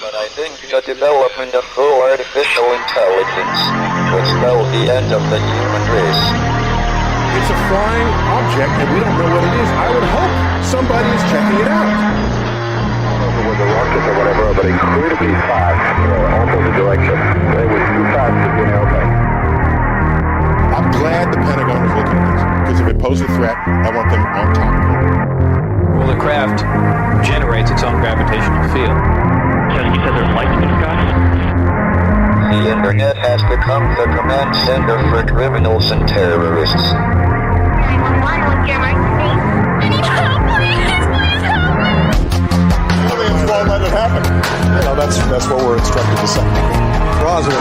But I think the development of full artificial intelligence will spell the end of the human race. It's a flying object, and we don't know what it is. I would hope somebody is checking it out. I don't know if it was a rocket or whatever, but incredibly fast, opposite direction. It was too fast to be an airplane. I'm glad the Pentagon is looking at this, because if it poses a threat, I want them on top of it. Well, the craft generates its own gravitational field. So you said there's lights in the sky? The internet has become the command center for criminals and terrorists. 911, what's your emergency? I need help, please help! Aliens won't let it happen. You know, that's what we're instructed to say. Roswell,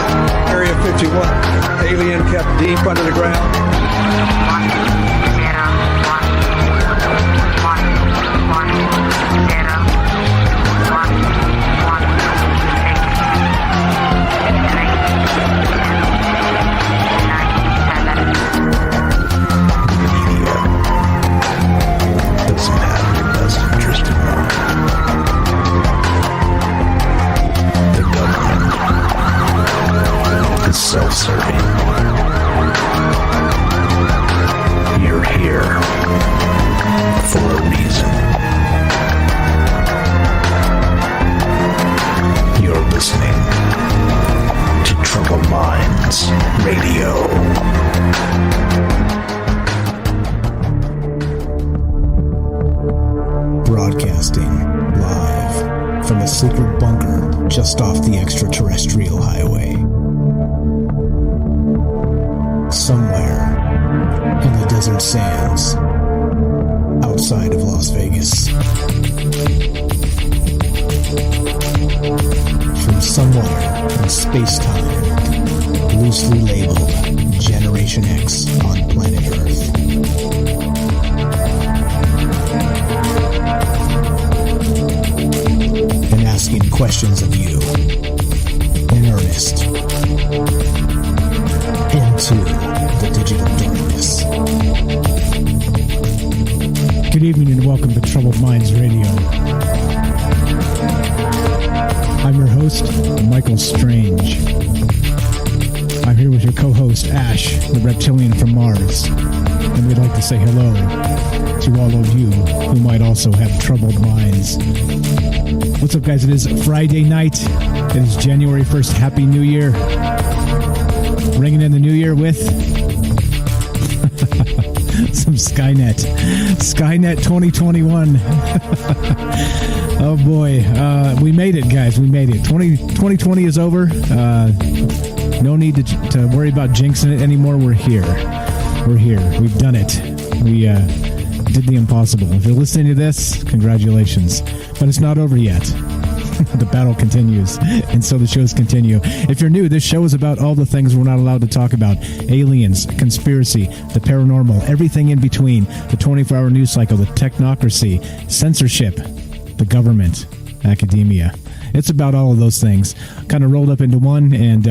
Area 51. Alien kept deep under the ground. 1, 0, 1, 1, self-serving. You're here for a reason. You're listening to Troubled Minds Radio. Broadcasting live from a secret bunker just off the extraterrestrial highway. Somewhere in the desert sands outside of Las Vegas. From somewhere in space-time, loosely labeled Generation X on planet Earth. And asking questions of you in earnest. Into the digital darkness. Good evening and welcome to Troubled Minds Radio. I'm your host, Michael Strange. I'm here with your co-host, Ash, the reptilian from Mars. And we'd like to say hello to all of you who might also have troubled minds. What's up, guys? It is Friday night. It is January 1st. Happy New Year. Ringing in the new year with some Skynet 2021. Oh boy, we made it, guys. We made it. 2020 is over. No need to worry about jinxing it anymore. We're here. We've done it. We did the impossible. If you're listening to this, congratulations. But it's not over yet. The battle continues, and so the shows continue. If you're new, this show is about all the things we're not allowed to talk about. Aliens, conspiracy, the paranormal, everything in between, the 24-hour news cycle, the technocracy, censorship, the government, academia. It's about all of those things kind of rolled up into one, and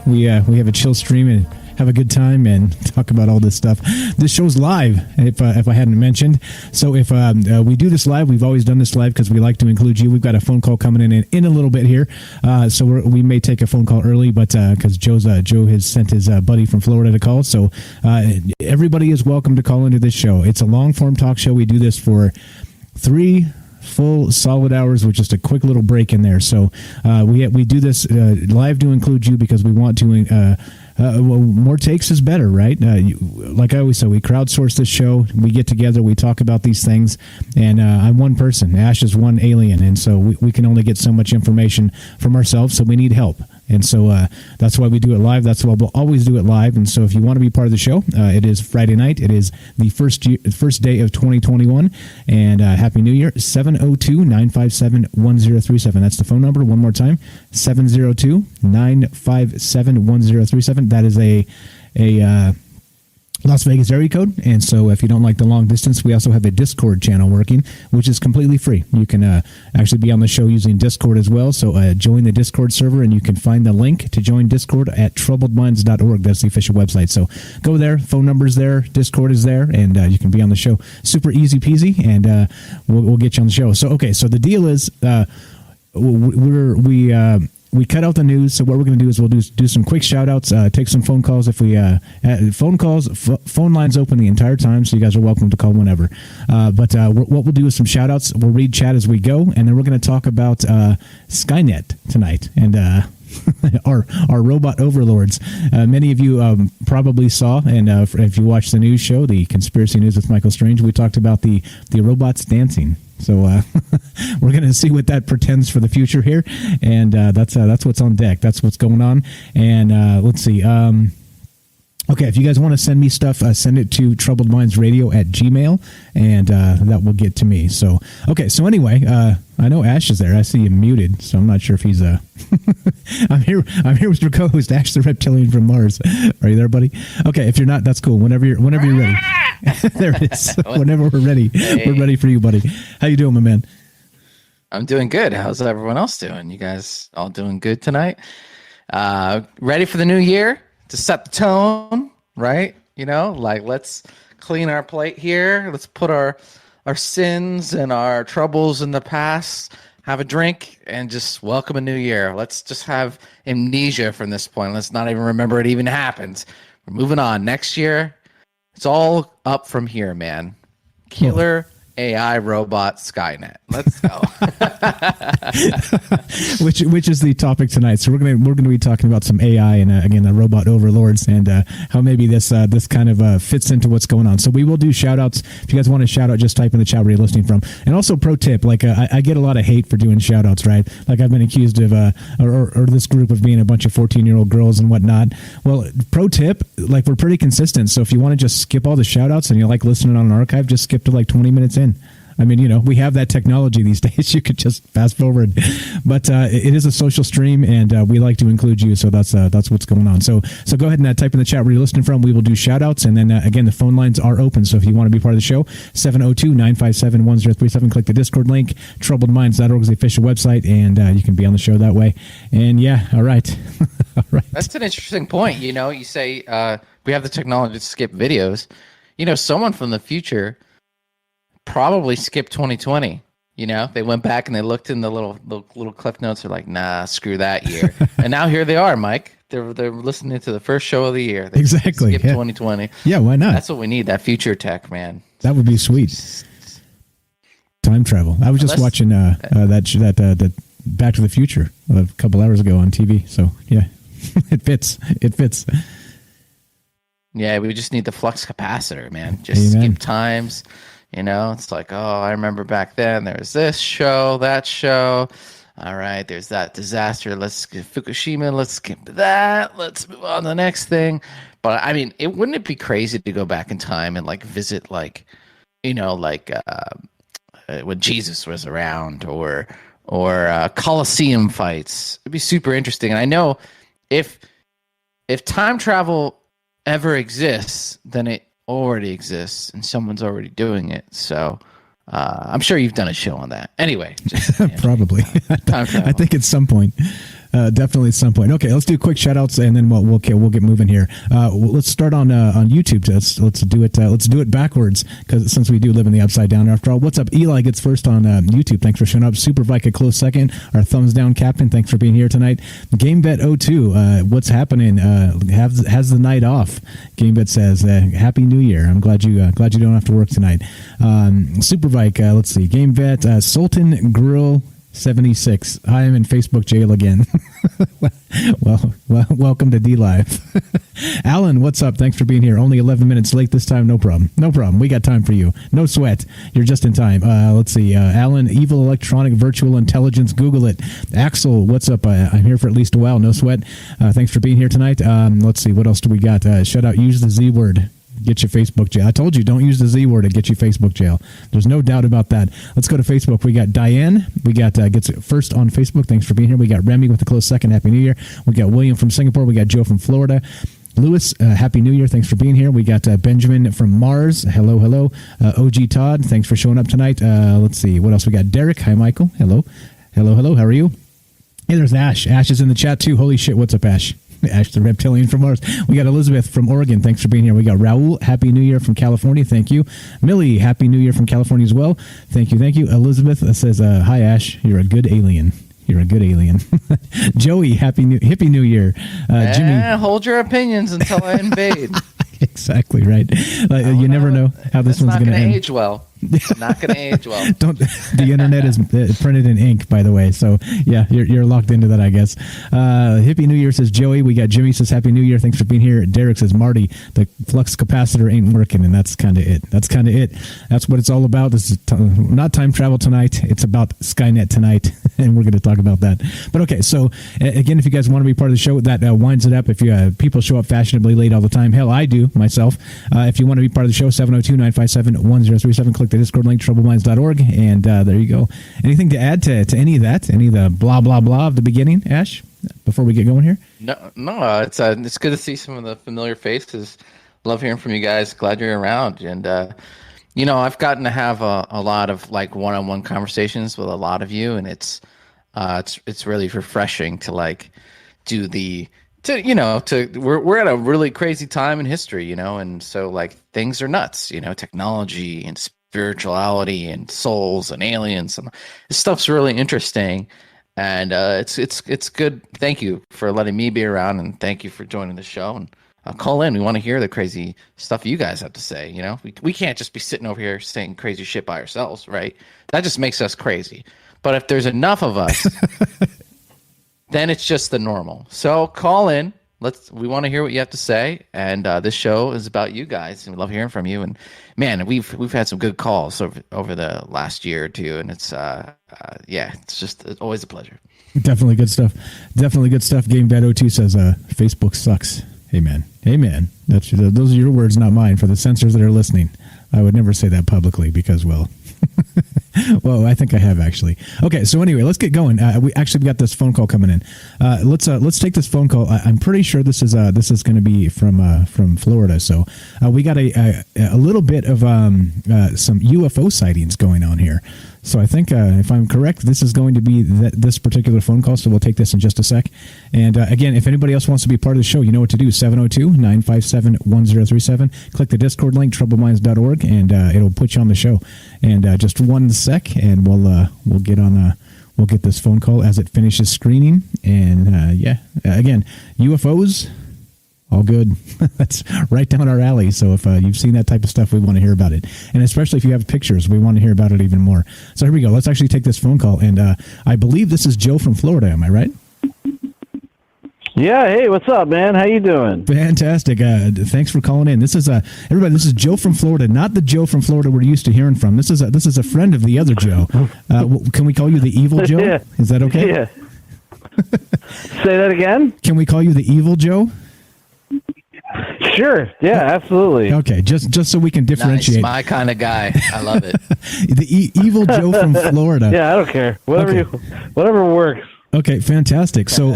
we have a chill stream and have a good time and talk about all this stuff. This show's live, if I hadn't mentioned. So if we do this live, we've always done this live because we like to include you. We've got a phone call coming in a little bit here. So we may take a phone call early, but because Joe has sent his buddy from Florida to call. So everybody is welcome to call into this show. It's a long-form talk show. We do this for 3 full solid hours with just a quick little break in there. So we do this live to include you because we want to well, more takes is better, right? Like I always say, we crowdsource this show. We get together, we talk about these things, and I'm one person. Ash is one alien, and so we can only get so much information from ourselves, so we need help. And so that's why we do it live. That's why we'll always do it live. And so if you want to be part of the show, it is Friday night. It is the first day of 2021. And Happy New Year. 702-957-1037. That's the phone number. One more time. 702-957-1037. That is a Las Vegas area code. And so if you don't like the long distance, we also have a Discord channel working, which is completely free. You can actually be on the show using Discord as well. So join the Discord server, and you can find the link to join Discord at troubledminds.org. That's the official website. So go there. Phone number's there. Discord is there, and you can be on the show. Super easy peasy, and we'll get you on the show. So, okay, so the deal is we cut out the news. So what we're going to do is we'll do some quick shout outs, take some phone calls if we phone lines open the entire time, so you guys are welcome to call whenever. But what we'll do is some shout outs. We'll read chat as we go, and then we're going to talk about Skynet tonight and our robot overlords. Many of you probably saw, and if you watched the news show, the Conspiracy News with Michael Strange, we talked about the robots dancing. So we're going to see what that portends for the future here, and that's what's on deck. That's what's going on. And let's see. Okay, if you guys want to send me stuff, send it to troubledmindsradio@gmail.com, and that will get to me. So, okay, so anyway, I know Ash is there. I see him muted, so I'm not sure if he's I'm here with your co-host, Ash the Reptilian from Mars. Are you there, buddy? Okay, if you're not, that's cool. Whenever you're ready. There it is. Whenever we're ready. Hey. We're ready for you, buddy. How you doing, my man? I'm doing good. How's everyone else doing? You guys all doing good tonight? Ready for the new year to set the tone, right? You know, like let's clean our plate here. Let's put our sins and our troubles in the past, have a drink, and just welcome a new year. Let's just have amnesia from this point. Let's not even remember it even happened. We're moving on. Next year, it's all up from here, man. Killer AI robot Skynet. Let's go. which is the topic tonight. So we're gonna be talking about some AI and again the robot overlords and how maybe this kind of fits into what's going on. So we will do shout outs. If you guys want to shout out, just type in the chat where you're listening from. And also pro tip, like I get a lot of hate for doing shout outs, right? Like I've been accused of or this group of being a bunch of 14-year-old girls and whatnot. Well, pro tip, like we're pretty consistent. So if you want to just skip all the shout outs and you like listening on an archive, just skip to like 20 minutes in. I mean, you know, we have that technology these days. You could just fast forward, but it is a social stream, and we like to include you. So that's what's going on. So go ahead and type in the chat where you're listening from. We will do shout outs, and then again, the phone lines are open. So if you want to be part of the show, 702-957-1037. Click the Discord link. TroubledMinds.org is the official website, and you can be on the show that way. And yeah, all right, all right. That's an interesting point. You know, you say we have the technology to skip videos. You know, someone from the future probably skipped 2020. You know, they went back and they looked in the little cliff notes. They're like, nah, screw that year. And now here they are, Mike. They're listening to the first show of the year. They exactly. Skipped 2020. Yeah, why not? That's what we need. That future tech, man. That would be sweet. Time travel. I was just watching that Back to the Future a couple hours ago on TV. So yeah, it fits. It fits. Yeah, we just need the flux capacitor, man. Just skip times. You know, it's like, oh, I remember back then there was this show, that show. All right, there's that disaster. Let's skip Fukushima. Let's skip that. Let's move on to the next thing. But I mean, wouldn't it be crazy to go back in time and like visit, like, you know, like when Jesus was around, or Colosseum fights? It'd be super interesting. And I know if time travel ever exists, then it already exists and someone's already doing it. So I'm sure you've done a show on that. Anyway, probably. I think at some point. Definitely at some point. Okay, let's do quick shout outs and then we'll get moving here. Let's start on YouTube. Let's do it backwards, because since we do live in the upside down after all. What's up? Eli gets first on YouTube. Thanks for showing up. Super Vike a close second. Our thumbs down captain. Thanks for being here tonight. GameBet02. What's happening? Has the night off. GameBet says Happy New Year. I'm glad you don't have to work tonight. Super Vike. Let's see. GameBet Sultan Grill 76. Hi, I'm in Facebook jail again. well, welcome to D Live. Alan, what's up? Thanks for being here. Only 11 minutes late this time. No problem. We got time for you. No sweat. You're just in time. Let's see. Alan, evil electronic virtual intelligence. Google it. Axel, what's up? I'm here for at least a while. No sweat. Thanks for being here tonight. Let's see. What else do we got? Shout out. Use the Z word. Get your Facebook jail. I told you, don't use the Z word to get you Facebook jail. There's no doubt about that. Let's go to Facebook. We got Diane. We got gets it first on Facebook. Thanks for being here. We got Remy with a close second. Happy New Year. We got William from Singapore. We got Joe from Florida. Lewis, Happy New Year. Thanks for being here. We got Benjamin from Mars. Hello. OG Todd, thanks for showing up tonight. Let's see. What else we got? Derek. Hi, Michael. Hello. How are you? Hey, there's Ash. Ash is in the chat, too. Holy shit. What's up, Ash? Ash the Reptilian from Mars. We got Elizabeth from Oregon. Thanks for being here. We got Raul. Happy New Year from California. Thank you. Millie. Happy New Year from California as well. Thank you. Elizabeth says, hi, Ash. You're a good alien. You're a good alien. Joey, hippie New Year. Jimmy, hold your opinions until I invade. Exactly right. You never know how this one's going to end. Age well. Not going to age well. Don't. The internet is printed in ink, by the way. So yeah, you're locked into that, I guess. Hippie New Year says Joey. We got Jimmy says Happy New Year. Thanks for being here. Derek says Marty. The flux capacitor ain't working, and that's kind of it. That's what it's all about. This is not time travel tonight. It's about Skynet tonight, and we're going to talk about that. But okay, so again, if you guys want to be part of the show, that winds it up. If you people show up fashionably late all the time, hell, I do myself. If you want to be part of the show, 702-957-1037. Click the Discord link, troubleminds.org, and there you go. Anything to add to any of that? Any of the blah, blah, blah of the beginning, Ash, before we get going here? No, it's good to see some of the familiar faces. Love hearing from you guys. Glad you're around. And, I've gotten to have a lot of like one-on-one conversations with a lot of you, and it's really refreshing to like do we're at a really crazy time in history, and so like things are nuts, technology and spirituality and souls and aliens, and this stuff's really interesting, and it's good. Thank you for letting me be around, and thank you for joining the show. And call in. We want to hear the crazy stuff you guys have to say. We can't just be sitting over here saying crazy shit by ourselves, right? That just makes us crazy. But if there's enough of us, then it's just the normal. So call in. We want to hear what you have to say, and this show is about you guys, and we love hearing from you. And man, we've had some good calls over the last year or two, and it's it's always a pleasure. Definitely good stuff. GameBad02 says Facebook sucks. Amen. Those are your words, not mine. For the censors that are listening, I would never say that publicly because, well. Well, I think I have actually. Okay, so anyway, let's get going. We got this phone call coming in. Let's take this phone call. I'm pretty sure this is going to be from Florida. So we got a little bit of some UFO sightings going on here. So I think if I'm correct, this is going to be this particular phone call. So we'll take this in just a sec. And again, if anybody else wants to be part of the show, you know what to do. 702-957-1037. Click the Discord link, troubleminds.org, and it'll put you on the show. And just 1 sec, and we'll get on. We'll get this phone call as it finishes screening. And again, UFOs. All good. That's right down our alley. So if you've seen that type of stuff, we want to hear about it. And especially if you have pictures, we want to hear about it even more. So here we go. Let's actually take this phone call. And I believe this is Joe from Florida. Am I right? Yeah. Hey, what's up, man? How you doing? Fantastic. Thanks for calling in. This is everybody. This is Joe from Florida, not the Joe from Florida we're used to hearing from. This is a friend of the other Joe. Can we call you the evil Joe? Yeah. Is that okay? Yeah. Say that again? Can we call you the evil Joe? Sure. Yeah, absolutely. Okay, just so we can differentiate. Nice, my kind of guy. I love it. The evil Joe from Florida. Yeah, I don't care. Whatever works. Okay, fantastic. So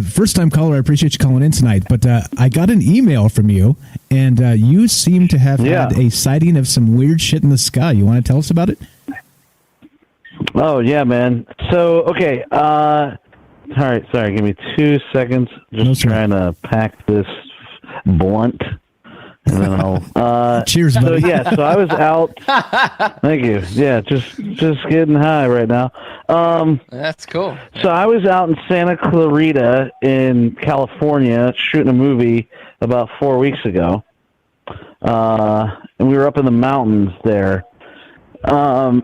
first time caller, I appreciate you calling in tonight. But I got an email from you, and you seem to have had a sighting of some weird shit in the sky. You want to tell us about it? Oh yeah, man. So okay. All right, sorry, give me 2 seconds. Just trying to pack this blunt. And then I'll cheers, buddy. So yeah, so I was out. Thank you. Yeah, just getting high right now. That's cool. So I was out in Santa Clarita in California shooting a movie about 4 weeks ago. And we were up in the mountains there. I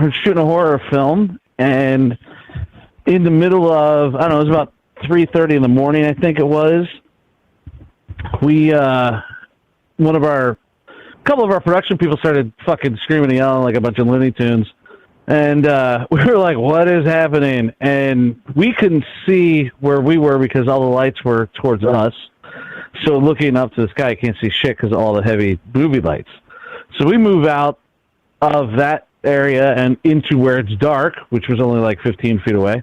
was shooting a horror film, and in the middle of, I don't know, it was about 3:30 in the morning, I think it was. We, couple of our production people started fucking screaming and yelling like a bunch of Looney Tunes. And we were like, what is happening? And we couldn't see where we were because all the lights were towards us. So looking up to the sky, you can't see shit because of all the heavy movie lights. So we move out of that area and into where it's dark, which was only like 15 feet away.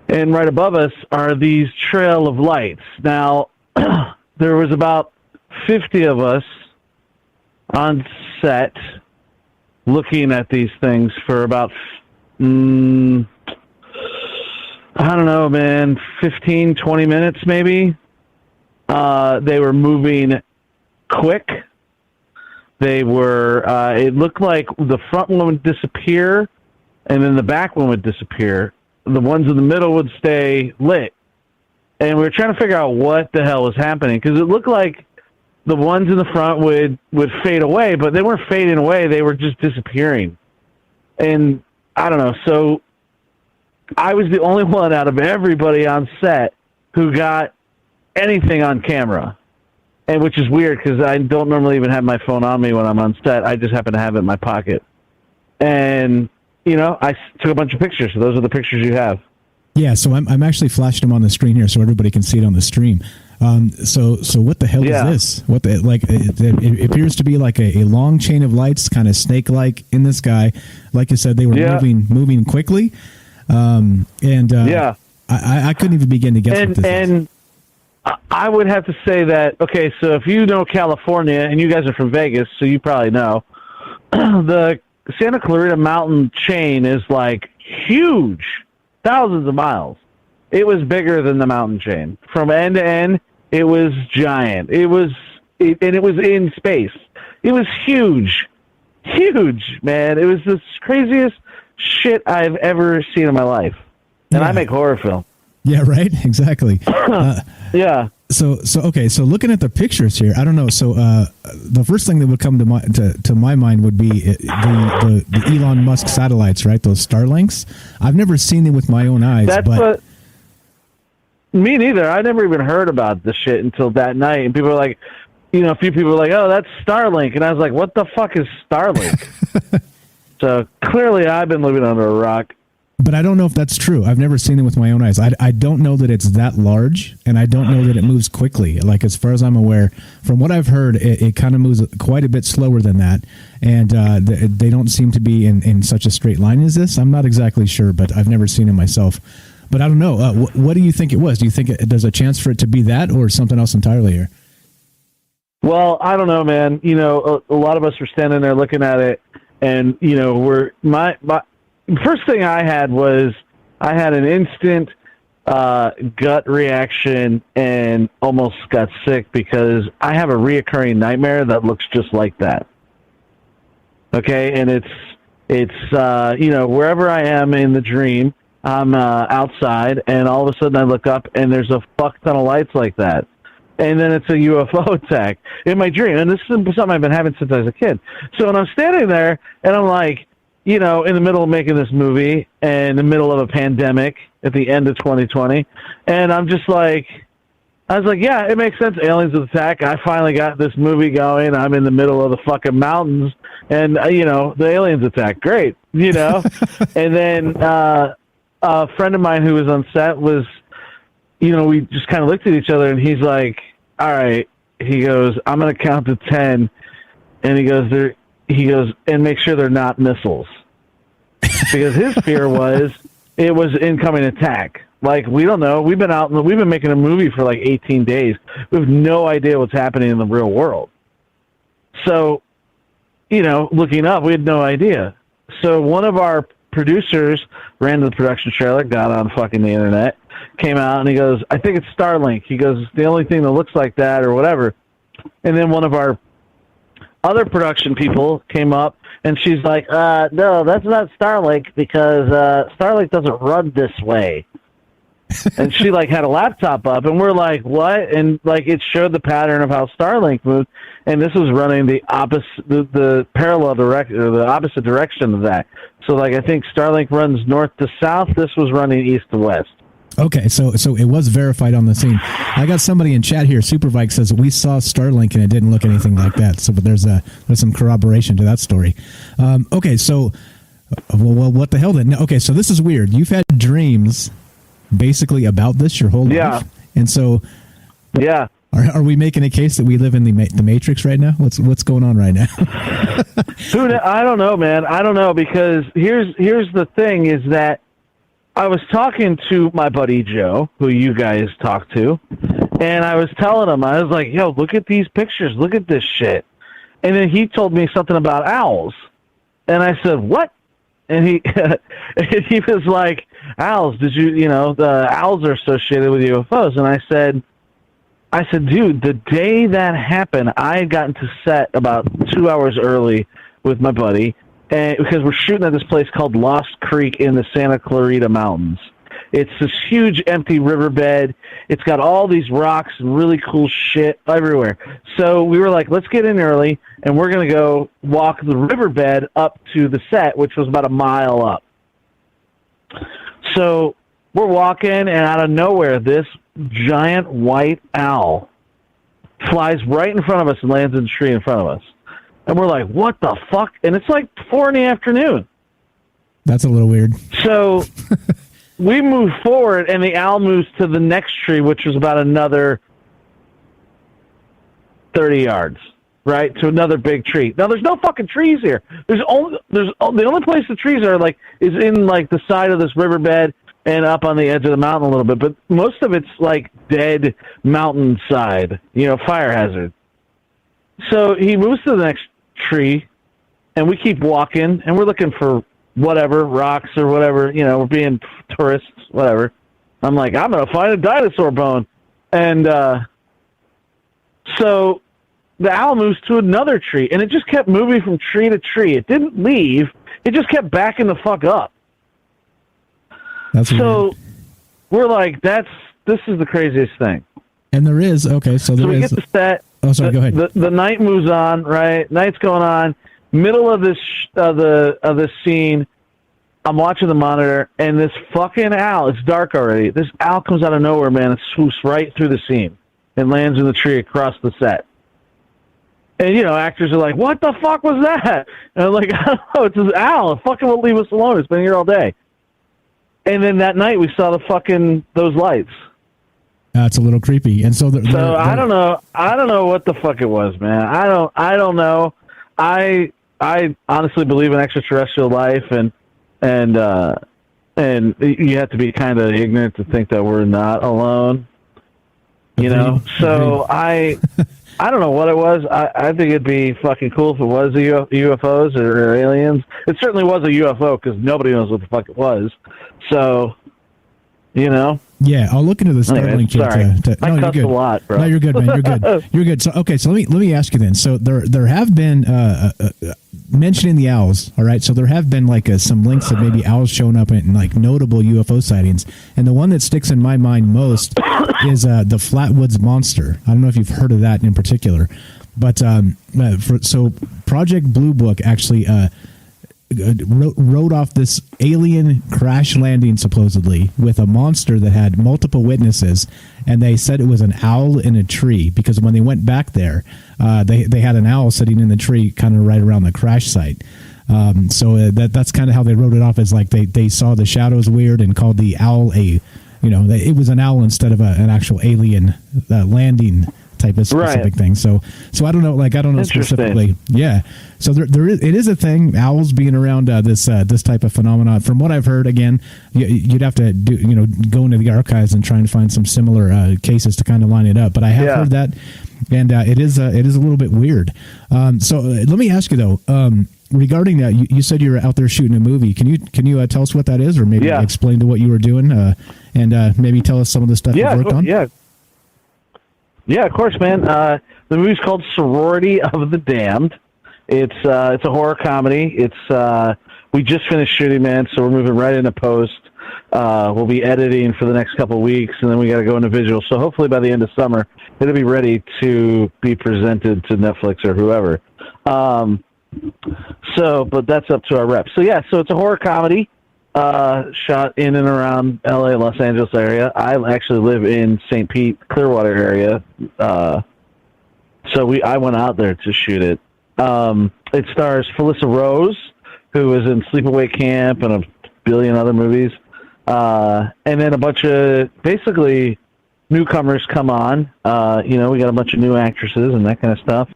And right above us are these trail of lights. Now, there was about 50 of us on set looking at these things for about, I don't know, man, 15, 20 minutes maybe. They were moving quick. They were, it looked like the front one would disappear, and then the back one would disappear. The ones in the middle would stay lit. And we were trying to figure out what the hell was happening, because it looked like the ones in the front would fade away, but they weren't fading away. They were just disappearing. And I don't know. So I was the only one out of everybody on set who got anything on camera, and which is weird because I don't normally even have my phone on me when I'm on set. I just happen to have it in my pocket. And, you know, I took a bunch of pictures. So those are the pictures you have. Yeah, so I'm actually flashing them on the screen here so everybody can see it on the stream. So what the hell is this? What the, like it appears to be like a long chain of lights, kind of snake-like in the sky. Like you said, they were moving quickly. I couldn't even begin to guess what this is. And I would have to say that, okay, so if you know California, and you guys are from Vegas, so you probably know, the Santa Clarita Mountain chain is like huge, thousands of miles. It was bigger than the mountain chain. From end to end, it was giant. It was in space. It was huge, man. It was the craziest shit I've ever seen in my life. And I make horror film. Yeah, right. Exactly. Yeah. So okay. So looking at the pictures here, I don't know. So the first thing that would come to my mind would be the Elon Musk satellites, right? Those Starlinks. I've never seen them with my own eyes. Me neither. I never even heard about this shit until that night. And people were like, you know, a few people were like, "Oh, that's Starlink," and I was like, "What the fuck is Starlink?" So clearly, I've been living under a rock. But I don't know if that's true. I've never seen it with my own eyes. I don't know that it's that large, and I don't know that it moves quickly. Like, as far as I'm aware, from what I've heard, it kind of moves quite a bit slower than that, and they don't seem to be in such a straight line as this. I'm not exactly sure, but I've never seen it myself. But I don't know. What do you think it was? Do you think there's a chance for it to be that or something else entirely here? Well, I don't know, man. You know, a lot of us were standing there looking at it, and, you know, my first thing I had was I had an instant gut reaction and almost got sick because I have a reoccurring nightmare that looks just like that. Okay, and it's you know, wherever I am in the dream, I'm outside, and all of a sudden I look up and there's a fuck ton of lights like that. And then it's a UFO attack in my dream. And this is something I've been having since I was a kid. So when I'm standing there and I'm like, you know, in the middle of making this movie and in the middle of a pandemic at the end of 2020, and I'm just like, I was like, yeah, it makes sense. Aliens attack. I finally got this movie going. I'm in the middle of the fucking mountains, and, you know, the aliens attack. Great, you know? And then a friend of mine who was on set was, you know, we just kind of looked at each other, and he's like, all right. He goes, I'm going to count to 10. And he goes, and make sure they're not missiles. Because his fear was it was incoming attack. Like, we don't know. We've been making a movie for like 18 days. We have no idea what's happening in the real world. So, you know, looking up, we had no idea. So one of our producers ran to the production trailer, got on fucking the internet, came out, and he goes, I think it's Starlink. He goes, it's the only thing that looks like that or whatever. And then one of our other production people came up, and she's like, no, that's not Starlink because Starlink doesn't run this way. And she like had a laptop up, and we're like, what? And like it showed the pattern of how Starlink moved, and this was running the opposite, the parallel direction, or the opposite direction of that. So like I think Starlink runs north to south. This was running east to west. Okay, so it was verified on the scene. I got somebody in chat here. Supervike says we saw Starlink and it didn't look anything like that. So, but there's some corroboration to that story. Okay, so well, what the hell then? Okay, so this is weird. You've had dreams basically about this your whole life, and so are we making a case that we live in the Matrix right now? What's going on right now? I don't know, man. I don't know, because here's the thing is that I was talking to my buddy Joe, who you guys talked to, and I was telling him, I was like, yo, look at these pictures. Look at this shit. And then he told me something about owls. And I said, what? And he was like, owls, you know, the owls are associated with UFOs. And I said, dude, the day that happened, I had gotten to set about 2 hours early with my buddy. and because we're shooting at this place called Lost Creek in the Santa Clarita Mountains. It's this huge empty riverbed. It's got all these rocks and really cool shit everywhere. So we were like, let's get in early, and we're going to go walk the riverbed up to the set, which was about a mile up. So we're walking, and out of nowhere, this giant white owl flies right in front of us and lands in the tree in front of us. And we're like, what the fuck? And it's like 4 in the afternoon. That's a little weird. So we move forward, and the owl moves to the next tree, which was about another 30 yards, right, to another big tree. Now, there's no fucking trees here. The only place the trees are like is in like the side of this riverbed and up on the edge of the mountain a little bit, but most of it's like dead mountainside, fire hazard. So he moves to the next tree, and we keep walking, and we're looking for whatever, rocks or whatever, we're being tourists, whatever. I'm like, I'm going to find a dinosaur bone. And so the owl moves to another tree, and it just kept moving from tree to tree. It didn't leave. It just kept backing the fuck up. That's so weird. We're like, this is the craziest thing. And there is, okay, so there we is. Get the set. Oh, sorry, go ahead. The night moves on, right? Night's going on. Middle of this this scene, I'm watching the monitor, and this fucking owl, it's dark already. This owl comes out of nowhere, man, and swoops right through the scene and lands in the tree across the set. And, actors are like, what the fuck was that? And I'm like, I don't know, it's this owl. It fucking won't leave us alone. It's been here all day. And then that night we saw those lights. That's a little creepy. And so I don't know. I don't know what the fuck it was, man. I don't know. I honestly believe in extraterrestrial life, and you have to be kind of ignorant to think that we're not alone. So I don't know what it was. I think it'd be fucking cool if it was UFOs or aliens. It certainly was a UFO because nobody knows what the fuck it was. So, Yeah, I'll look into the Starlink. Sorry, I cussed a lot, bro. No, you're good, man. You're good. You're good. So, okay, so let me ask you then. So there have been mentioning the owls. All right, so there have been like some links of maybe owls showing up in like notable UFO sightings, and the one that sticks in my mind most is the Flatwoods Monster. I don't know if you've heard of that in particular, but so Project Blue Book actually wrote off this alien crash landing supposedly with a monster that had multiple witnesses, and they said it was an owl in a tree because when they went back there, they had an owl sitting in the tree kind of right around the crash site. So that's kind of how they wrote it off, as like they saw the shadows weird and called the owl it was an owl instead of an actual alien landing type of specific thing. So I don't know specifically. Yeah. So it is a thing. Owls being around this type of phenomenon. From what I've heard, again, you'd have to go into the archives and try and find some similar cases to kind of line it up. But I have heard that, and it is a little bit weird. So let me ask you though. Regarding that, you said you were out there shooting a movie. Can you tell us what that is, or maybe explain to what you were doing, and maybe tell us some of the stuff you worked on? Yeah, of course, man. The movie's called Sorority of the Damned. It's a horror comedy. We just finished shooting, man, so we're moving right into post. We'll be editing for the next couple of weeks, and then we got to go into visual. So hopefully by the end of summer, it'll be ready to be presented to Netflix or whoever. But that's up to our reps. So it's a horror comedy. Shot in and around LA, Los Angeles area. I actually live in St. Pete, Clearwater area. So I went out there to shoot it. It stars Felissa Rose, who was in Sleepaway Camp and a billion other movies. And then a bunch of basically newcomers come on. We got a bunch of new actresses and that kind of stuff.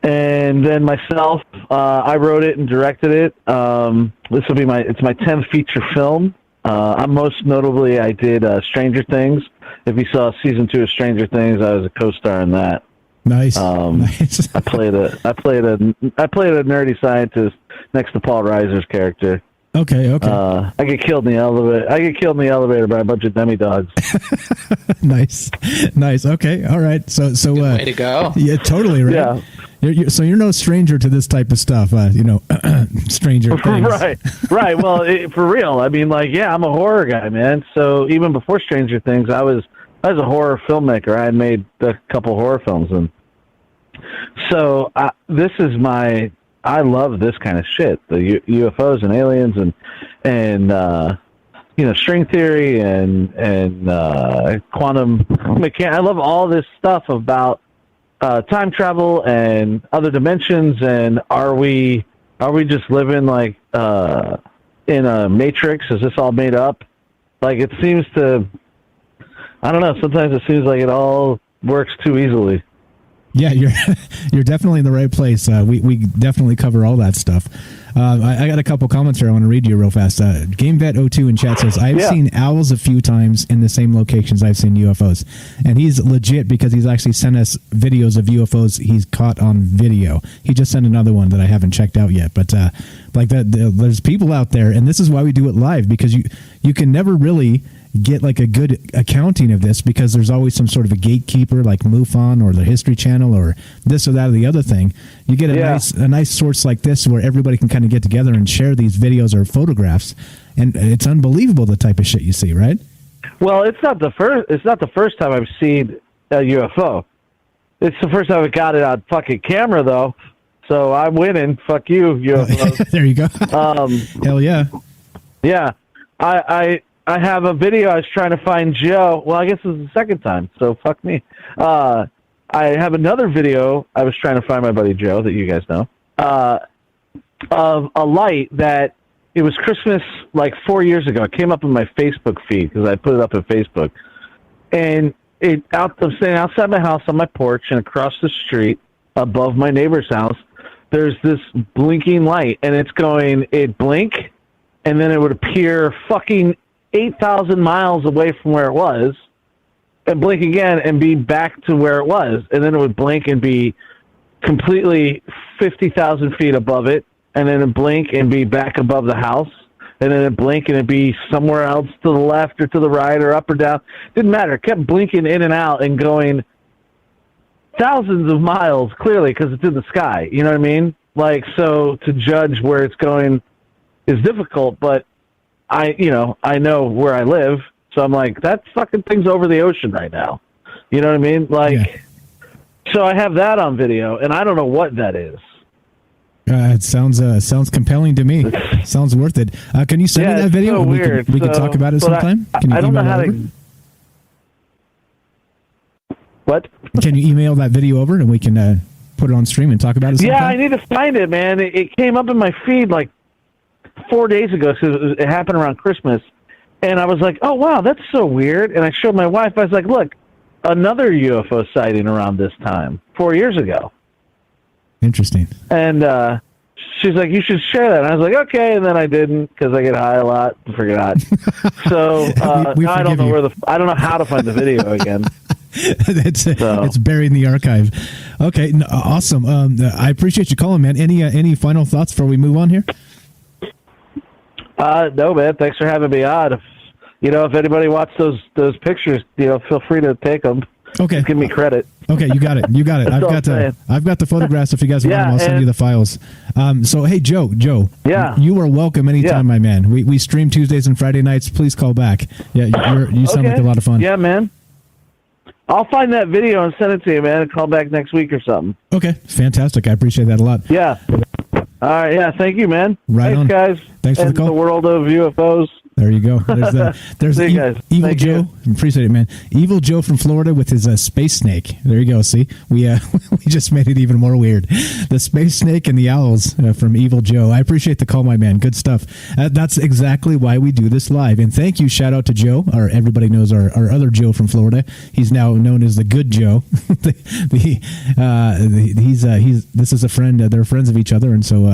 And then myself, I wrote it and directed it. This will be my 10th feature film. Most notably, I did Stranger Things. If you saw season 2 of Stranger Things, I was a co-star in that. Nice. Nice. I played a nerdy scientist next to Paul Reiser's character. Okay. I get killed in the elevator by a bunch of demi-dogs. Nice. Okay. All right. So way to go. Yeah, totally right. So you're no stranger to this type of stuff, Stranger Things. Right. Well, for real. I mean, like, yeah, I'm a horror guy, man. So even before Stranger Things, I was a horror filmmaker. I had made a couple horror films, and so this is I love this kind of shit, the UFOs and aliens and string theory and quantum mechanics. I love all this stuff about time travel and other dimensions, and are we just living like in a matrix? Is this all made up? Like, it seems to, I don't know, sometimes it seems like it all works too easily. Yeah, you're definitely in the right place. We definitely cover all that stuff. I got a couple comments here I want to read you real fast. GameVet02 in chat says, I've seen owls a few times in the same locations I've seen UFOs. And he's legit because he's actually sent us videos of UFOs he's caught on video. He just sent another one that I haven't checked out yet. But there's people out there, and this is why we do it live, because you can never really get like a good accounting of this, because there's always some sort of a gatekeeper like MUFON or the History Channel or this or that or the other thing. You get a nice source like this where everybody can kind of get together and share these videos or photographs, and it's unbelievable the type of shit you see, right? Well, it's not the first time I've seen a UFO. It's the first time I got it on fucking camera, though. So I'm winning. Fuck you, UFOs. There you go. Hell yeah. Yeah. I have a video. I was trying to find Joe. Well, I guess this is the second time, so fuck me. I have another video. I was trying to find my buddy Joe, that you guys know, of a light that it was Christmas like 4 years ago. It came up in my Facebook feed because I put it up on Facebook. And I'm standing outside my house on my porch, and across the street above my neighbor's house, there's this blinking light, and it'd blink, and then it would appear fucking 8,000 miles away from where it was, and blink again and be back to where it was, and then it would blink and be completely 50,000 feet above it, and then it'd blink and be back above the house, and then it'd blink and it'd be somewhere else to the left or to the right or up or down. Didn't matter. It kept blinking in and out and going thousands of miles, clearly, because it's in the sky. You know what I mean? Like, so to judge where it's going is difficult, but I know where I live, so I'm like, that fucking thing's over the ocean right now. You know what I mean? Like, So I have that on video, and I don't know what that is. It sounds compelling to me. Sounds worth it. Can you send me that video? So weird. We can talk about it sometime. I don't know how to. What? Can you email that video over, and we can put it on stream and talk about it sometime? Yeah, I need to find it, man. It came up in my feed like 4 days ago, so it happened around Christmas, and I was like, oh wow, that's so weird. And I showed my wife. I was like, look, another UFO sighting around this time 4 years ago. Interesting. And she's like, you should share that. And I was like, okay, and then I didn't, because I get high a lot and forgot. So now I don't know I don't know how to find the video again. It's buried in the archive. Okay, awesome. I appreciate you calling, man. Any final thoughts before we move on here? No, man. Thanks for having me on. If anybody wants those pictures, feel free to take them. Okay. Just give me credit. Okay, you got it. I've got the photographs. If you guys want them, I'll send you the files. So hey, Joe. Yeah. You are welcome anytime, my man. We stream Tuesdays and Friday nights. Please call back. Yeah, you sound like a lot of fun. Yeah, man. I'll find that video and send it to you, man, and call back next week or something. Okay, fantastic. I appreciate that a lot. Yeah. All right, yeah, thank you, man. Right on. Thanks, guys. Thanks for the call. The world of UFOs. There you go. There's See you guys. Evil Thank Joe. you. Appreciate it, man. Evil Joe from Florida with his space snake. There you go. See, we just made it even more weird. The space snake and the owls from Evil Joe. I appreciate the call, my man. Good stuff. That's exactly why we do this live. And thank you. Shout out to Joe. Everybody knows our other Joe from Florida. He's now known as the Good Joe. This is a friend. They're friends of each other, and so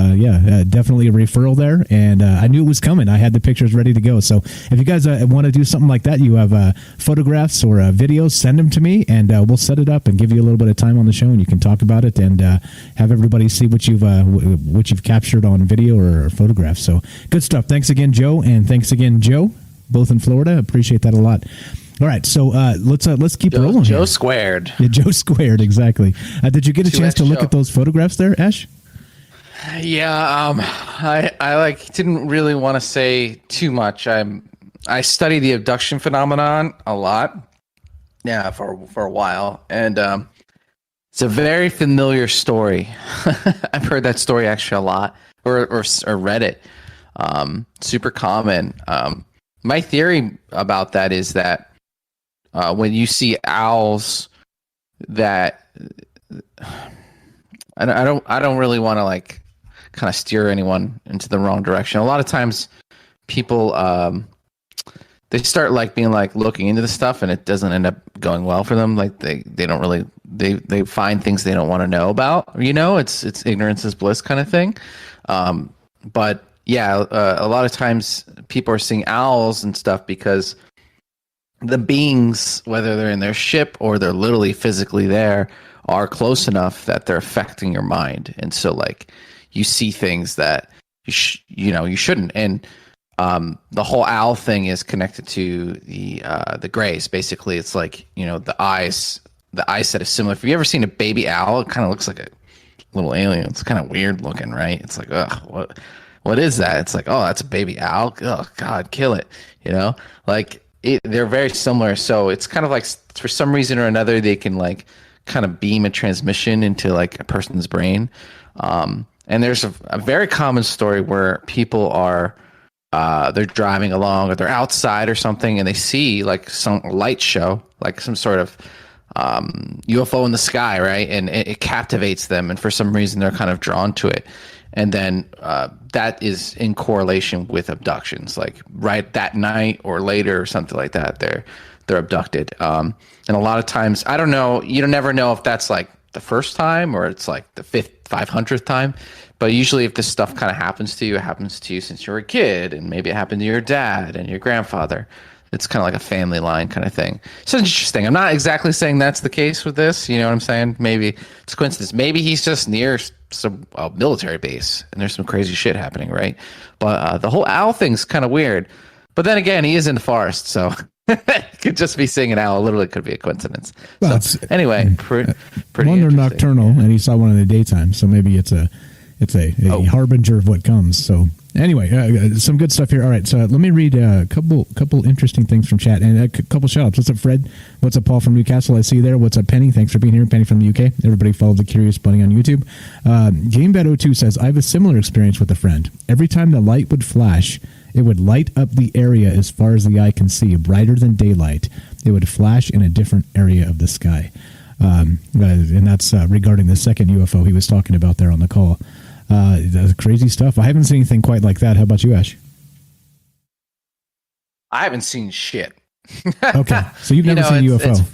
definitely a referral there. And I knew it was coming. I had the pictures ready to go. So if you guys want to do something like that, you have photographs or videos, send them to me, and we'll set it up and give you a little bit of time on the show, and you can talk about it and have everybody see what you've captured on video or photographs. So good stuff. Thanks again, Joe, and thanks again, Joe, both in Florida. Appreciate that a lot. All right, so let's keep rolling. Joe here. squared. Yeah, Joe squared, exactly. Did you get a chance to look at those photographs there, Ash? Yeah, I didn't really want to say too much. I study the abduction phenomenon a lot. Yeah, for a while, and it's a very familiar story. I've heard that story actually a lot, or read it. Super common. My theory about that is that when you see owls, that I don't really want to like kind of steer anyone into the wrong direction. A lot of times, people they start like being like looking into the stuff, and it doesn't end up going well for them. Like they don't really they find things they don't want to know about. You know, it's ignorance is bliss kind of thing. But yeah, a lot of times people are seeing owls and stuff because the beings, whether they're in their ship or they're literally physically there, are close enough that they're affecting your mind. And so like you see things that you shouldn't. And the whole owl thing is connected to the grays. Basically, it's like, the eyes set is similar. If you've ever seen a baby owl, it kind of looks like a little alien. It's kind of weird looking, right? It's like, ugh, what is that? It's like, oh, that's a baby owl. Oh God, kill it. They're very similar. So it's kind of like, for some reason or another, they can like kind of beam a transmission into like a person's brain. And there's a very common story where people are they're driving along or they're outside or something, and they see like some light show, like some sort of UFO in the sky, right? And it captivates them, and for some reason they're kind of drawn to it. And then that is in correlation with abductions, like right that night or later or something like that. They're abducted, and a lot of times, I don't know. You don't never know if that's like the first time or it's like the 500th time. But usually, if this stuff kind of happens to you, it happens to you since you were a kid, and maybe it happened to your dad and your grandfather. It's kind of like a family line kind of thing. So it's interesting. I'm not exactly saying that's the case with this. You know what I'm saying? Maybe it's coincidence. Maybe he's just near some military base, and there's some crazy shit happening, right? But the whole owl thing's kind of weird. But then again, he is in the forest, so it could just be seeing an owl. Literally, could be a coincidence. Well, so anyway, pretty. One, they're nocturnal, and he saw one in the daytime, so maybe it's a harbinger of what comes. So anyway, some good stuff here. All right, so let me read a couple interesting things from chat, and a couple shout-outs. What's up, Fred? What's up, Paul from Newcastle? I see you there. What's up, Penny? Thanks for being here. Penny from the UK. Everybody follow the Curious Bunny on YouTube. GameBet02 says, I have a similar experience with a friend. Every time the light would flash, it would light up the area as far as the eye can see, brighter than daylight. It would flash in a different area of the sky. And that's regarding the second UFO he was talking about there on the call. That's crazy stuff. I haven't seen anything quite like that. How about you, Ash? I haven't seen shit. Okay, so you've never seen UFO.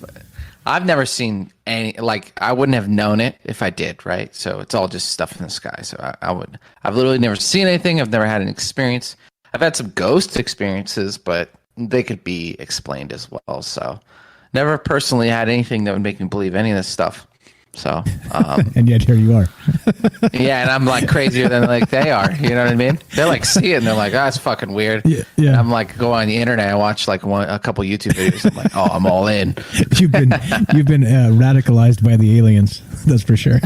I've never seen any. Like, I wouldn't have known it if I did, right? So it's all just stuff in the sky. So I've literally never seen anything. I've never had an experience. I've had some ghost experiences, but they could be explained as well. So never personally had anything that would make me believe any of this stuff. So, and yet here you are. Yeah, and I'm like crazier than like they are. You know what I mean? They like see it and they're like, "Oh, it's fucking weird." Yeah. And I'm like, go on the internet and watch like a couple YouTube videos. I'm like, "Oh, I'm all in." You've been radicalized by the aliens. That's for sure.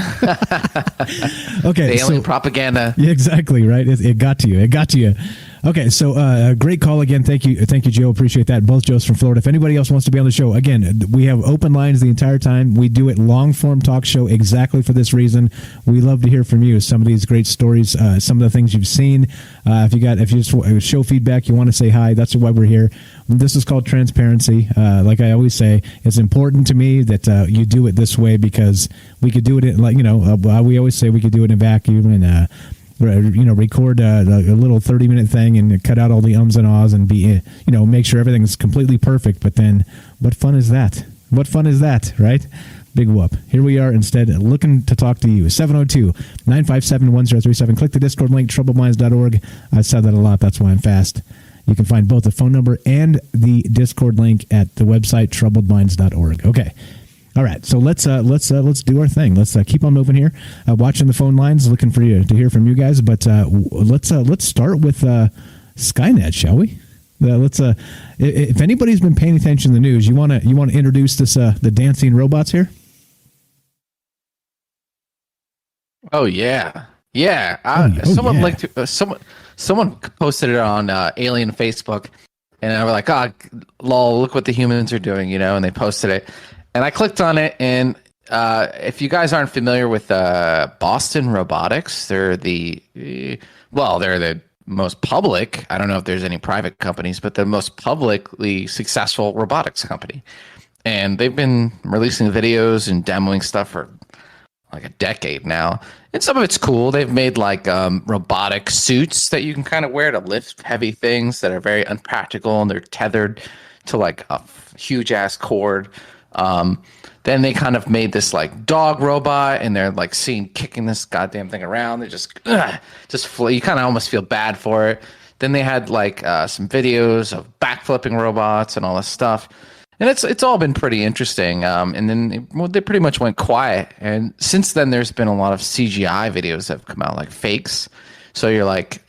Okay, the alien propaganda. Yeah, exactly right. It got to you. It got to you. Okay, so great call again. Thank you, Joe. Appreciate that. Both Joes from Florida. If anybody else wants to be on the show, again, we have open lines the entire time. We do it long form talk show exactly for this reason. We love to hear from you. Some of these great stories, some of the things you've seen. If you just show feedback, you want to say hi. That's why we're here. This is called transparency. Like I always say, it's important to me that you do it this way because we could do it in, like we always say we could do it in a vacuum and. Record a little 30-minute thing and cut out all the ums and ahs and make sure everything is completely perfect. But then what fun is that? What fun is that, right? Big whoop. Here we are instead looking to talk to you. 702-957-1037. Click the Discord link, troubledminds.org. I said that a lot. That's why I'm fast. You can find both the phone number and the Discord link at the website, troubledminds.org. Okay. All right, so let's do our thing. Let's keep on moving here. Watching the phone lines, looking for you to hear from you guys. But let's start with Skynet, shall we? Let's if anybody's been paying attention to the news, you want to introduce this the dancing robots here? Oh yeah. Someone posted it on Alien Facebook, and I was like, "Oh, lol! Look what the humans are doing," And they posted it, and I clicked on it. And if you guys aren't familiar with Boston Robotics, they're the most public. I don't know if there's any private companies, but the most publicly successful robotics company, and they've been releasing videos and demoing stuff for like a decade now, and some of it's cool. They've made like robotic suits that you can kind of wear to lift heavy things that are very unpractical, and they're tethered to like a huge ass cord. Then they kind of made this like dog robot, and they're like seen kicking this goddamn thing around. They just you kind of almost feel bad for it. Then they had like some videos of backflipping robots and all this stuff. And it's all been pretty interesting. And then they pretty much went quiet. And since then, there's been a lot of CGI videos that have come out, like fakes. So you're like,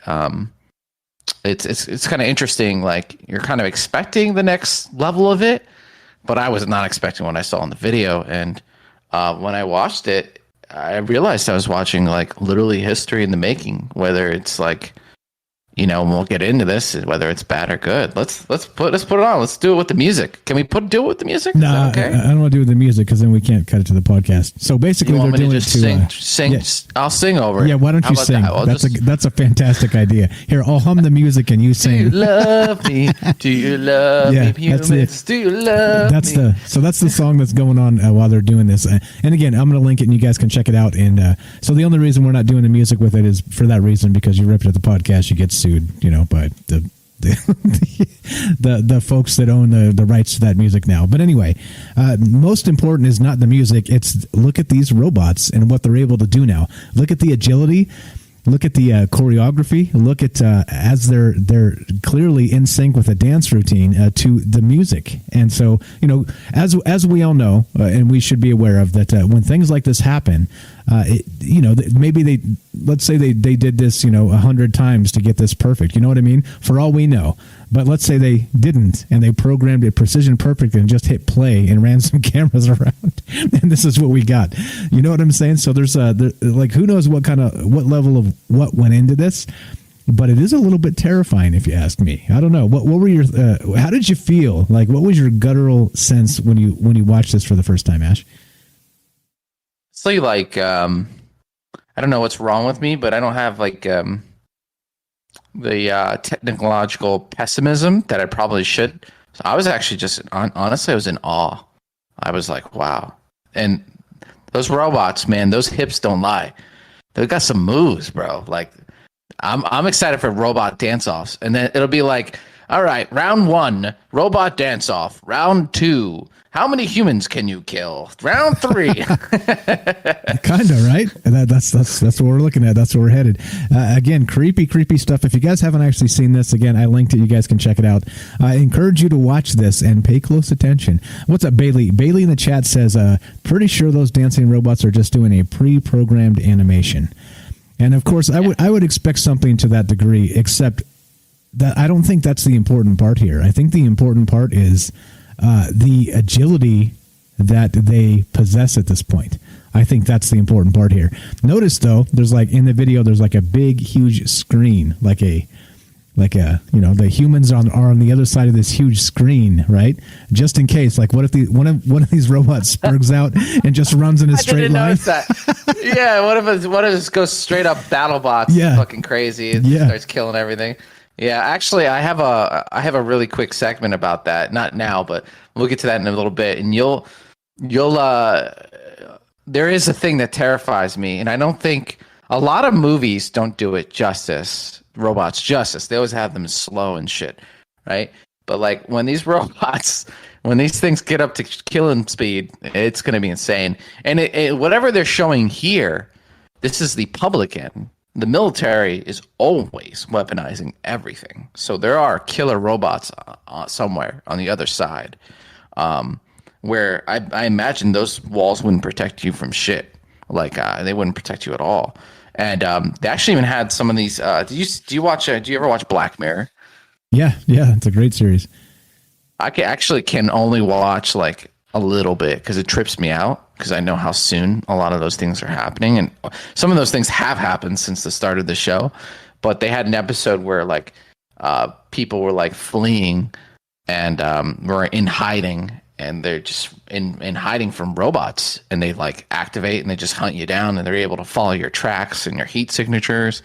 it's kind of interesting. Like you're kind of expecting the next level of it, but I was not expecting what I saw in the video. And when I watched it, I realized I was watching like literally history in the making. Whether it's like, and we'll get into this, whether it's bad or good. Let's put it on. Let's do it with the music. Can we do it with the music? No, okay? I don't want to do it with the music because then we can't cut it to the podcast. So basically, they're doing it to sing. Yeah. I'll sing over it. Yeah, why don't you sing? That's a fantastic idea. Here, I'll hum the music and you sing. Do you love me? Do you love me, humans? Do you love me? So that's the song that's going on while they're doing this. And again, I'm going to link it and you guys can check it out. And so the only reason we're not doing the music with it is for that reason, because you ripped it at the podcast, you get sued, by the folks that own the rights to that music now. But anyway, most important is not the music. It's look at these robots and what they're able to do now. Look at the agility. Look at the choreography. Look at as they're clearly in sync with a dance routine to the music. And so, as we all know, and we should be aware of that, when things like this happen, maybe let's say they did this 100 times to get this perfect. You know what I mean? For all we know. But let's say they didn't, and they programmed it precision perfect and just hit play and ran some cameras around, and this is what we got. You know what I'm saying? So there's like who knows what level of what went into this, but it is a little bit terrifying if you ask me. I don't know. What were your how did you feel? Like what was your guttural sense when you watched this for the first time, Ash? So like I don't know what's wrong with me, but I don't have like the technological pessimism that I probably should. So I was actually just honestly, I was in awe. I was like, wow. And those robots, man, those hips don't lie. They've got some moves, bro. Like I'm excited for robot dance-offs. And then it'll be like, all right, round 1, robot dance-off. Round 2, how many humans can you kill? Round 3. Kind of, right? That's what we're looking at. That's where we're headed. Again, creepy stuff. If you guys haven't actually seen this, again, I linked it. You guys can check it out. I encourage you to watch this and pay close attention. What's up, Bailey? Bailey in the chat says, pretty sure those dancing robots are just doing a pre-programmed animation. And of course, I would expect something to that degree, except that I don't think that's the important part here. I think the important part is the agility that they possess at this point. I think that's the important part here. Notice though, there's like in the video, there's like a big, huge screen, like a the humans are on the other side of this huge screen, right? Just in case, like what if one of these robots spurgs out and just runs in a straight line? That. Yeah, what if it goes straight up BattleBots? Yeah, fucking crazy. It starts killing everything. Yeah, actually, I have a really quick segment about that. Not now, but we'll get to that in a little bit. And you'll there is a thing that terrifies me, and I don't think a lot of movies don't do it justice. Robots justice. They always have them slow and shit, right? But like when these robots, when these things get up to killing speed, it's going to be insane. And whatever they're showing here, this is the public end. The military is always weaponizing everything. So there are killer robots somewhere on the other side, where I imagine those walls wouldn't protect you from shit. Like they wouldn't protect you at all. And they actually even had some of these. Do you ever watch Black Mirror? Yeah, it's a great series. I can only watch like a little bit because it trips me out because I know how soon a lot of those things are happening, and some of those things have happened since the start of the show. But they had an episode where like people were like fleeing and were in hiding, and they're just in hiding from robots, and they like activate and they just hunt you down, and they're able to follow your tracks and your heat signatures,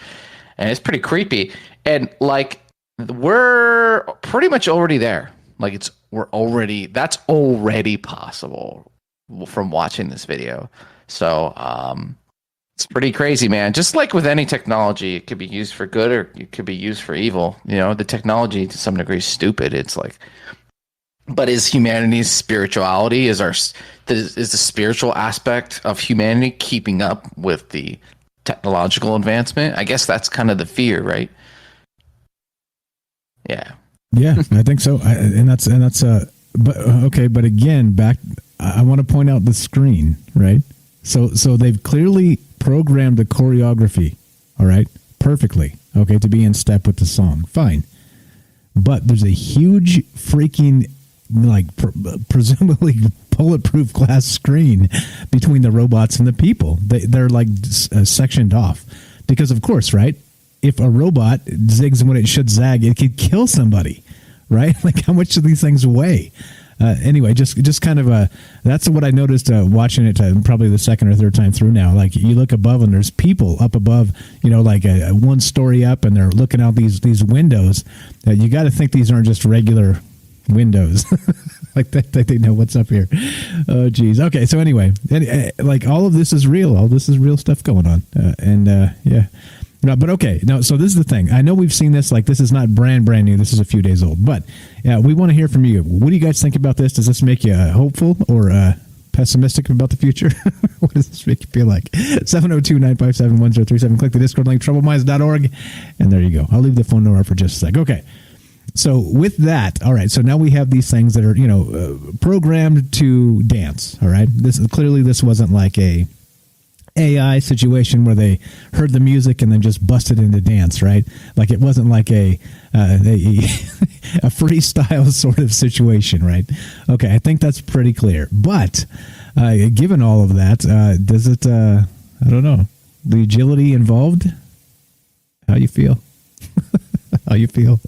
and it's pretty creepy. And like we're pretty much already there. Like that's already possible from watching this video. So it's pretty crazy, man. Just like with any technology, it could be used for good or it could be used for evil. You know, the technology to some degree is stupid. It's like, but is humanity's spirituality, is the spiritual aspect of humanity keeping up with the technological advancement? I guess that's kind of the fear, right? Yeah. Yeah, I think so. But again, I want to point out the screen, right? So they've clearly programmed the choreography, all right, perfectly, okay, to be in step with the song. Fine. But there's a huge freaking, like, presumably bulletproof glass screen between the robots and the people. They're like sectioned off because, of course, right? If a robot zigs when it should zag, it could kill somebody, right? Like, how much do these things weigh? Anyway, just kind of that's what I noticed watching it probably the second or third time through now. Like, you look above and there's people up above, you know, like one story up, and they're looking out these windows. You got to think these aren't just regular windows. Like that they know what's up here. Oh, geez. Okay, so anyway, like all of this is real. All this is real stuff going on. Yeah. No, but okay. No, so this is the thing. I know we've seen this. Like, this is not brand new. This is a few days old. But we want to hear from you. What do you guys think about this? Does this make you hopeful or pessimistic about the future? What does this make you feel like? 702-957-1037. Click the Discord link, troubleminds.org. And there you go. I'll leave the phone number for just a sec. Okay. So with that, all right. So now we have these things that are, you know, programmed to dance. All right. This wasn't like a AI situation where they heard the music and then just busted into dance, right? Like, it wasn't like a freestyle sort of situation, right? Okay, I think that's pretty clear. But given all of that, does it? I don't know. The agility involved. How you feel? How you feel?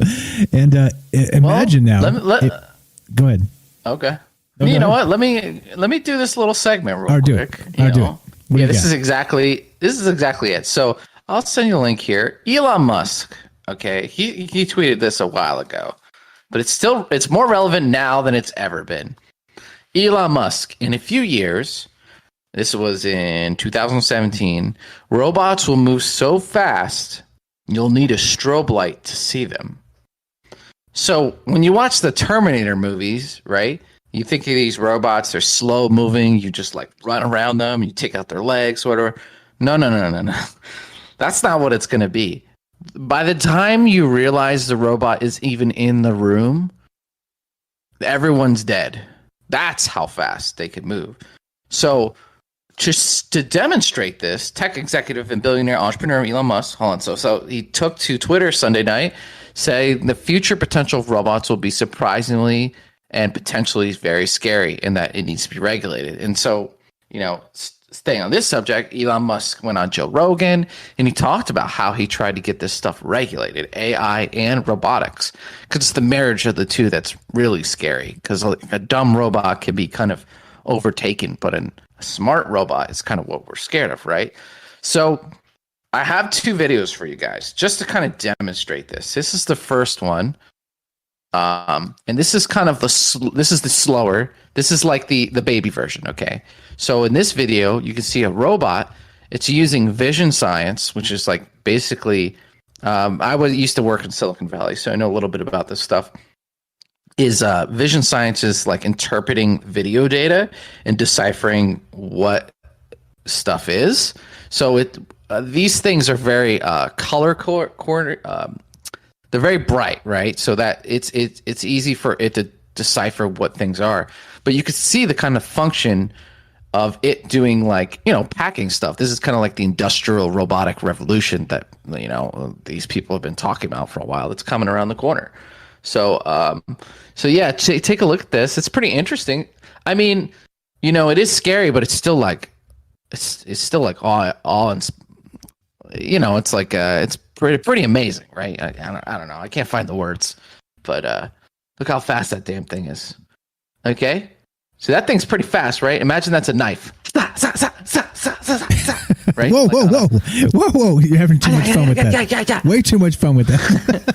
And imagine now. Go ahead. Okay. You know what? Let me do this little segment real quick. I'll do it. Yeah, this is exactly it. So I'll send you a link here. Elon Musk, okay, he tweeted this a while ago, but it's more relevant now than it's ever been. Elon Musk, in a few years, this was in 2017, robots will move so fast you'll need a strobe light to see them. So when you watch the Terminator movies, right? You think of these robots, they're slow moving, you just like run around them, you take out their legs, whatever. No. That's not what it's going to be. By the time you realize the robot is even in the room, everyone's dead. That's how fast they could move. So just to demonstrate this, tech executive and billionaire entrepreneur Elon Musk, so he took to Twitter Sunday night, saying the future potential of robots will be surprisingly and potentially very scary, and that it needs to be regulated. And so, you know, staying on this subject, Elon Musk went on Joe Rogan, and he talked about how he tried to get this stuff regulated, AI and robotics, because it's the marriage of the two that's really scary, because a dumb robot can be kind of overtaken, but a smart robot is kind of what we're scared of, right? So I have two videos for you guys, just to kind of demonstrate this. This is the first one. And this is kind of the slower. This is like the baby version. Okay. So in this video, you can see a robot. It's using vision science, which is like basically, used to work in Silicon Valley, so I know a little bit about this stuff. Vision science is like interpreting video data and deciphering what stuff is. So these things are very they're very bright, right? So that it's easy for it to decipher what things are. But you could see the kind of function of it doing, like, you know, packing stuff. This is kind of like the industrial robotic revolution that, you know, these people have been talking about for a while. It's coming around the corner. So yeah, take a look at this. It's pretty interesting. I mean, you know, it is scary, but it's still like it's still like all you know, it's like it's pretty amazing, right? I don't know. I can't find the words, but look how fast that damn thing is. Okay, so that thing's pretty fast, right? Imagine that's a knife. Right? Whoa, whoa! You're having too much fun with that. Way too much fun with that.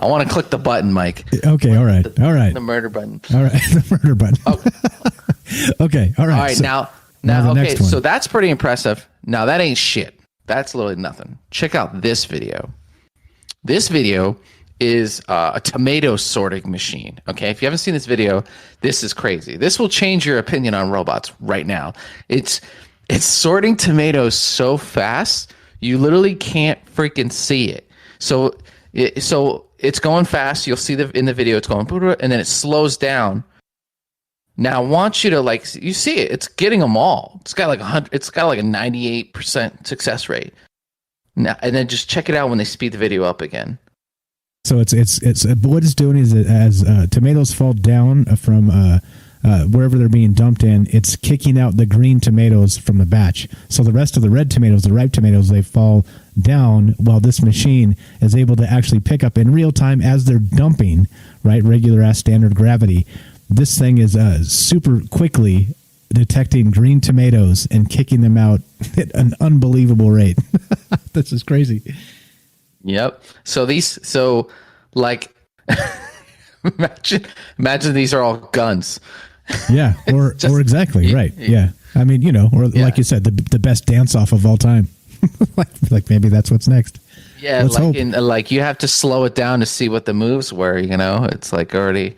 I want to click the button, Mike. Okay, all right. The murder button. All right, the murder button. Okay, all right. All right, so, now okay, next one. so that's pretty impressive. Now that ain't shit. That's literally nothing. Check out this video. This video is a tomato sorting machine. Okay, if you haven't seen this video, this is crazy. This will change your opinion on robots right now. It's sorting tomatoes so fast you literally can't freaking see it. So it's going fast. You'll see in the video it's going, and then it slows down. Now I want you to you see it. It's getting them all. It's got like 100. It's got like a 98% success rate. Now and then just check it out when they speed the video up again. So it's what it's doing is as tomatoes fall down from wherever they're being dumped in, it's kicking out the green tomatoes from the batch. So the rest of the red tomatoes, the ripe tomatoes, they fall down while this machine is able to actually pick up in real time as they're dumping, right? Regular ass standard gravity. This thing is super quickly detecting green tomatoes and kicking them out at an unbelievable rate. This is crazy. Yep. So imagine these are all guns. Yeah, or exactly right. Yeah, I mean, you know, or like you said, the best dance off of all time. like maybe that's what's next. Yeah, Let's hope. You have to slow it down to see what the moves were. You know, it's like already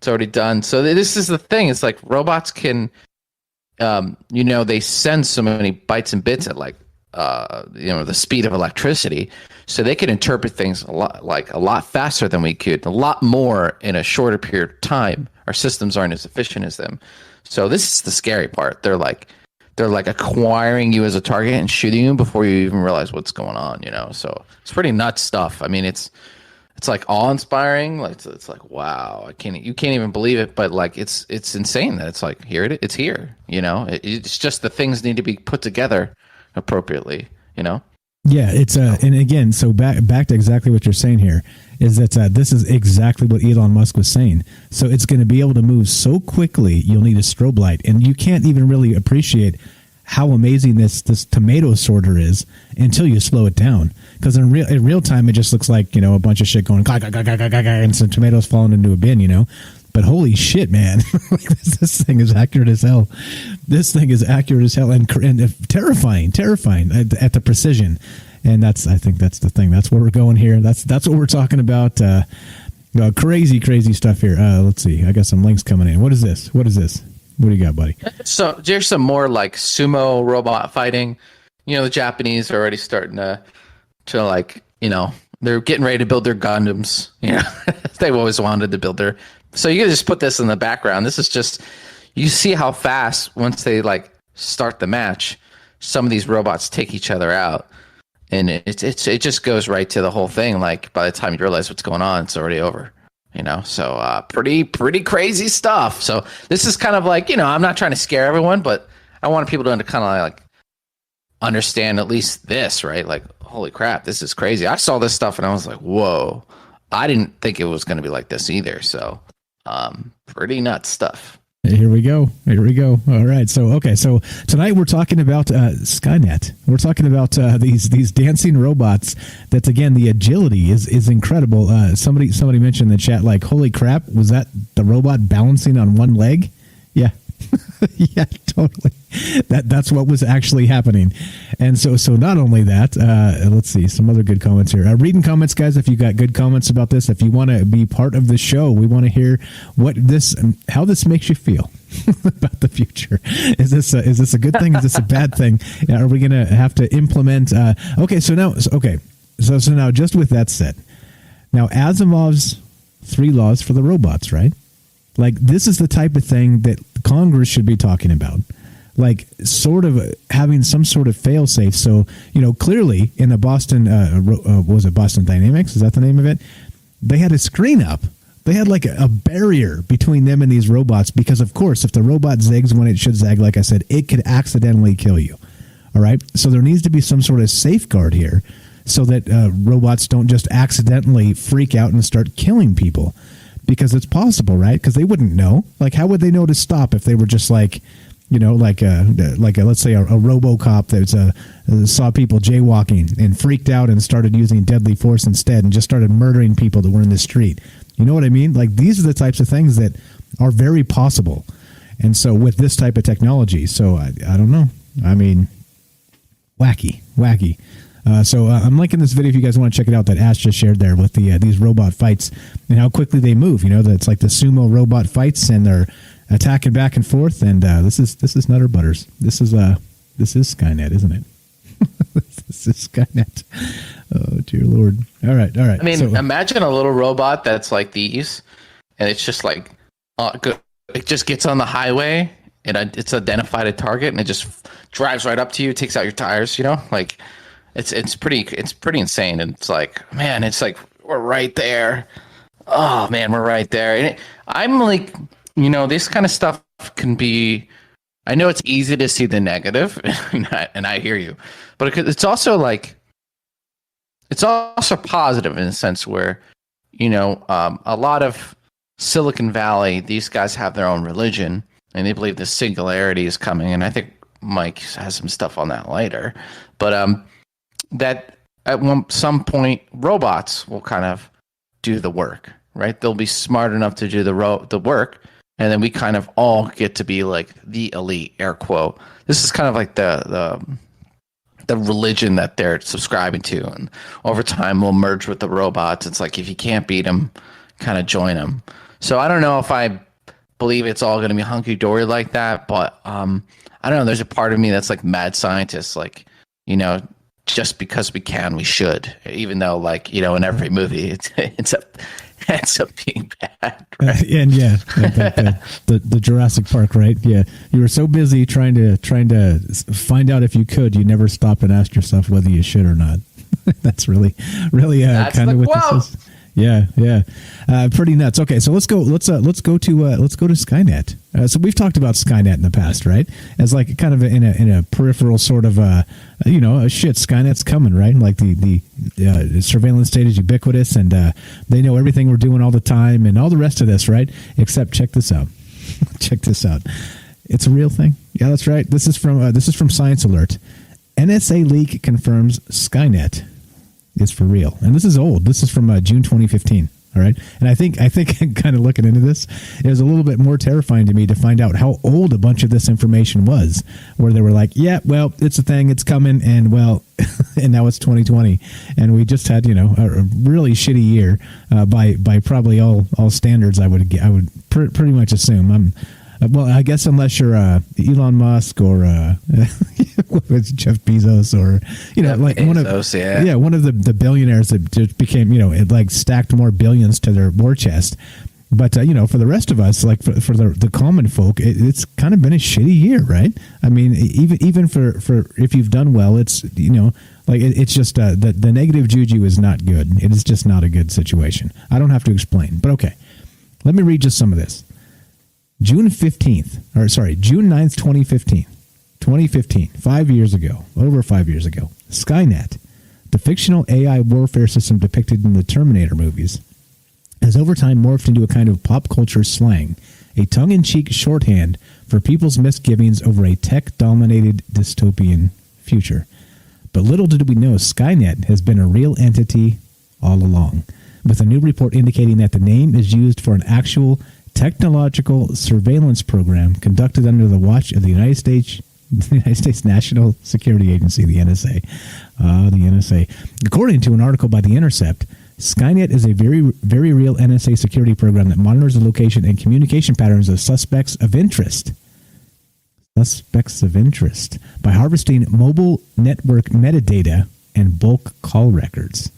done. So this is the thing. It's like robots can, you know, they send so many bytes and bits at you know, the speed of electricity, so they can interpret things a lot faster than we could, a lot more in a shorter period of time. Our systems aren't as efficient as them. So this is the scary part. They're like acquiring you as a target and shooting you before you even realize what's going on, you know? So it's pretty nuts stuff. I mean, it's like awe-inspiring. Like it's like, wow, you can't even believe it, but like it's insane that it's like it's here, you know? It's just the things need to be put together appropriately, you know? Yeah, it's and again, so back to exactly what you're saying here is that this is exactly what Elon Musk was saying. So it's going to be able to move so quickly, you'll need a strobe light, and you can't even really appreciate how amazing this tomato sorter is until you slow it down. Because in real time, it just looks like, you know, a bunch of shit going and some tomatoes falling into a bin, you know. But holy shit, man, this thing is accurate as hell. This thing is accurate as hell and terrifying at the precision. And I think that's the thing. That's where we're going here. That's what we're talking about. Crazy stuff here. Let's see. I got some links coming in. What is this? What do you got, buddy? So there's some more like sumo robot fighting. You know, the Japanese are already starting to like, you know, they're getting ready to build their Gundams. You know, they've always wanted to build their. So you can just put this in the background. This is just, you see how fast once they like start the match, some of these robots take each other out, and it just goes right to the whole thing. Like by the time you realize what's going on, it's already over. You know, so pretty crazy stuff. So this is kind of like, you know, I'm not trying to scare everyone, but I want people to kind of like understand at least this, right? Like, holy crap, this is crazy. I saw this stuff and I was like, whoa, I didn't think it was going to be like this either. So pretty nuts stuff. Here we go. All right. So tonight we're talking about Skynet. We're talking about these dancing robots. That's, again, the agility is incredible. Somebody mentioned in the chat, like, holy crap, was that the robot balancing on one leg? Yeah. Yeah, totally. That's what was actually happening. And so not only that, let's see some other good comments here. Reading comments, guys. If you got good comments about this, if you want to be part of the show, we want to hear how this makes you feel about the future. Is this a good thing? Is this a bad thing? Are we going to have to implement? So now, just with that said, now Asimov's 3 laws for the robots, right? Like, this is the type of thing that Congress should be talking about. Like, sort of having some sort of fail-safe. So, you know, clearly in the Boston, was it Boston Dynamics? Is that the name of it? they had a screen up. They had like a barrier between them and these robots because, of course, if the robot zags when it should zag, like I said, it could accidentally kill you. All right? So there needs to be some sort of safeguard here so that robots don't just accidentally freak out and start killing people, because it's possible, right? Because they wouldn't know. Like, how would they know to stop if they were just like, you know, like a let's say a RoboCop that saw people jaywalking and freaked out and started using deadly force instead and just started murdering people that were in the street. You know what I mean? Like, these are the types of things that are very possible. And so with this type of technology, so I don't know. I mean, wacky. So I'm linking this video if you guys want to check it out that Ash just shared there with these robot fights and how quickly they move. You know, that's like the sumo robot fights, and they're attacking back and forth. And this is Nutter Butters. This is Skynet, isn't it? This is Skynet. Oh dear Lord! All right. I mean, so, imagine a little robot that's like these, and it's just like it just gets on the highway and it's identified a target, and it just drives right up to you, takes out your tires. You know, like. It's pretty insane, and it's like, man, it's like we're right there. Oh man, we're right there. And I'm like, you know, this kind of stuff can be. I know it's easy to see the negative, and I hear you, but it's also like, it's also positive in a sense where, you know, a lot of Silicon Valley, these guys have their own religion, and they believe the singularity is coming, and I think Mike has some stuff on that later, but that at some point robots will kind of do the work, right? They'll be smart enough to do the work, and then we kind of all get to be like the elite, air quote. This is kind of like the religion that they're subscribing to, and over time we'll merge with the robots. It's like if you can't beat them, kind of join them. So I don't know if I believe it's all going to be hunky-dory like that, but I don't know. There's a part of me that's like mad scientist, like, you know, just because we can, we should. Even though, like, you know, in every movie, it ends up being bad. Right? And yeah, the Jurassic Park, right? Yeah, you were so busy trying to find out if you could, you never stopped and asked yourself whether you should or not. That's really kind of what this is. Yeah. Pretty nuts. Okay, so let's go to Skynet. So we've talked about Skynet in the past, right? As like kind of in a peripheral sort of shit, Skynet's coming, right? Like the surveillance state is ubiquitous, and they know everything we're doing all the time, and all the rest of this, right? Except check this out. Check this out. It's a real thing. Yeah, that's right. This is from Science Alert. NSA leak confirms Skynet is for real, and this is old. This is from June 2015. All right, and I think kind of looking into this, it was a little bit more terrifying to me to find out how old a bunch of this information was. Where they were like, "Yeah, well, it's a thing, it's coming," and well, and now it's 2020, and we just had, you know, a really shitty year by probably all standards. I would pretty much assume. Well, I guess unless you're Elon Musk or it's Jeff Bezos, or, you know, like Bezos, one of the billionaires that just became, you know, it like stacked more billions to their war chest. But you know, for the rest of us, like for the common folk, it's kind of been a shitty year, right? I mean, even for if you've done well, it's, you know, like it's just the negative juju is not good. It is just not a good situation. I don't have to explain, but okay, let me read just some of this. June 9th, 2015, 5 years ago, over 5 years ago, Skynet, the fictional AI warfare system depicted in the Terminator movies, has over time morphed into a kind of pop culture slang, a tongue-in-cheek shorthand for people's misgivings over a tech-dominated dystopian future. But little did we know Skynet has been a real entity all along, with a new report indicating that the name is used for an actual technological surveillance program conducted under the watch of the United States National Security Agency, the NSA. The NSA. According to an article by The Intercept, Skynet is a very, very real NSA security program that monitors the location and communication patterns of suspects of interest by harvesting mobile network metadata and bulk call records.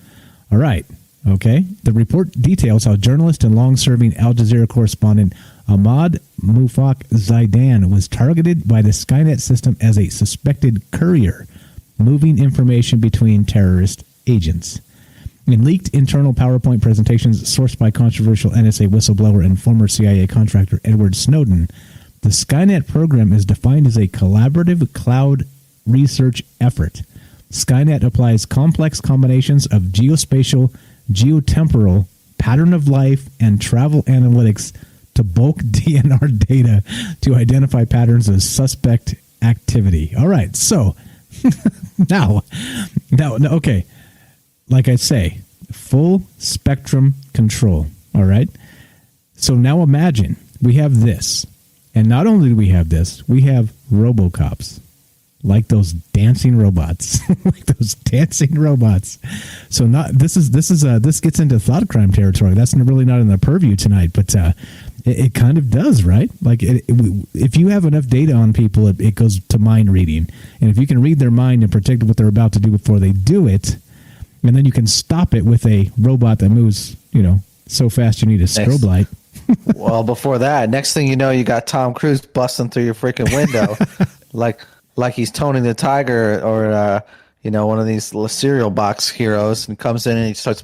All right. Okay. The report details how journalist and long-serving Al Jazeera correspondent Ahmad Mufaq Zaidan was targeted by the Skynet system as a suspected courier, moving information between terrorist agents. In leaked internal PowerPoint presentations sourced by controversial NSA whistleblower and former CIA contractor Edward Snowden, the Skynet program is defined as a collaborative cloud research effort. Skynet applies complex combinations of geospatial, geotemporal, pattern of life, and travel analytics to bulk DNR data to identify patterns of suspect activity. All right, so now, okay. Like I say, full spectrum control. All right. So now imagine we have this. And not only do we have this, we have RoboCops. Like those dancing robots. Like those dancing robots. So this gets into thought crime territory. That's really not in the purview tonight, but it kind of does, right? Like if you have enough data on people, it goes to mind reading. And if you can read their mind and predict what they're about to do before they do it, and then you can stop it with a robot that moves, so fast you need a strobe light. Well, before that, next thing you know, you got Tom Cruise busting through your freaking window, like he's Tony the Tiger or one of these cereal box heroes, and comes in and he starts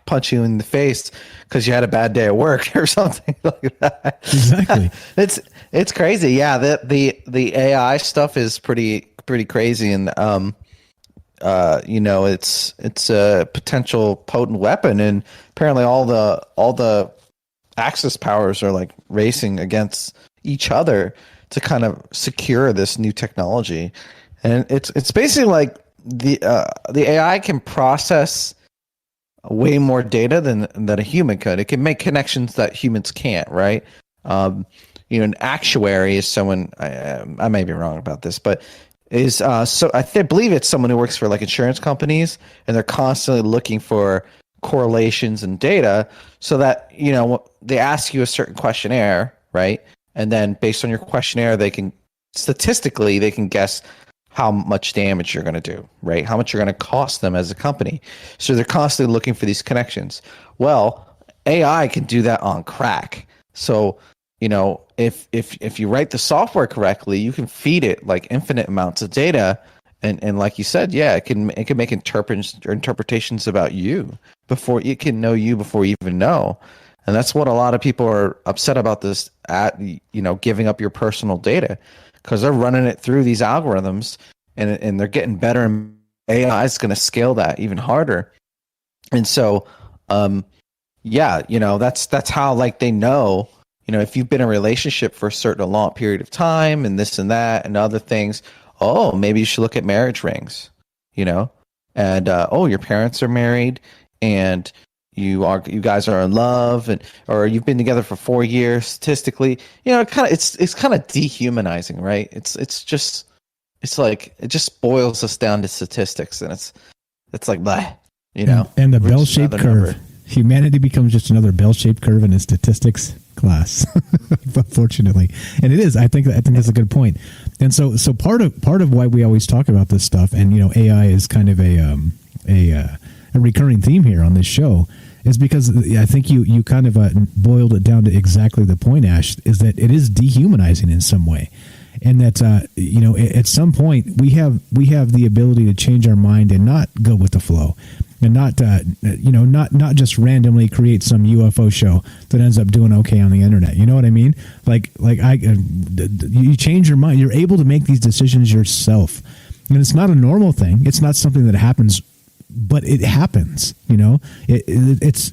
punching you in the face because you had a bad day at work or something like that. Exactly. It's crazy. Yeah, the AI stuff is pretty crazy, and it's a potential potent weapon, and apparently all the Axis powers are like racing against each other to kind of secure this new technology. And it's basically like the AI can process way more data than a human could. It can make connections that humans can't, right? An actuary is someone, I may be wrong about this, but is so I believe it's someone who works for like insurance companies, and they're constantly looking for correlations and data so that they ask you a certain questionnaire, right? And then based on your questionnaire, they can guess how much damage you're going to do, right? How much you're going to cost them as a company. So they're constantly looking for these connections. Well, AI can do that on crack. So if you write the software correctly, you can feed it like infinite amounts of data, and like you said, yeah, it can make interpretations about you before it can know you before you even know. And that's what a lot of people are upset about this giving up your personal data, because they're running it through these algorithms and they're getting better, and AI is going to scale that even harder. And so, that's how like they know, if you've been in a relationship for a long period of time and this and that and other things, maybe you should look at marriage rings, and your parents are married and you guys are in love, or you've been together for 4 years. Statistically, it's kind of dehumanizing, right? It's like it just boils us down to statistics, and it's like blah, and the bell-shaped curve. Number. Humanity becomes just another bell-shaped curve in a statistics class, unfortunately. And it is. I think that's a good point. And so part of why we always talk about this stuff, and AI is kind of a recurring theme here on this show, is because I think you kind of boiled it down to exactly the point, Ash, is that it is dehumanizing in some way. And that at some point we have the ability to change our mind and not go with the flow, and not just randomly create some UFO show that ends up doing okay on the internet. You know what I mean? You change your mind. You're able to make these decisions yourself, and it's not a normal thing. It's not something that happens, but it happens. It's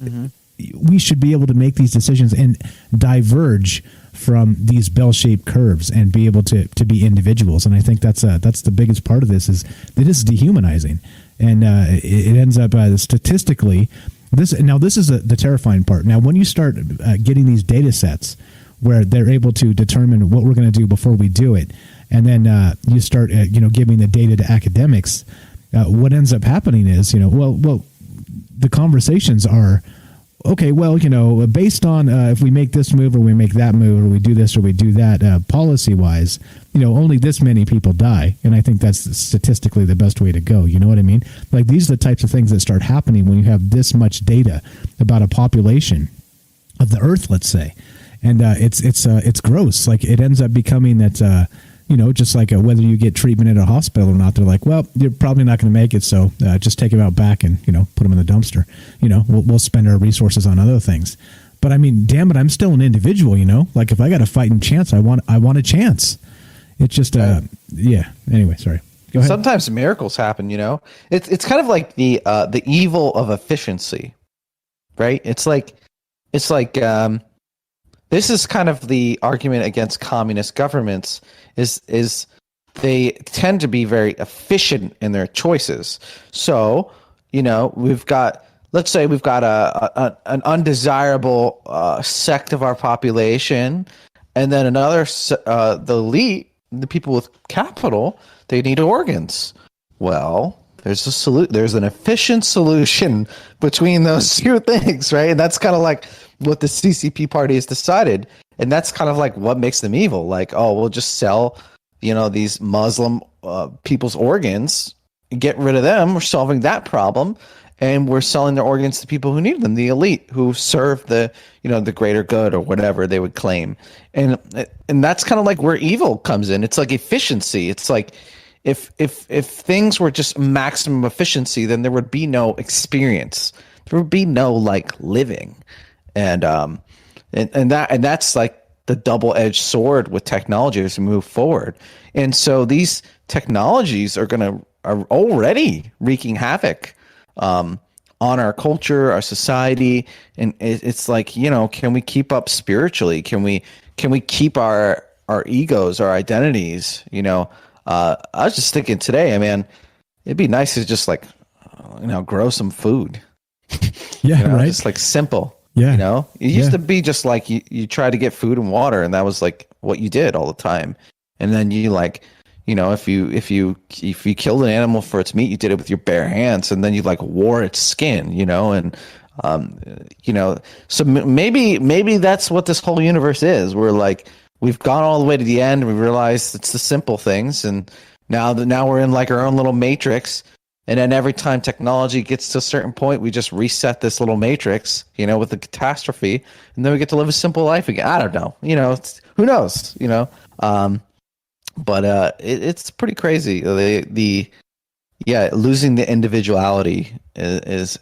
we should be able to make these decisions and diverge from these bell-shaped curves and be able to be individuals. And I think that's the biggest part of this, is that it's dehumanizing, and it ends up statistically. This is the terrifying part. Now, when you start getting these data sets where they're able to determine what we're going to do before we do it, and then you start giving the data to academics, what ends up happening is the conversations are, okay, well, based on if we make this move or we make that move or we do this or we do that, policy-wise, only this many people die. And I think that's statistically the best way to go. You know what I mean? Like, these are the types of things that start happening when you have this much data about a population of the Earth, let's say. And it's gross. Like, it ends up becoming that, just like whether you get treatment at a hospital or not. They're like, well, you're probably not going to make it, so just take him out back and put him in the dumpster. We'll spend our resources on other things. But I mean, damn it, I'm still an individual. Like if I got a fighting chance, I want a chance. It's just yeah. Anyway, sorry. Go ahead. Sometimes miracles happen. It's kind of like the evil of efficiency, right? It's like this is kind of the argument against communist governments is they tend to be very efficient in their choices. So, let's say we've got an undesirable sect of our population, and then another, the elite, the people with capital, they need organs. Well, there's an efficient solution between those two things, right? And that's kind of like what the CCP party has decided. And that's kind of like what makes them evil. Like, oh, we'll just sell, these Muslim people's organs, get rid of them. We're solving that problem. And we're selling their organs to people who need them, the elite, who serve the greater good or whatever they would claim. And that's kind of like where evil comes in. It's like efficiency. It's like if things were just maximum efficiency, then there would be no experience. There would be no like living. And that's like the double-edged sword with technology as we move forward. And so these technologies are already wreaking havoc on our culture, our society, and it's like, can we keep up spiritually? Can we keep our egos, our identities? I was just thinking today, man, it'd be nice to just like, grow some food. Yeah, right. Just like simple. Yeah. It used to be just like you try to get food and water, and that was like what you did all the time. And then you like, if you killed an animal for its meat, you did it with your bare hands, and then you like wore its skin, and so maybe that's what this whole universe is. We're like, we've gone all the way to the end. We realize it's the simple things, and now we're in like our own little matrix. And then every time technology gets to a certain point, we just reset this little matrix, with the catastrophe, and then we get to live a simple life again. I don't know, who knows, but it's pretty crazy. Losing the individuality is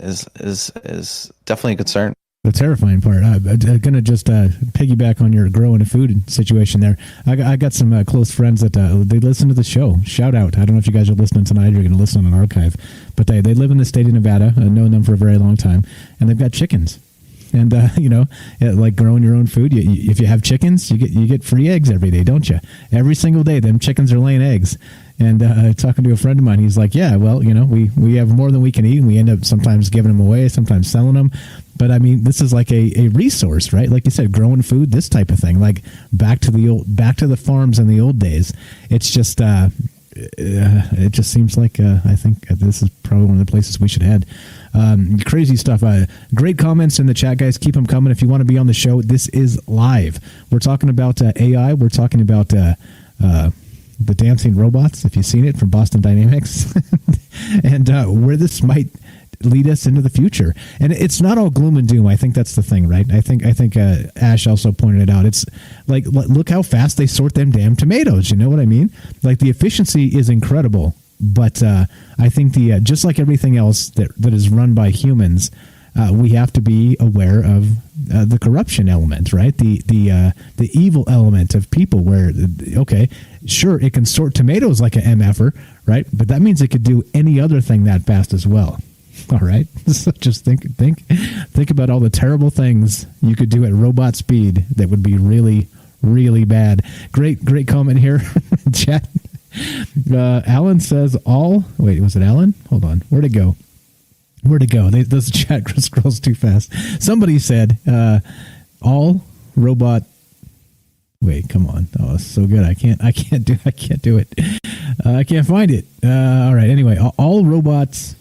definitely a concern. The terrifying part. I'm going to just piggyback on your growing a food situation there. I got some close friends that they listen to the show. Shout out. I don't know if you guys are listening tonight or you're going to listen on an archive, but they live in the state of Nevada. I've known them for a very long time, and they've got chickens. And, like growing your own food, if you have chickens, you get free eggs every day, don't you? Every single day, them chickens are laying eggs. And talking to a friend of mine, he's like, yeah, well, we have more than we can eat, and we end up sometimes giving them away, sometimes selling them. But I mean, this is like a resource, right? Like you said, growing food, this type of thing, like back to the farms in the old days. It's just, it just seems like I think this is probably one of the places we should head. Crazy stuff. Great comments in the chat, guys. Keep them coming. If you want to be on the show, this is live. We're talking about AI. We're talking about the dancing robots, if you've seen it, from Boston Dynamics, and where this might lead us into the future. And it's not all gloom and doom. I think that's the thing, right? I think Ash also pointed it out. It's like, look how fast they sort them damn tomatoes. You know what I mean? Like, the efficiency is incredible, but I think just like everything else that is run by humans, we have to be aware of the corruption element, right? The evil element of people. Where, okay, sure, it can sort tomatoes like an MFer, right? But that means it could do any other thing that fast as well. All right, so just think about all the terrible things you could do at robot speed that would be really, really bad. Great comment here, chat. Alan says all. Wait, was it Alan? Hold on, where'd it go? Those chat scrolls too fast. Somebody said all robot. Wait, come on. Oh, it's so good. I can't do it. I can't find it. All right. Anyway, all robots.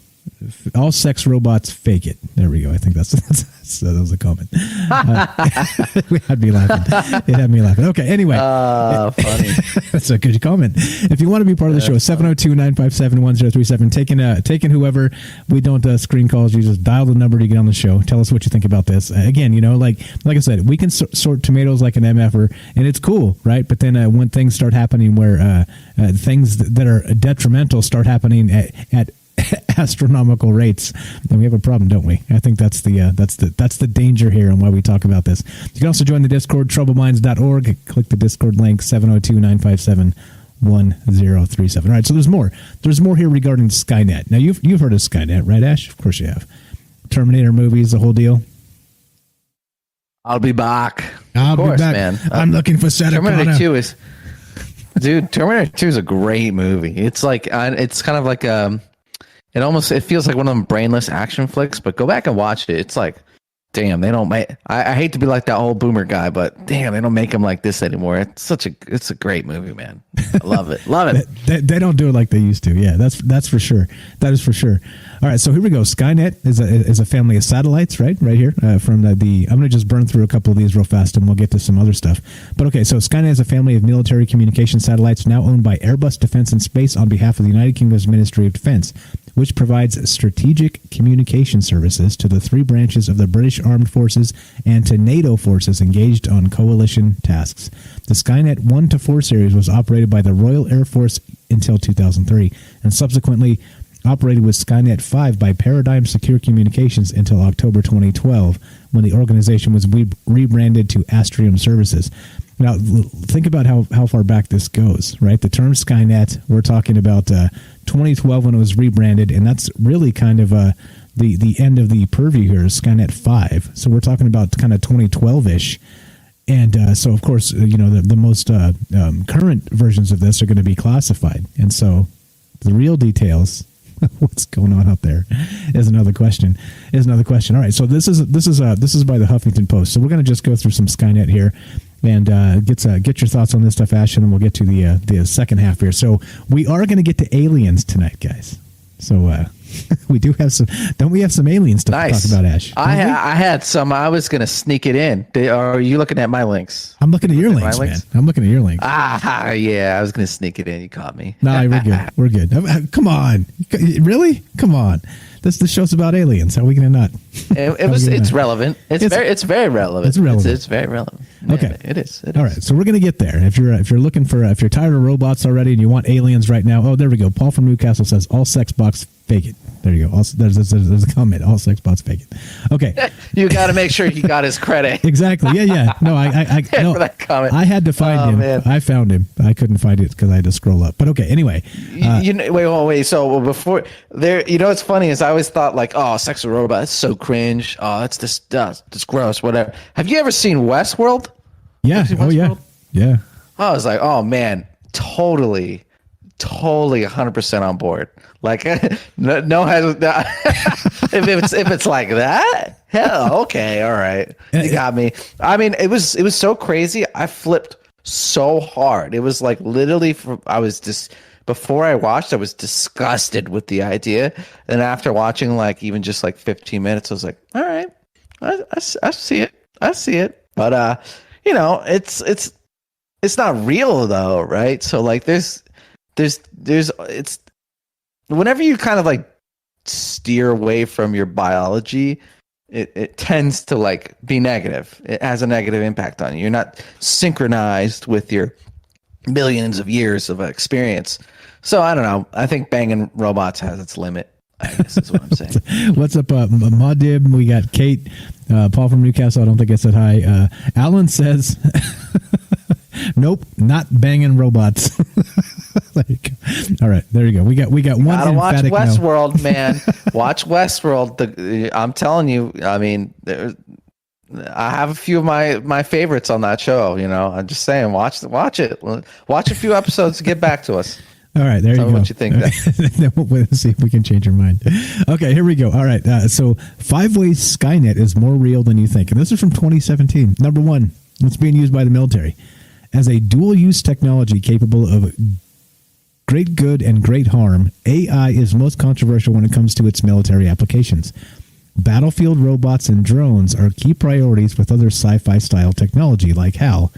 all sex robots fake it. There we go. I think that was a comment. It had me laughing. Okay, anyway. Funny. That's a good comment. If you want to be part of the show, 702-957-1037. Taking whoever. We don't screen calls. You just dial the number to get on the show. Tell us what you think about this. Again, like I said, we can sort tomatoes like an MFer, and it's cool, right? But then when things start happening where things that are detrimental start happening at astronomical rates, then we have a problem, don't we? I think that's the danger here and why we talk about this. You can also join the Discord, troubleminds.org. Click the Discord link, 702-957-1037. All right, so there's more. There's more here regarding Skynet. Now, you've heard of Skynet, right, Ash? Of course you have. Terminator movies, the whole deal. I'll be back. I'll be back, man. I'm looking for Terminator 2 is... Dude, Terminator 2 is a great movie. It's like... it's kind of like... It feels like one of them brainless action flicks, but go back and watch it. It's like, damn, they don't make. I hate to be like that old boomer guy, but damn, they don't make them like this anymore. It's a great movie, man. I love it, love it. They don't do it like they used to. Yeah, that's for sure. That is for sure. All right, so here we go. Skynet is a family of satellites, right here from the. I'm going to just burn through a couple of these real fast, and we'll get to some other stuff. But okay, so Skynet is a family of military communication satellites now owned by Airbus Defence and Space on behalf of the United Kingdom's Ministry of Defence, which provides strategic communication services to the three branches of the British Armed Forces and to NATO forces engaged on coalition tasks. The Skynet 1-4 series was operated by the Royal Air Force until 2003, and subsequently operated with Skynet 5 by Paradigm Secure Communications until October 2012, when the organization was rebranded to Astrium Services. Now, think about how far back this goes, right? The term Skynet, we're talking about 2012 when it was rebranded, and that's really kind of the end of the purview here is Skynet 5. So we're talking about kind of 2012-ish. And so, of course, the most current versions of this are going to be classified. And so the real details, what's going on out there, is another question. All right, so this is by the Huffington Post. So we're going to just go through some Skynet here and get your thoughts on this stuff, Ash, and then we'll get to the second half here. So we are going to get to aliens tonight, guys. So we do have some. Don't we have some alien stuff to talk about, Ash? I had some. I was going to sneak it in. Are you looking at my links? I'm looking at your links, man. I'm looking at your links. Yeah. I was going to sneak it in. You caught me. No, we're good. We're good. Come on. Really? Come on. This show's about aliens. How are we going to not? It's relevant. It's very relevant. It's relevant. It's very relevant. Okay. It is. All right. So we're going to get there. If you're looking for, if you're tired of robots already and you want aliens right now, oh, there we go. Paul from Newcastle says all sex bots fake it. There you go. Also, there's a comment. All sex bots fake it. Okay. You got to make sure he got his credit. Exactly. Yeah. No, I no, for that comment. I had to find him. Man. I found him. I couldn't find it because I had to scroll up. But okay. Anyway. Wait. So before there, it's funny is I always thought like, oh, sex with robot, that's so cringe. Oh, that's just gross. Whatever. Have you ever seen Westworld? Yeah. Oh yeah. Yeah. I was like, oh man, totally 100% on board. Like no if it's like that, hell, okay, all right, you got me. I mean, it was so crazy. I flipped so hard. It was like literally before I watched, I was disgusted with the idea, and after watching like even just like 15 minutes, I was like, all right, I see it, but it's not real though, right? So like there's it's whenever you kind of like steer away from your biology, it tends to like be negative. It has a negative impact on you. You're not synchronized with your millions of years of experience. So I don't know. I think banging robots has its limit. I guess is what I'm saying. What's up, Maudib? We got Kate, Paul from Newcastle. I don't think I said hi. Alan says, nope, not banging robots. There you go. All right, there you go. We got one. Gotta watch emphatic Westworld, no. Man. Watch Westworld. I'm telling you. I mean, I have a few of my favorites on that show. I'm just saying, watch it. Watch a few episodes to get back to us. All right, there Tell you go. What you think? Then we'll see if we can change your mind. Okay, here we go. All right, so 5 ways Skynet is more real than you think, and this is from 2017. Number 1, it's being used by the military as a dual-use technology capable of great good and great harm, AI is most controversial when it comes to its military applications. Battlefield robots and drones are key priorities with other sci-fi style technology like HAL,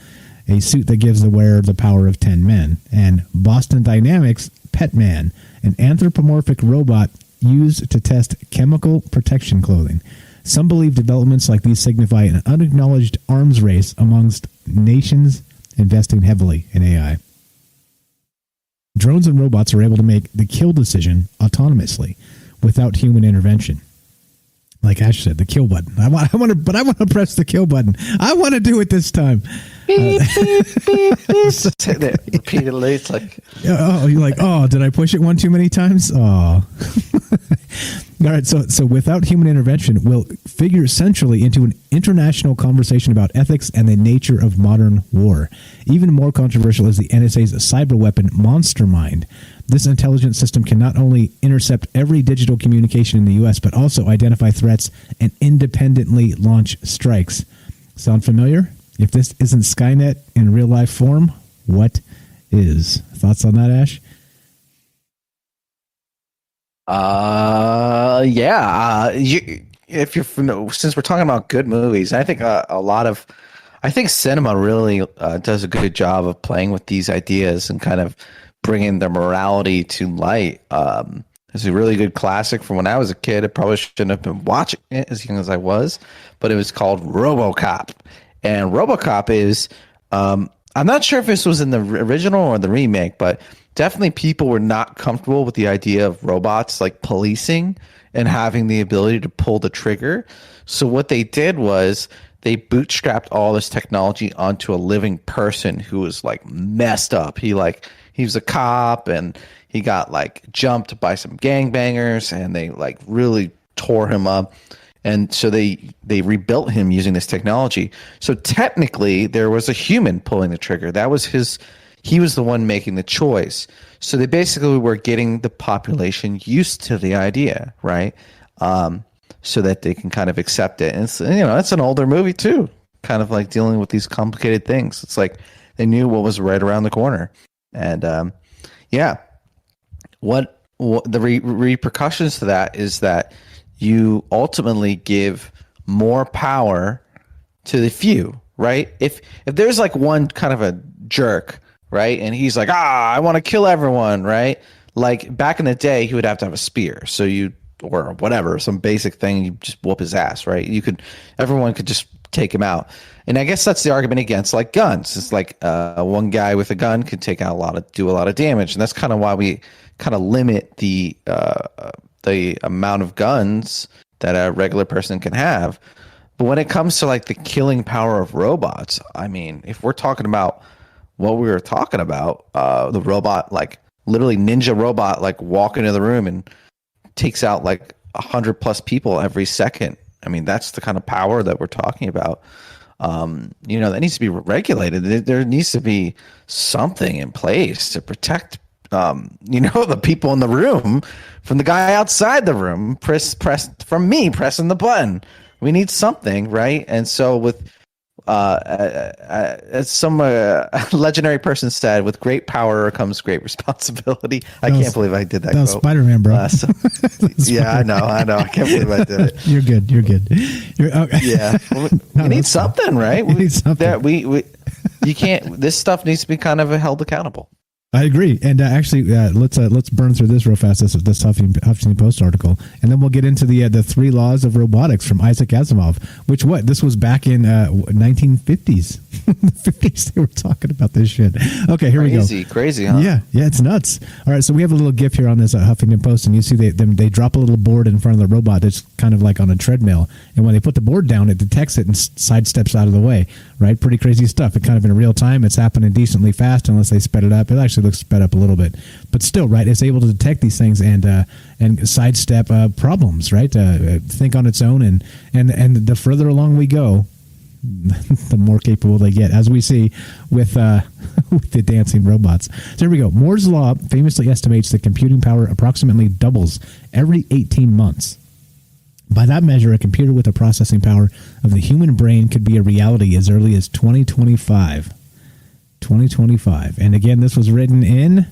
a suit that gives the wearer the power of 10 men, and Boston Dynamics Petman, an anthropomorphic robot used to test chemical protection clothing. Some believe developments like these signify an unacknowledged arms race amongst nations investing heavily in AI. Drones and robots are able to make the kill decision autonomously without human intervention. Like Ash said, the kill button. I want to press the kill button. I want to do it this time. Beep, beep, beep, beep. Just hit it repeatedly. It's like, oh, you're like, oh, did I push it one too many times? Oh. All right, so without human intervention will figure centrally into an international conversation about ethics and the nature of modern war. Even more controversial is the NSA's cyber weapon, Monster Mind. This intelligence system can not only intercept every digital communication in the U.S., but also identify threats and independently launch strikes. Sound familiar? If this isn't Skynet in real-life form, what is? Thoughts on that, Ash? If you're since we're talking about good movies, I think I think cinema really does a good job of playing with these ideas and kind of bringing the morality to light. It's a really good classic from when I was a kid. I probably shouldn't have been watching it as young as I was, but it was called RoboCop. And RoboCop is, I'm not sure if this was in the original or the remake, but definitely people were not comfortable with the idea of robots like policing and having the ability to pull the trigger. So what they did was they bootstrapped all this technology onto a living person who was like messed up. He was a cop and he got like jumped by some gangbangers and they like really tore him up. And so they rebuilt him using this technology. So technically there was a human pulling the trigger. He was the one making the choice. So they basically were getting the population used to the idea, right? So that they can kind of accept it. And it's, it's an older movie too, kind of like dealing with these complicated things. It's like they knew what was right around the corner. And what the repercussions to that is that you ultimately give more power to the few, right? If there's like one kind of a jerk, right? And he's like, I want to kill everyone, right? Like back in the day, he would have to have a spear. So or whatever, some basic thing, you just whoop his ass, right? Everyone could just take him out. And I guess that's the argument against like guns. It's like one guy with a gun could take out do a lot of damage. And that's kind of why we kind of limit the amount of guns that a regular person can have. But when it comes to like the killing power of robots, I mean, if we're talking about what we were talking about, the robot, like literally ninja robot, like walk into the room and takes out like 100+ people every second. I mean, that's the kind of power that we're talking about. That needs to be regulated. There needs to be something in place to protect the people in the room from the guy outside the room from me pressing the button. We need something, right? And so with as some legendary person said, with great power comes great responsibility. I can't believe I did that. That was Spider-Man, bro. Yeah, I know. I can't believe I did it. You're good. Okay. Yeah, we need something, right? We need something. You can't. This stuff needs to be kind of held accountable. I agree, and actually, let's burn through this real fast. This Huffington Post article, and then we'll get into the 3 laws of robotics from Isaac Asimov. This was back in 1950s. The 50s they were talking about this shit. Okay, here we go. Crazy, huh? Yeah, it's nuts. All right, so we have a little GIF here on this Huffington Post, and you see they drop a little board in front of the robot that's kind of like on a treadmill, and when they put the board down, it detects it and sidesteps out of the way. Right, pretty crazy stuff. It kind of in real time. It's happening decently fast unless they sped it up. It actually looks sped up a little bit, but still, right? It's able to detect these things and sidestep problems, right? Think on its own, and the further along we go, the more capable they get, as we see with the dancing robots. So here we go. Moore's law famously estimates that computing power approximately doubles every 18 months. By that measure, a computer with the processing power of the human brain could be a reality as early as 2025. 2025. And again, this was written in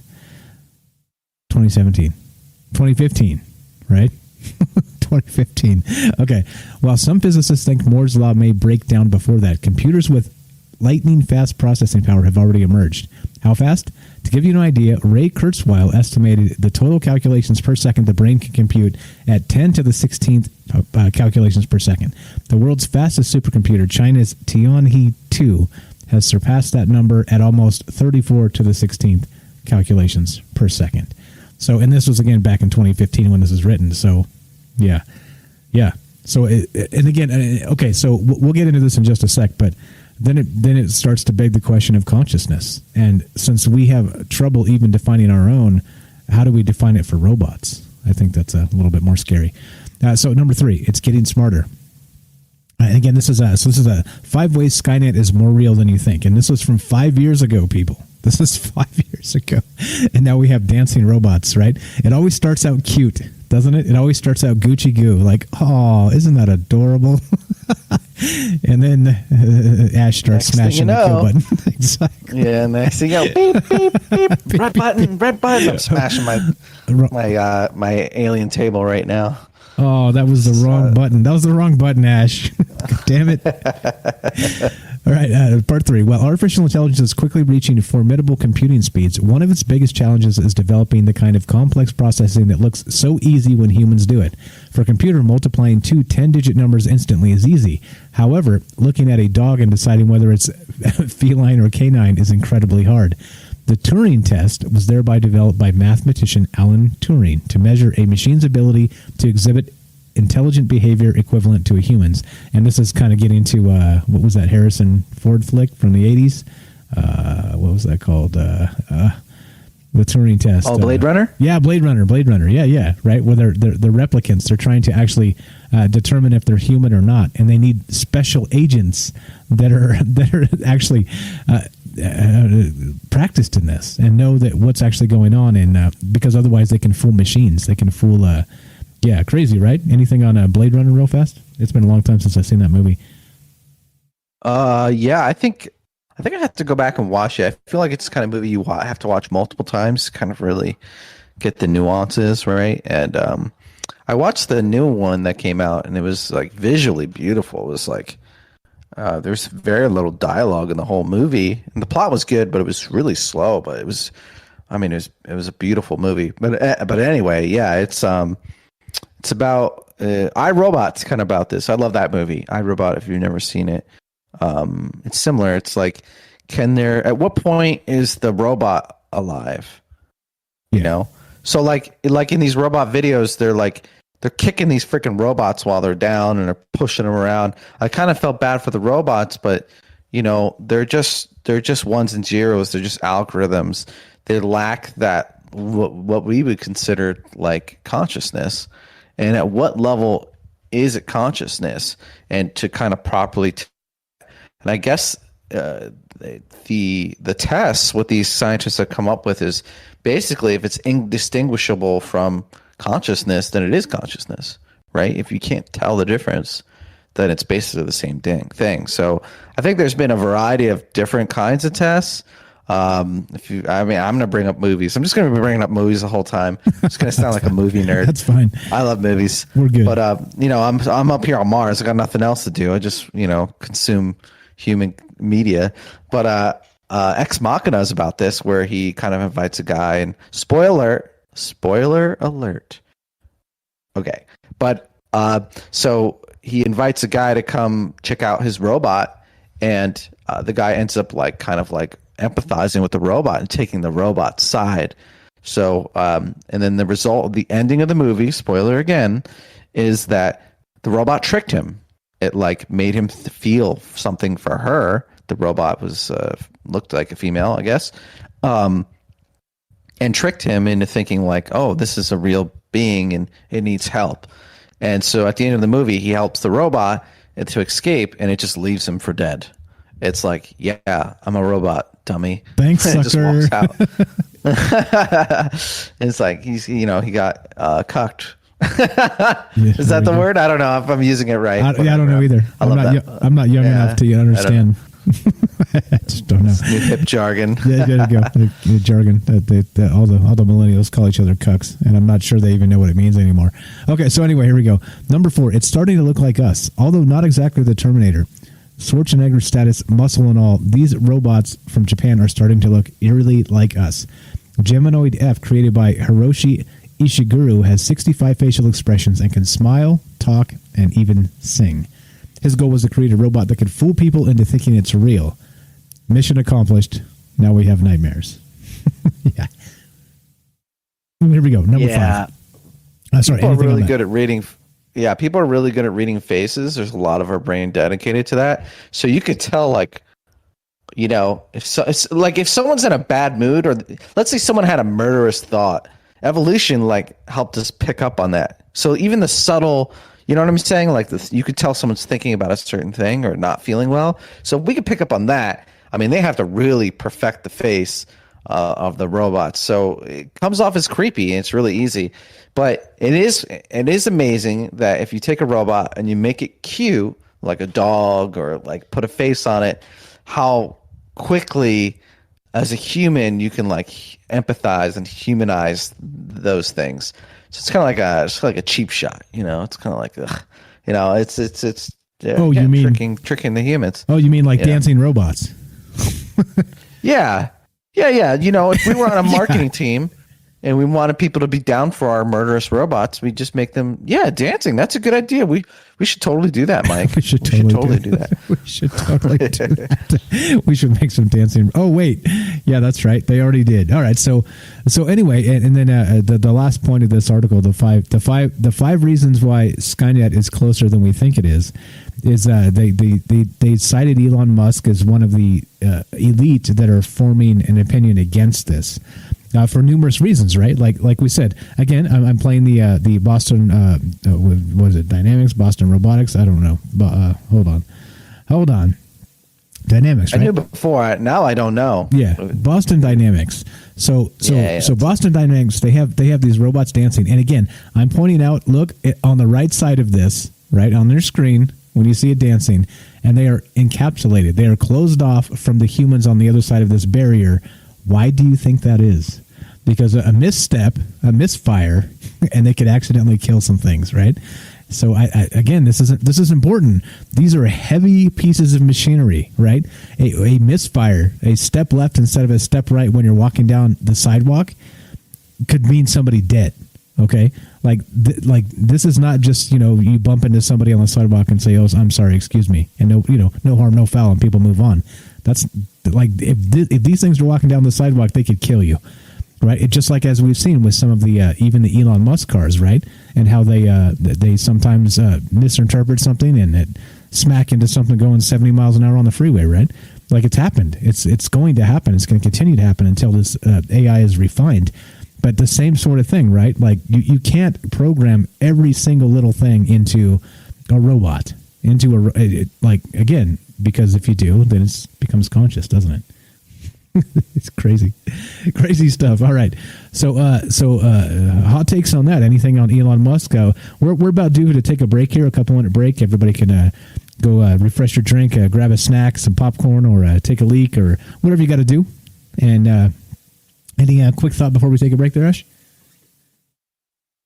2017. 2015, right? 2015. Okay. While some physicists think Moore's law may break down before that, computers with lightning fast processing power have already emerged. How fast? To give you an idea, Ray Kurzweil estimated the total calculations per second the brain can compute at 10 to the 16th calculations per second. The world's fastest supercomputer, China's Tianhe 2, has surpassed that number at almost 34 to the 16th calculations per second. So, and this was again back in 2015 when this was written. So, yeah. So, and again, okay. So we'll get into this in just a sec, but then it starts to beg the question of consciousness. And since we have trouble even defining our own, how do we define it for robots? I think that's a little bit more scary. So number 3, it's getting smarter. And again, this is a 5 ways Skynet is more real than you think. And this was from 5 years ago, people. This is 5 years ago. And now we have dancing robots, right? It always starts out cute, doesn't it? It always starts out Gucci goo, like, oh, isn't that adorable? And then Ash starts smashing the kill button. Exactly. Yeah, next thing you know, beep, beep, beep, red button. I'm smashing my alien table right now. Oh, that was the wrong button. That was the wrong button, Ash. God damn it. All right, part 3. While artificial intelligence is quickly reaching formidable computing speeds, one of its biggest challenges is developing the kind of complex processing that looks so easy when humans do it. For a computer, multiplying two 10-digit numbers instantly is easy. However, looking at a dog and deciding whether it's feline or canine is incredibly hard. The Turing test was thereby developed by mathematician Alan Turing to measure a machine's ability to exhibit intelligent behavior equivalent to a human's. And this is kind of getting to, what was that Harrison Ford flick from the 80s? What was that called? The Turing test. Oh, Blade Runner? Yeah, Blade Runner. Yeah. Right. Where they're replicants. They're trying to actually determine if they're human or not. And they need special agents that are actually practiced in this and know that what's actually going on. And because otherwise they can fool machines. They can fool, yeah, crazy, right? Anything on Blade Runner real fast? It's been a long time since I've seen that movie. Yeah, I think I have to go back and watch it. I feel like it's the kind of movie you have to watch multiple times to kind of really get the nuances, right? And I watched the new one that came out, and it was like visually beautiful. It was like there's very little dialogue in the whole movie, and the plot was good, but it was really slow. But it was a beautiful movie. But anyway, yeah, it's about iRobot's kind of about this. I love that movie, iRobot. If you've never seen it, it's similar. It's like, at what point is the robot alive? You know, so like in these robot videos, they're kicking these freaking robots while they're down and they're pushing them around. I kind of felt bad for the robots, but you know, they're just ones and zeros. They're just algorithms. They lack that what we would consider like consciousness. And at what level is it consciousness? And to kind of properly, and I guess the tests, what these scientists have come up with is basically if it's indistinguishable from consciousness, then it is consciousnness, right? If you can't tell the difference, then it's basically the same thing. So I think there's been a variety of different kinds of tests. I'm going to bring up movies. I'm just going to be bringing up movies the whole time. It's going to sound like a movie nerd. That's fine. I love movies. We're good. But I'm up here on Mars. I got nothing else to do. I just consume human media. But Ex Machina is about this, where he kind of invites a guy, and spoiler alert. Okay, but so he invites a guy to come check out his robot, and the guy ends up kind of empathizing with the robot and taking the robot's side. So, and then the result, the ending of the movie, spoiler again, is that the robot tricked him. It made him feel something for her. The robot was looked like a female, I guess, and tricked him into thinking oh, this is a real being and it needs help. And so at the end of the movie, he helps the robot to escape, and it just leaves him for dead. It's yeah, I'm a robot, dummy. Thanks, sucker. Just walks out. It's he got cucked. Is that the word? I don't know if I'm using it right. I don't know either. I'm not young enough to understand. I just don't know. New hip jargon. Yeah, there you go. The jargon. All the millennials call each other cucks, and I'm not sure they even know what it means anymore. Okay, so anyway, here we go. Number 4. It's starting to look like us, although not exactly the Terminator. Schwarzenegger status, muscle and all. These robots from Japan are starting to look eerily like us. Geminoid F, created by Hiroshi Ishiguro, has 65 facial expressions and can smile, talk, and even sing. His goal was to create a robot that could fool people into thinking it's real. Mission accomplished. Now we have nightmares. Yeah. Here we go. Number 5. Sorry. People are really good at reading. Yeah, people are really good at reading faces. There's a lot of our brain dedicated to that. So you could tell, like, you know, if someone's in a bad mood, or let's say someone had a murderous thought, evolution like helped us pick up on that. So even the subtle, you know what I'm saying? Like this, you could tell someone's thinking about a certain thing or not feeling well. So we could pick up on that. I mean, they have to really perfect the face of the robots. So it comes off as creepy, and it's really easy. But it is amazing that if you take a robot and you make it cute, like a dog, or like put a face on it, how quickly as a human you can like empathize and humanize those things. So it's kind of like a cheap shot, you know. It's kind of like, you know, it's you mean tricking the humans? Oh, you mean like dancing robots? Yeah. You know, if we were on a marketing team and we wanted people to be down for our murderous robots, we just make them, dancing. That's a good idea. We should totally do that, Mike. We should totally do that. We should totally do that. We should make some dancing. Oh, wait. Yeah, that's right. They already did. All right. So anyway, and then the last point of this article, the five reasons why Skynet is closer than we think it is they cited Elon Musk as one of the elite that are forming an opinion against this. For numerous reasons, right? Like we said, again, I'm playing the Boston, what was it, Dynamics, Boston Robotics? I don't know. Hold on. Dynamics, right? I knew before. Now I don't know. Yeah, Boston Dynamics. So Boston Dynamics, they have these robots dancing. And again, I'm pointing out, look, on the right side of this, right on their screen, when you see it dancing, and they are encapsulated. They are closed off from the humans on the other side of this barrier. Why do you think that is? Because a misstep, a misfire, and they could accidentally kill some things, right? So again, this is important. These are heavy pieces of machinery, right? A misfire, a step left instead of a step right when you're walking down the sidewalk could mean somebody dead. Okay, like this is not just, you know, you bump into somebody on the sidewalk and say, "Oh, I'm sorry, excuse me," and no harm, no foul, and people move on. That's like if these things were walking down the sidewalk, they could kill you, right? It just like as we've seen with some of the even the Elon Musk cars, right? And how they sometimes misinterpret something and it smack into something going 70 miles an hour on the freeway, right? Like it's happened. It's going to happen. It's going to continue to happen until this AI is refined. But the same sort of thing, right? Like you can't program every single little thing into a robot, again, because if you do, then it becomes conscious, doesn't it? It's crazy stuff. All right. So hot takes on that. Anything on Elon Musk? We're about due to take a break here, a couple minute break. Everybody can go refresh your drink, grab a snack, some popcorn, or take a leak, or whatever you got to do. And any quick thought before we take a break there, Ash?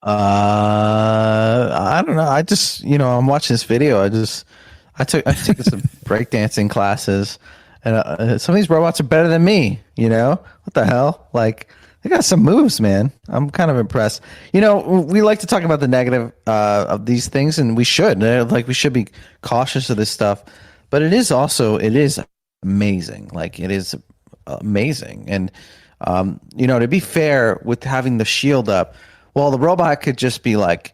I don't know. I just, I'm watching this video. I took some breakdancing classes, and some of these robots are better than me. What the hell? Like, they got some moves, man. I'm kind of impressed. We like to talk about the negative of these things, and we should. Like, we should be cautious of this stuff. But it is amazing. Like, it is amazing. And to be fair, with having the shield up, well, the robot could just be like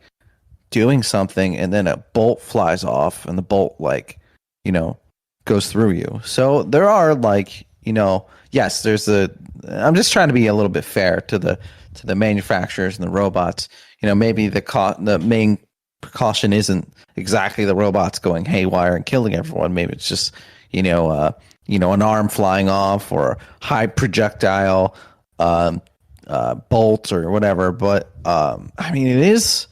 doing something, and then a bolt flies off, and the bolt goes through you. So there are yes, I'm just trying to be a little bit fair to the manufacturers and the robots. Maybe the main precaution isn't exactly the robots going haywire and killing everyone. Maybe it's just an arm flying off or a high projectile bolt or whatever. But it is.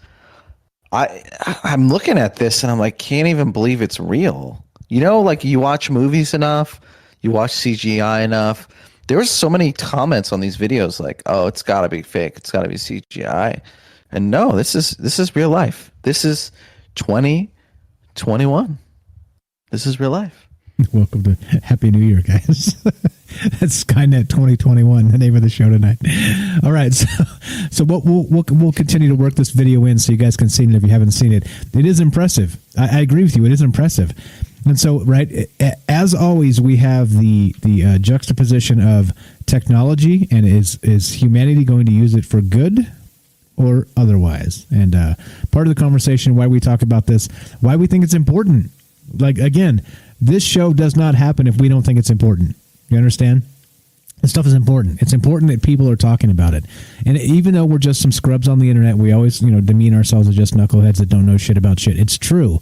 I'm looking at this and I'm like, can't even believe it's real. You know, like you watch movies enough, you watch CGI enough. There was so many comments on these videos like, "Oh, it's got to be fake. It's got to be CGI." And no, this is real life. This is 2021. This is real life. Welcome to Happy New Year, guys. That's Skynet 2021, the name of the show tonight. All right, so we'll continue to work this video in so you guys can see it if you haven't seen it. It is impressive. I agree with you. It is impressive. And so, right, as always, we have the juxtaposition of technology and is humanity going to use it for good or otherwise? And part of the conversation, why we talk about this, why we think it's important. Like, again, this show does not happen if we don't think it's important. You understand? This stuff is important. It's important that people are talking about it. And even though we're just some scrubs on the internet, we always, demean ourselves as just knuckleheads that don't know shit about shit. It's true.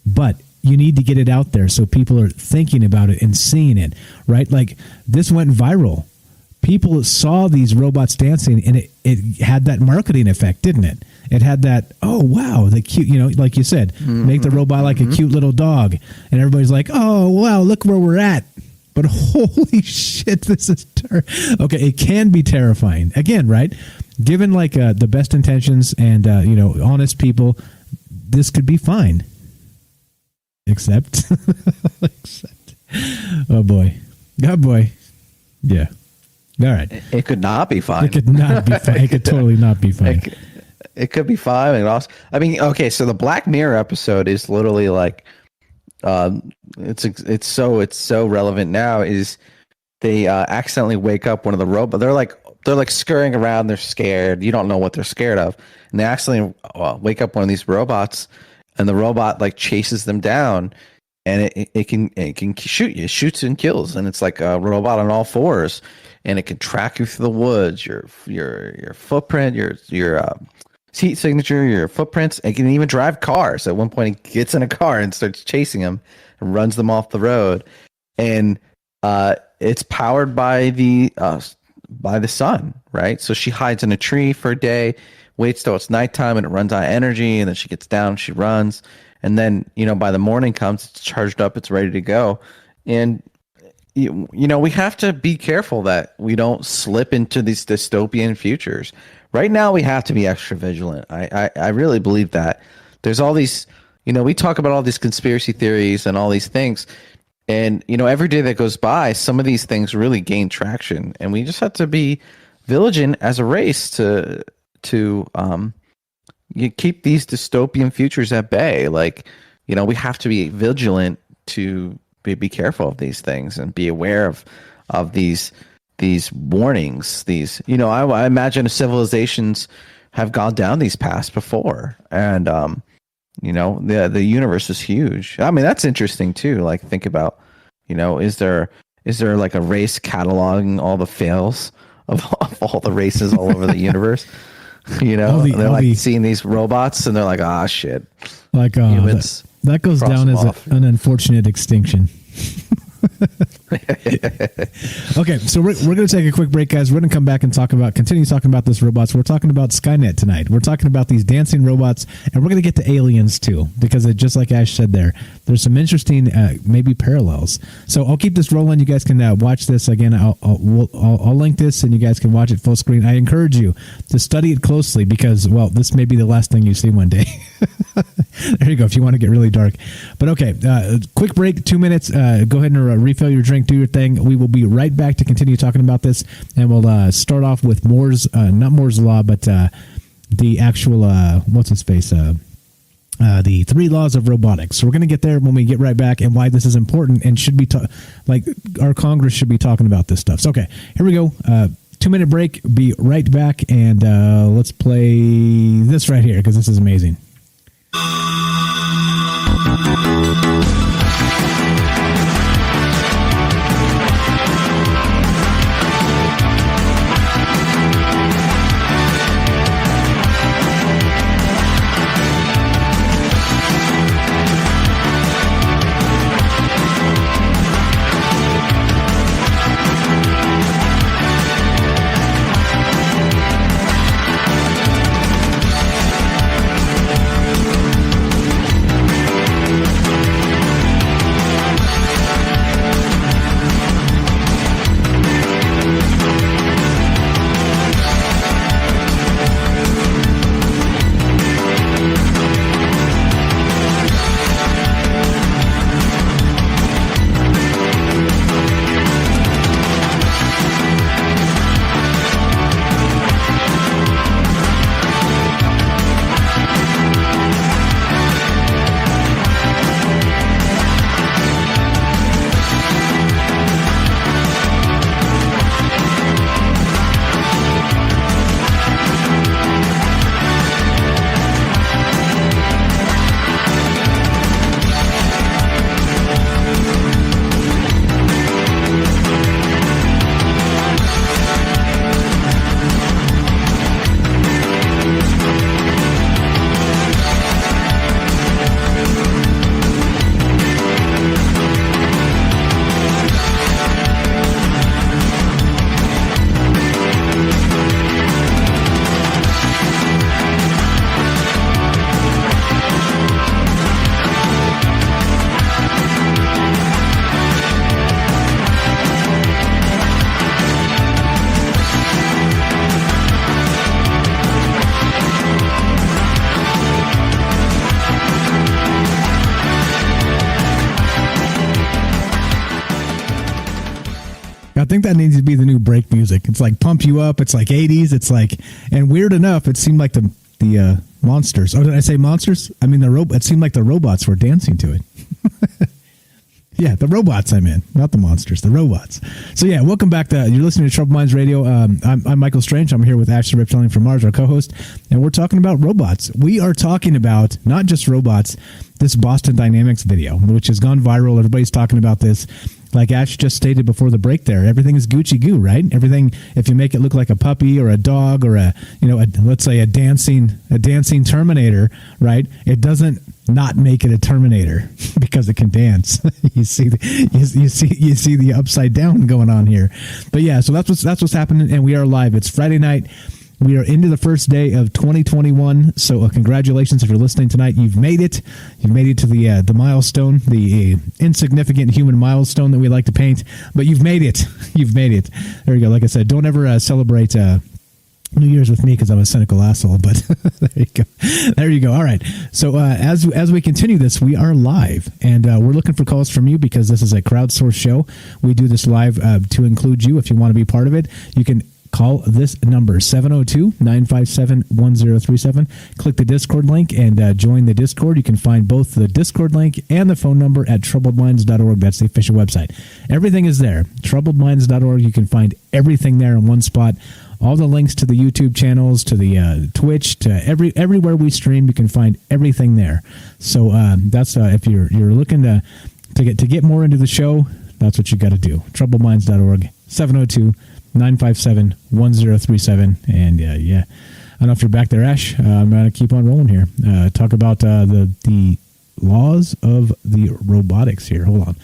But you need to get it out there so people are thinking about it and seeing it, right? Like, this went viral. People saw these robots dancing, and it had that marketing effect, didn't it? It had that, oh, wow, the cute, like you said, make the robot like a cute little dog. And everybody's like, oh, wow, look where we're at. But holy shit, this is okay. It can be terrifying. Again, right? Given like the best intentions and, honest people, this could be fine. Except, oh boy. Yeah. All right. It could not be fine. It could not be fine. It could totally not be fine. It could be fine. And also, I mean, okay, so the Black Mirror episode is literally like, it's so relevant now. Is they accidentally wake up one of the robots? They're like scurrying around. They're scared. You don't know what they're scared of, and they accidentally wake up one of these robots, and the robot like chases them down, and it can shoot you. It shoots and kills, and it's like a robot on all fours. And it can track you through the woods, your footprint, your heat signature, your footprints. It can even drive cars. At one point, he gets in a car and starts chasing them and runs them off the road. And it's powered by the sun, right? So she hides in a tree for a day, waits till it's nighttime, and it runs out of energy. And then she gets down, she runs, and then by the morning comes, it's charged up, it's ready to go, and we have to be careful that we don't slip into these dystopian futures. Right now, we have to be extra vigilant. I really believe that. There's all these, we talk about all these conspiracy theories and all these things. And, every day that goes by, some of these things really gain traction. And we just have to be vigilant as a race to keep these dystopian futures at bay. Like, we have to be vigilant to be careful of these things and be aware of these warnings. These, I imagine civilizations have gone down these paths before, and the universe is huge. I mean, that's interesting too. Like, think about, is there like a race cataloging all the fails of all the races all over the universe? They're seeing these robots and they're like, ah, shit. Like humans. That goes down as an unfortunate extinction. Okay, so we're going to take a quick break, guys. We're going to come back and continue talking about this robots. We're talking about Skynet tonight. We're talking about these dancing robots, and we're going to get to aliens too, because just like Ash said there's some interesting maybe parallels. So I'll keep this rolling. You guys can watch this again. I'll link this, and you guys can watch it full screen. I encourage you to study it closely because, well, this may be the last thing you see one day. There you go, if you want to get really dark. But okay, quick break, 2 minutes. Go ahead and refill your drink, do your thing. We will be right back to continue talking about this, and we'll start off with not Moore's Law, but the actual, what's his face? The 3 laws of robotics. So we're going to get there when we get right back, and why this is important and should be, like, our Congress should be talking about this stuff. So, okay, here we go. 2-minute break, be right back, and let's play this right here, because this is amazing. think that needs to be the new break music. It's like pump you up. It's like 80s. It's like, and weird enough, it seemed like the monsters. Oh, did I say monsters? I mean, it seemed like the robots were dancing to it. Yeah, the robots I meant, not the monsters, the robots. So yeah, welcome back. You're listening to Troubled Minds Radio. I'm Michael Strange. I'm here with Ashley Reptilian from Mars, our co-host, and we're talking about robots. We are talking about not just robots, this Boston Dynamics video, which has gone viral. Everybody's talking about this. Like Ash just stated before the break there, everything is Gucci goo, right? Everything, if you make it look like a puppy or a dog or let's say a dancing Terminator, right? It doesn't not make it a Terminator because it can dance. you see the upside down going on here. But yeah, so that's what's happening, and we are live. It's Friday night. We are into the first day of 2021. So congratulations if you're listening tonight. You've made it. You've made it to the milestone, the insignificant human milestone that we like to paint. But you've made it. You've made it. There you go. Like I said, don't ever celebrate New Year's with me because I'm a cynical asshole. But there you go. There you go. All right. So as we continue this, we are live, and we're looking for calls from you because this is a crowdsourced show. We do this live to include you. If you want to be part of it, you can call this number, 702-957-1037. Click the Discord link and join the Discord. You can find both the Discord link and the phone number at troubledminds.org. That's the official website. Everything is there. Troubledminds.org. You can find everything there in one spot. All the links to the YouTube channels, to the Twitch, to everywhere we stream, you can find everything there. So that's if you're looking to get more into the show, that's what you got to do. Troubledminds.org, 702-957-1037. And I don't know if you're back there, Ash. I'm going to keep on rolling here. Talk about the laws of the robotics here. Hold on.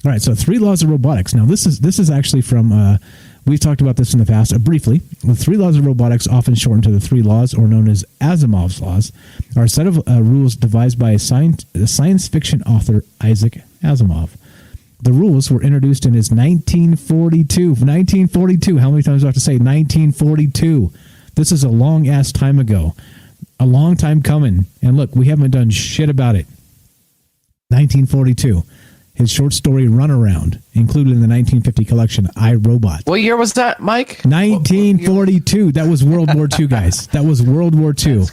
All right, so 3 laws of robotics. Now, this is actually from, we've talked about this in the past briefly. The 3 laws of robotics, often shortened to the 3 laws, or known as Asimov's laws, are a set of rules devised by a science fiction author, Isaac Asimov. The rules were introduced in his 1942. 1942. How many times do I have to say 1942? This is a long-ass time ago. A long time coming. And look, we haven't done shit about it. 1942. His short story Runaround, included in the 1950 collection I, Robot. What year was that, Mike? 1942. That was World War II, guys. That was World War II.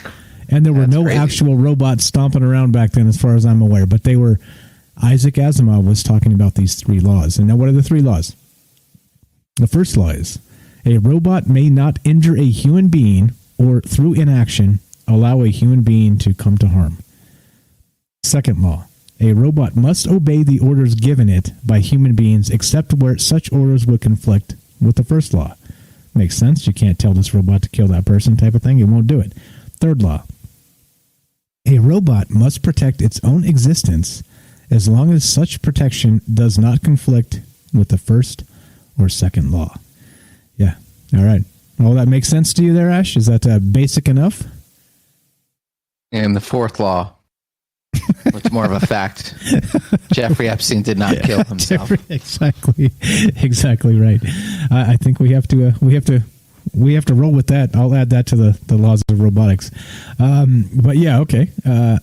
And there were no crazy actual robots stomping around back then, as far as I'm aware. But they were... Isaac Asimov was talking about these 3 laws. And now what are the 3 laws? The first law is, a robot may not injure a human being or, through inaction, allow a human being to come to harm. Second law, a robot must obey the orders given it by human beings except where such orders would conflict with the first law. Makes sense. You can't tell this robot to kill that person type of thing. It won't do it. Third law, a robot must protect its own existence as long as such protection does not conflict with the first or second law. Yeah. All right. All that makes sense to you there, Ash? Is that basic enough? And the 4th law. It's more of a fact. Jeffrey Epstein did not kill himself. Exactly right. I think we have to roll with that. I'll add that to the laws of robotics. But yeah, okay.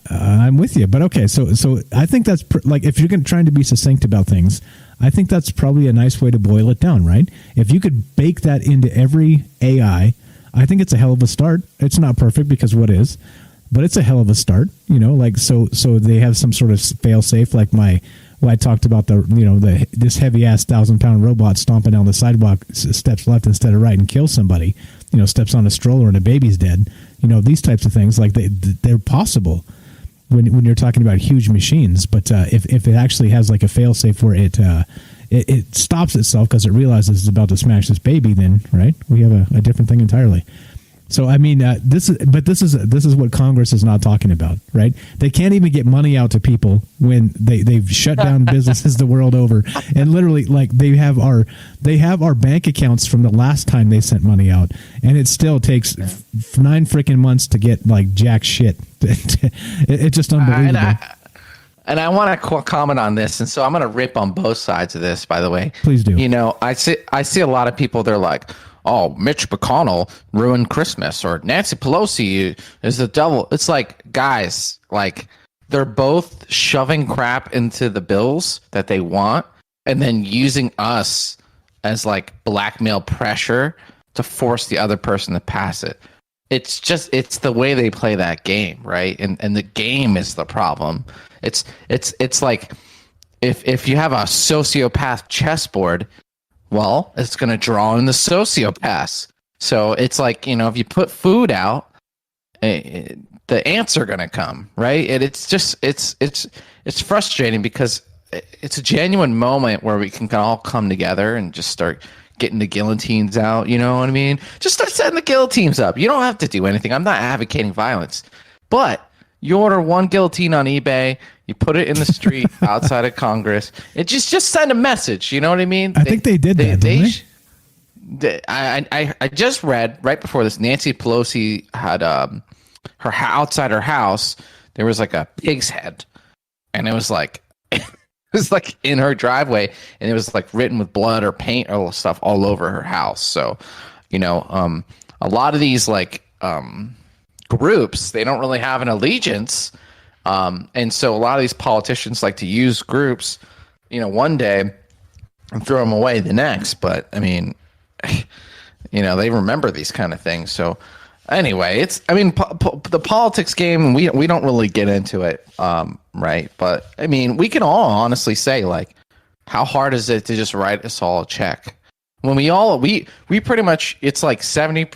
I'm with you. But okay, so I think that's like if you're trying to be succinct about things, I think that's probably a nice way to boil it down, right? If you could bake that into every AI, I think it's a hell of a start. It's not perfect because what is, but it's a hell of a start. So they have some sort of fail safe, like I talked about this heavy ass 1,000-pound robot stomping down the sidewalk, steps left instead of right and kills somebody. Steps on a stroller and a baby's dead. These types of things, like they're possible when you're talking about huge machines. But if it actually has like a fail safe where it stops itself because it realizes it's about to smash this baby, then right, we have a different thing entirely. So I mean, this is what Congress is not talking about, right? They can't even get money out to people when they've shut down businesses the world over, and literally, like they have our bank accounts from the last time they sent money out, and it still takes 9 freaking months to get like jack shit. It's just unbelievable. And I want to comment on this, and so I'm going to rip on both sides of this. By the way, please do. I see a lot of people. They're like, oh, Mitch McConnell ruined Christmas, or Nancy Pelosi is the devil. It's like, guys, like they're both shoving crap into the bills that they want and then using us as like blackmail pressure to force the other person to pass it. It's the way they play that game, right? And the game is the problem. It's like if you have a sociopath chessboard, well, it's going to draw in the sociopaths. So it's like, if you put food out, the ants are going to come, right? And it's frustrating because it's a genuine moment where we can all come together and just start getting the guillotines out. You know what I mean? Just start setting the guillotines up. You don't have to do anything. I'm not advocating violence, but you order one guillotine on eBay, you put it in the street outside of Congress. It just send a message. You know what I mean? I think they did that. Didn't they? I just read right before this, Nancy Pelosi had her outside her house. There was like a pig's head, and it was like in her driveway, and it was like written with blood or paint or stuff all over her house. So, a lot of these groups, they don't really have an allegiance, and so a lot of these politicians like to use groups, one day and throw them away the next. But I mean, they remember these kind of things. So anyway, the politics game, we don't really get into it, right? But I mean, we can all honestly say, like, how hard is it to just write us all a check when we pretty much, it's like 70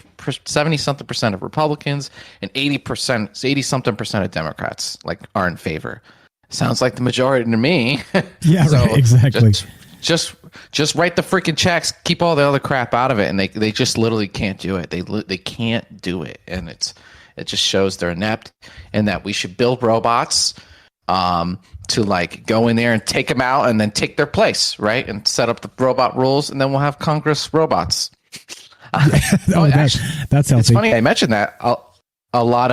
something percent of Republicans and 80 something percent of Democrats are in favor. Sounds like the majority to me. Yeah, so right, exactly. Just write the freaking checks, keep all the other crap out of it, and they just literally can't do it. They can't do it, and it just shows they're inept, and that we should build robots to go in there and take them out and then take their place, right? And set up the robot rules, and then we'll have Congress robots. That's healthy. It's funny I mentioned that. A lot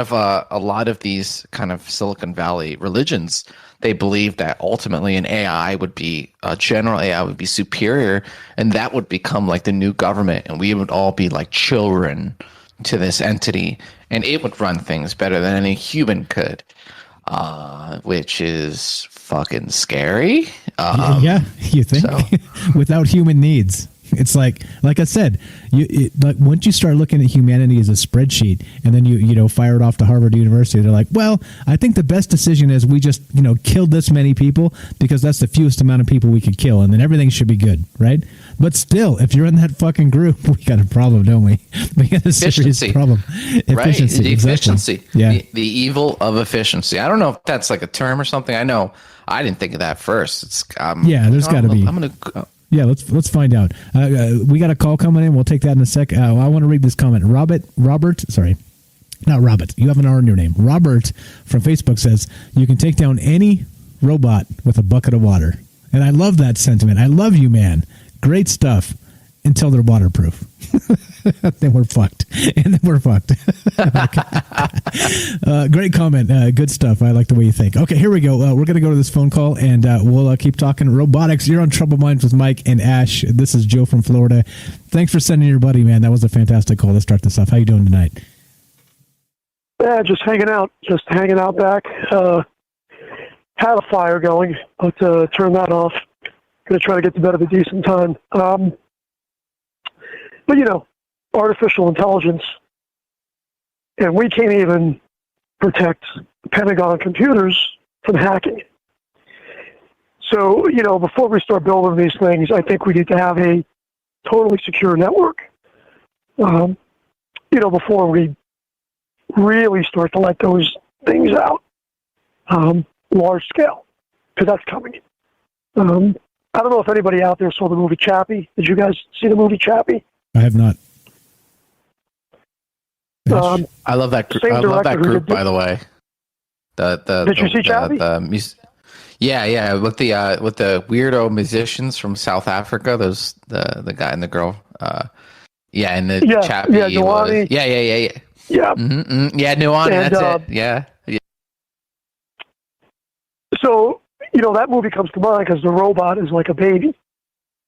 of these kind of Silicon Valley religions, they believe that ultimately a general AI would be superior, and that would become like the new government, and we would all be like children to this entity, and it would run things better than any human could, which is fucking scary. Yeah, you think? So. Without human needs. It's like I said, once you start looking at humanity as a spreadsheet, and then you fire it off to Harvard University, they're like, well, I think the best decision is we just killed this many people because that's the fewest amount of people we could kill, and then everything should be good, right? But still, if you're in that fucking group, we got a problem, don't we? We got a serious problem. Efficiency, right? The efficiency, exactly. Yeah, the evil of efficiency. I don't know if that's like a term or something. I know I didn't think of that first. It's there's got to be. I'm gonna. Yeah, let's find out. We got a call coming in. We'll take that in a sec. I want to read this comment. Robert, sorry, not Robert. You have an R in your name. Robert from Facebook says, you can take down any robot with a bucket of water. And I love that sentiment. I love you, man. Great stuff. Until they're waterproof. Then we're fucked. And then we're fucked. Great comment. Good stuff. I like the way you think. Okay, here we go. We're going to go to this phone call, and we'll keep talking robotics. You're on Trouble Minds with Mike and Ash. This is Joe from Florida. Thanks for sending your buddy, man. That was a fantastic call. Let's start this off. How you doing tonight? Yeah, just hanging out. Just hanging out back. Had a fire going, but turn that off. Going to try to get to bed at a decent time. But, artificial intelligence, and we can't even protect Pentagon computers from hacking. So, before we start building these things, I think we need to have a totally secure network, before we really start to let those things out, large scale, because that's coming. I don't know if anybody out there saw the movie Chappie. Did you guys see the movie Chappie? I have not. I love that group. I love that group, by the way. Did you see Chappie? Yeah, with the weirdo musicians from South Africa. Those the guy and the girl. And the Chappie. Yeah, Nuani. Yeah. Yeah. Mm-hmm. Yeah, Nuani. That's it. Yeah. So that movie comes to mind because the robot is like a baby,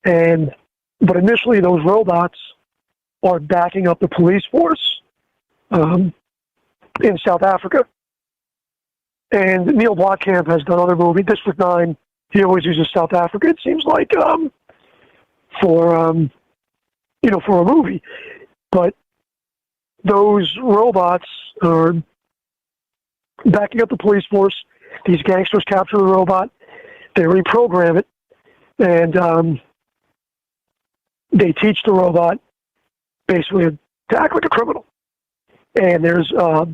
but initially those robots are backing up the police force in South Africa. And Neil Blomkamp has done other movies. District 9, he always uses South Africa. It seems like for for a movie. But those robots are backing up the police force. These gangsters capture the robot, they reprogram it, and they teach the robot basically to act like a criminal. And there's, I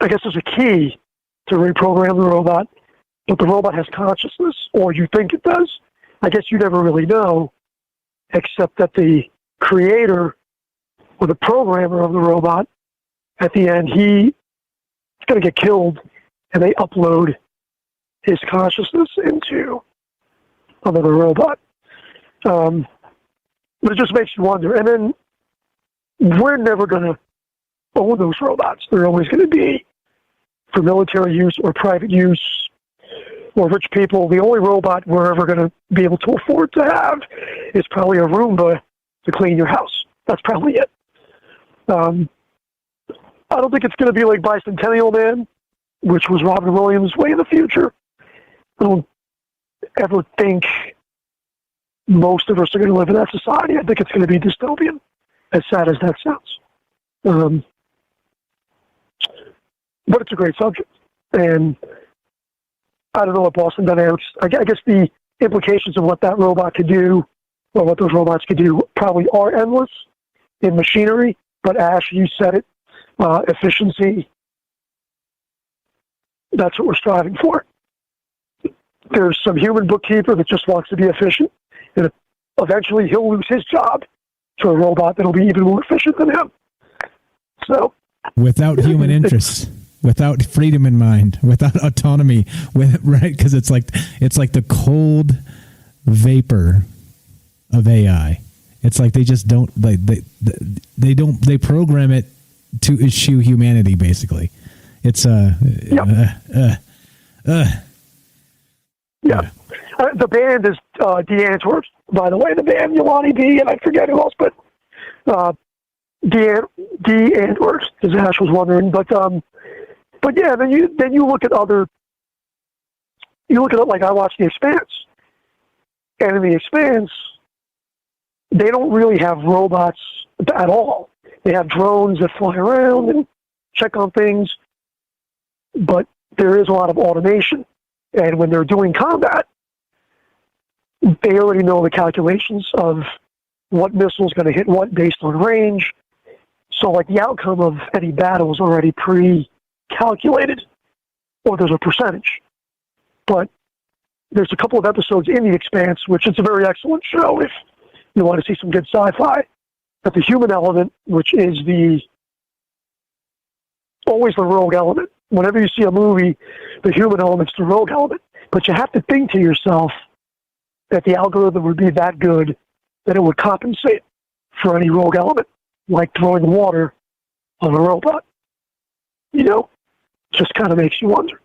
guess there's a key to reprogram the robot, but the robot has consciousness, or you think it does. I guess you never really know, except that the creator or the programmer of the robot, at the end, he's going to get killed, and they upload his consciousness into another robot. But it just makes you wonder. And then we're never going to own those robots. They're always going to be for military use or private use or rich people. The only robot we're ever going to be able to afford to have is probably a Roomba to clean your house. That's probably it. I don't think it's going to be like Bicentennial Man, which was Robin Williams' way in the future. I don't ever think most of us are going to live in that society. I think it's going to be dystopian, as sad as that sounds. But it's a great subject. And I don't know what Boston Dynamics, I guess the implications of what that robot could do, or what those robots could do, probably are endless in machinery. But Ash, you said it, efficiency, that's what we're striving for. There's some human bookkeeper that just wants to be efficient, and eventually he'll lose his job to a robot that'll be even more efficient than him. So, without human interests, without freedom in mind, without autonomy, right? Because it's like the cold vapor of AI. It's like they just don't they program it to eschew humanity. Basically, it's Yeah. The band is D. Antwoord, by the way. The band Yolani B. and I forget who else, but D. Antwoord, as Ash was wondering. But yeah, then you look at it like I watch The Expanse, and in The Expanse, they don't really have robots at all. They have drones that fly around and check on things, but there is a lot of automation. And when they're doing combat, they already know the calculations of what missile is going to hit what based on range. So, like, the outcome of any battle is already pre-calculated, or there's a percentage. But there's a couple of episodes in The Expanse, which is a very excellent show if you want to see some good sci-fi. But the human element, which is always the rogue element. Whenever you see a movie, the human element's the rogue element. But you have to think to yourself that the algorithm would be that good that it would compensate for any rogue element, like throwing water on a robot. Just kind of makes you wonder.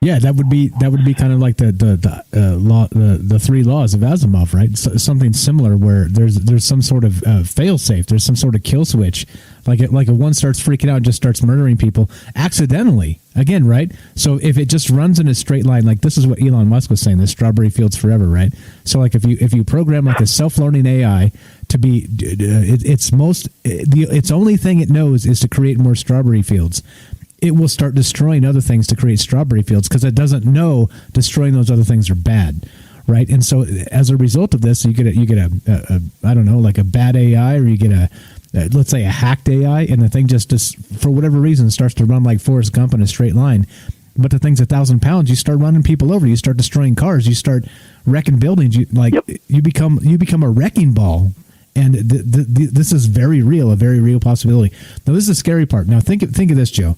Yeah, that would be kind of like the three laws of Asimov, right? So, something similar where there's some sort of fail safe, there's some sort of kill switch, like if one starts freaking out and just starts murdering people accidentally again, right? So if it just runs in a straight line, like this is what Elon Musk was saying, the strawberry fields forever, right? So like if you program like a self-learning AI to be its only thing it knows is to create more strawberry fields, it will start destroying other things to create strawberry fields because it doesn't know destroying those other things are bad, right? And so as a result of this, you get a I don't know, like a bad AI, or you get let's say a hacked AI, and the thing just for whatever reason starts to run like Forrest Gump in a straight line. But the thing's 1,000 pounds. You start running people over. You start destroying cars. You start wrecking buildings. You become a wrecking ball. And this is a very real possibility. Now this is the scary part. Now think of this, Joe.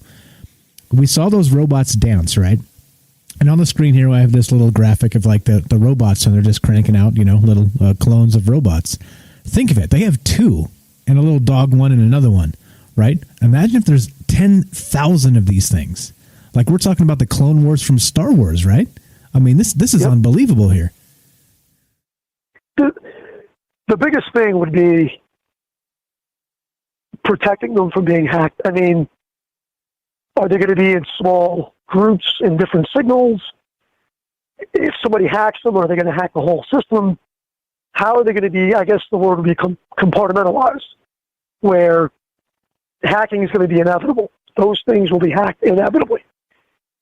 We saw those robots dance, right? And on the screen here, I have this little graphic of like the robots, and they're just cranking out, little clones of robots. Think of it. They have two, and a little dog one and another one, right? Imagine if there's 10,000 of these things. Like we're talking about the Clone Wars from Star Wars, right? I mean, this is unbelievable here. The biggest thing would be protecting them from being hacked. I mean, are they going to be in small groups in different signals? If somebody hacks them, are they going to hack the whole system? how are they going to be, I guess the word would be compartmentalized, where hacking is going to be inevitable. Those things will be hacked inevitably.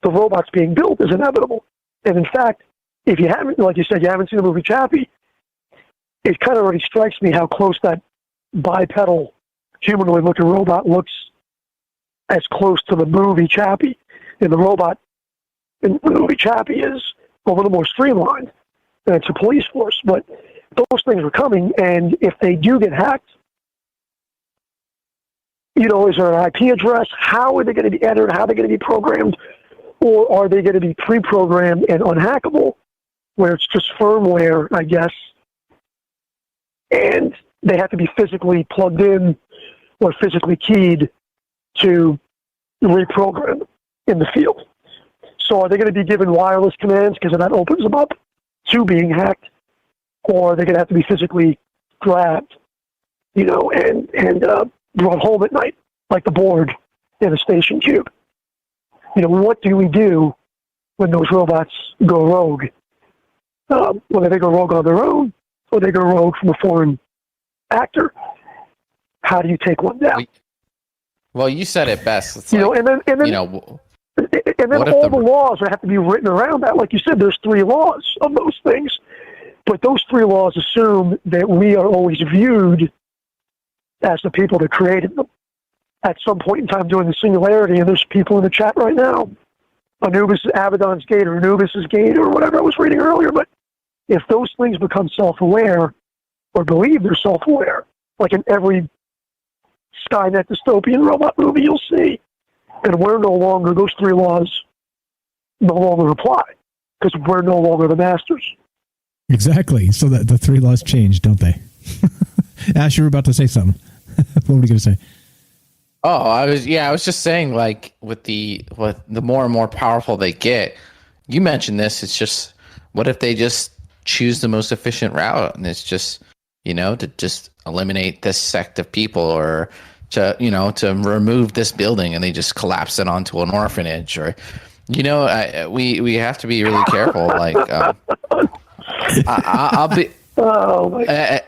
The robots being built is inevitable. And in fact, if you haven't, like you said, you haven't seen the movie Chappie, it kind of already strikes me how close that bipedal humanoid-looking robot looks as close to the movie Chappie. And the robot in the movie Chappie is a little more streamlined. And it's a police force. But those things are coming, and if they do get hacked, you know, is there an IP address? How are they going to be entered? How are they going to be programmed? Or are they going to be pre-programmed and unhackable, where it's just firmware, I guess, and they have to be physically plugged in or physically keyed to reprogram in the field? So are they going to be given wireless commands because that opens them up to being hacked? Or are they going to have to be physically grabbed, you know, and brought home at night, like the board in a station cube? You know, what do we do when those robots go rogue? Whether they go rogue on their own or they go rogue from a foreign actor, how do you take one down? Well, you said it best. It's you like, know, and then you know, and then all the laws have to be written around that. Like you said, there's 3 laws of those things, but those 3 laws assume that we are always viewed as the people that created them. At some point in time during the singularity, and there's people in the chat right now, Anubis, Abaddon's gate, or Anubis's gate, or whatever I was reading earlier, but if those things become self-aware, or believe they're self-aware, like in every Skynet dystopian robot movie you'll see, then we're no longer, those 3 laws no longer apply, because we're no longer the masters. Exactly. So that the 3 laws change, don't they? Ash, you were about to say something. What were you going to say? Oh, I was just saying, like, with the more and more powerful they get, you mentioned this, it's just, what if they just choose the most efficient route, and it's just, you know, to just eliminate this sect of people, or to, you know, to remove this building and they just collapse it onto an orphanage, or, you know, we have to be really careful. Like, I'll be. Oh my.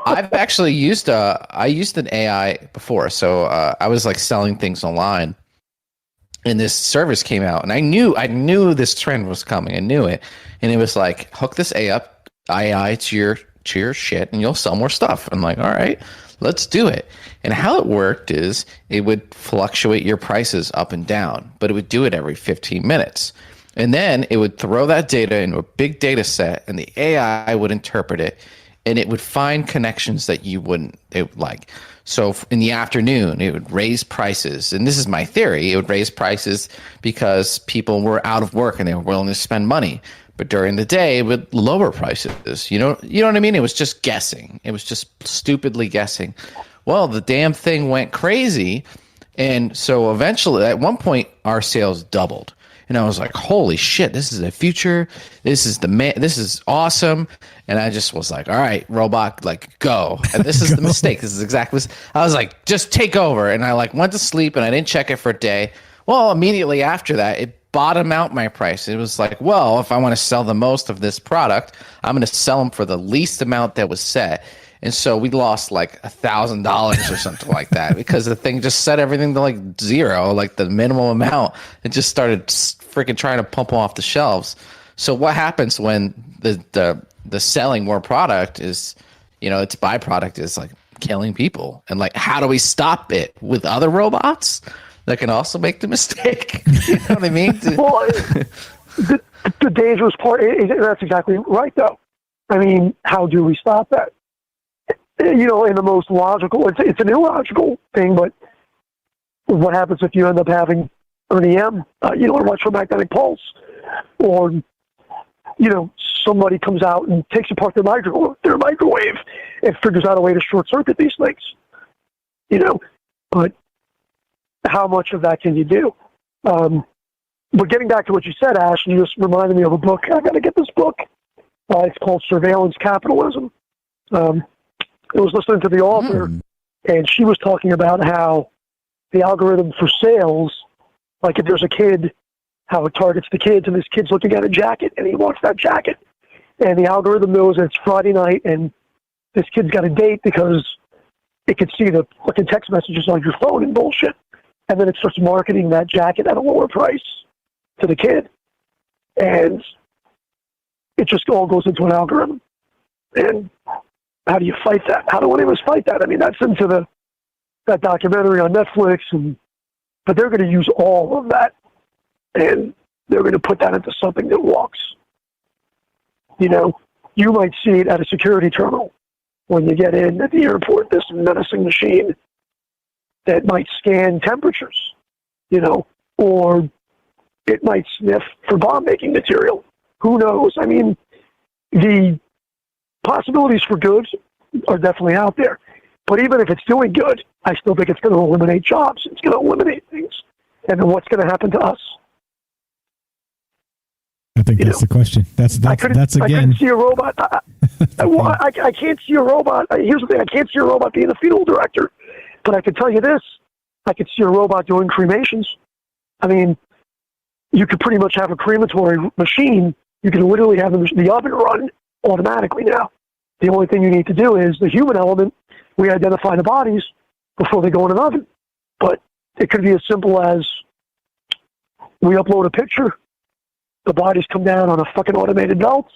I've actually used an AI before, so I was like selling things online, and this service came out, and I knew this trend was coming. I knew it, and it was like, hook this AI to your shit, and you'll sell more stuff. I'm like, all right, let's do it. And how it worked is it would fluctuate your prices up and down, but it would do it every 15 minutes. And then it would throw that data into a big data set, and the AI would interpret it, and it would find connections that you wouldn't like. So in the afternoon, it would raise prices. And this is my theory. It would raise prices because people were out of work and they were willing to spend money. But during the day, it would lower prices. You know what I mean? It was just guessing. It was just stupidly guessing. Well, the damn thing went crazy. And so eventually, at one point, our sales doubled. And I was like, holy shit, this is the future. This is awesome. And I just was like, all right, robot, like, go. And this is the mistake. This is exactly, I was like, just take over. And I like went to sleep and I didn't check it for a day. Well, immediately after that, it bottomed out my price. It was like, well, if I want to sell the most of this product, I'm going to sell them for the least amount that was set. And so we lost like $1,000 or something like that, because the thing just set everything to like 0, like the minimum amount. It just started freaking trying to pump them off the shelves. So what happens when the selling more product is, you know, its byproduct is like killing people? And like, how do we stop it with other robots that can also make the mistake? You know what I mean? Well, the dangerous part, that's exactly right, though. I mean, how do we stop that? You know, in the most logical, it's an illogical thing, but what happens if you end up having an EM, you know, an electromagnetic pulse, or, you know, somebody comes out and takes apart their microwave and figures out a way to short circuit these things, you know, but how much of that can you do? But getting back to what you said, Ash, you just reminded me of a book. I got to get this book. It's called Surveillance Capitalism. I was listening to the author, and she was talking about how the algorithm for sales, like if there's a kid, how it targets the kids, and this kid's looking at a jacket, and he wants that jacket. and the algorithm knows that it's Friday night, and this kid's got a date because it can see the fucking text messages on your phone and bullshit. And then it starts marketing that jacket at a lower price to the kid. And it just all goes into an algorithm. And how do you fight that? How do any of us fight that? I mean, that's into that documentary on Netflix, but they're going to use all of that, and they're going to put that into something that walks. You know, you might see it at a security terminal when you get in at the airport, this menacing machine that might scan temperatures, you know, or it might sniff for bomb-making material. Who knows? I mean, the possibilities for good are definitely out there. But even if it's doing good, I still think it's going to eliminate jobs. It's going to eliminate things. And then what's going to happen to us? I think that's the question. That's again. I couldn't see a robot. I can't see a robot. Here's the thing. I can't see a robot being a funeral director. But I can tell you this. I could see a robot doing cremations. I mean, you could pretty much have a crematory machine. You can literally have the oven run automatically now. The only thing you need to do is the human element. We identify the bodies before they go in an oven. But it could be as simple as we upload a picture. The bodies come down on a fucking automated belt.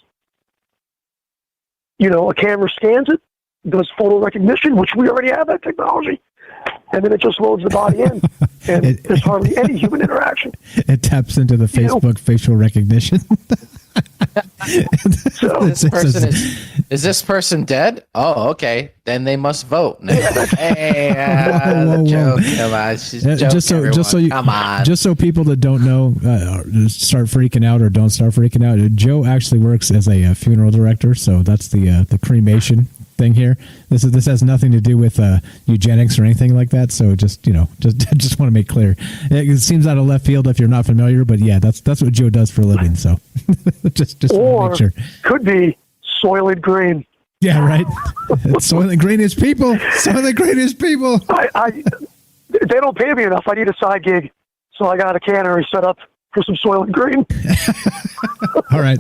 You know, a camera scans it, does photo recognition, which we already have that technology. And then it just loads the body in. And there's hardly any human interaction. It taps into the Facebook facial recognition. So is this person dead? Oh, okay. Then they must vote. Hey, joke. Come on, just so people that don't know start freaking out or don't start freaking out. Joe actually works as a funeral director, so that's the cremation thing here. This has nothing to do with eugenics or anything like that. So just want to make clear. It seems out of left field if you're not familiar, but yeah, that's what Joe does for a living. So just or make sure. Could be Soylent Green. Yeah, right. Soylent Green is people. Soylent Green is people. They don't pay me enough. I need a side gig, so I got a cannery set up for some Soylent Green. All right,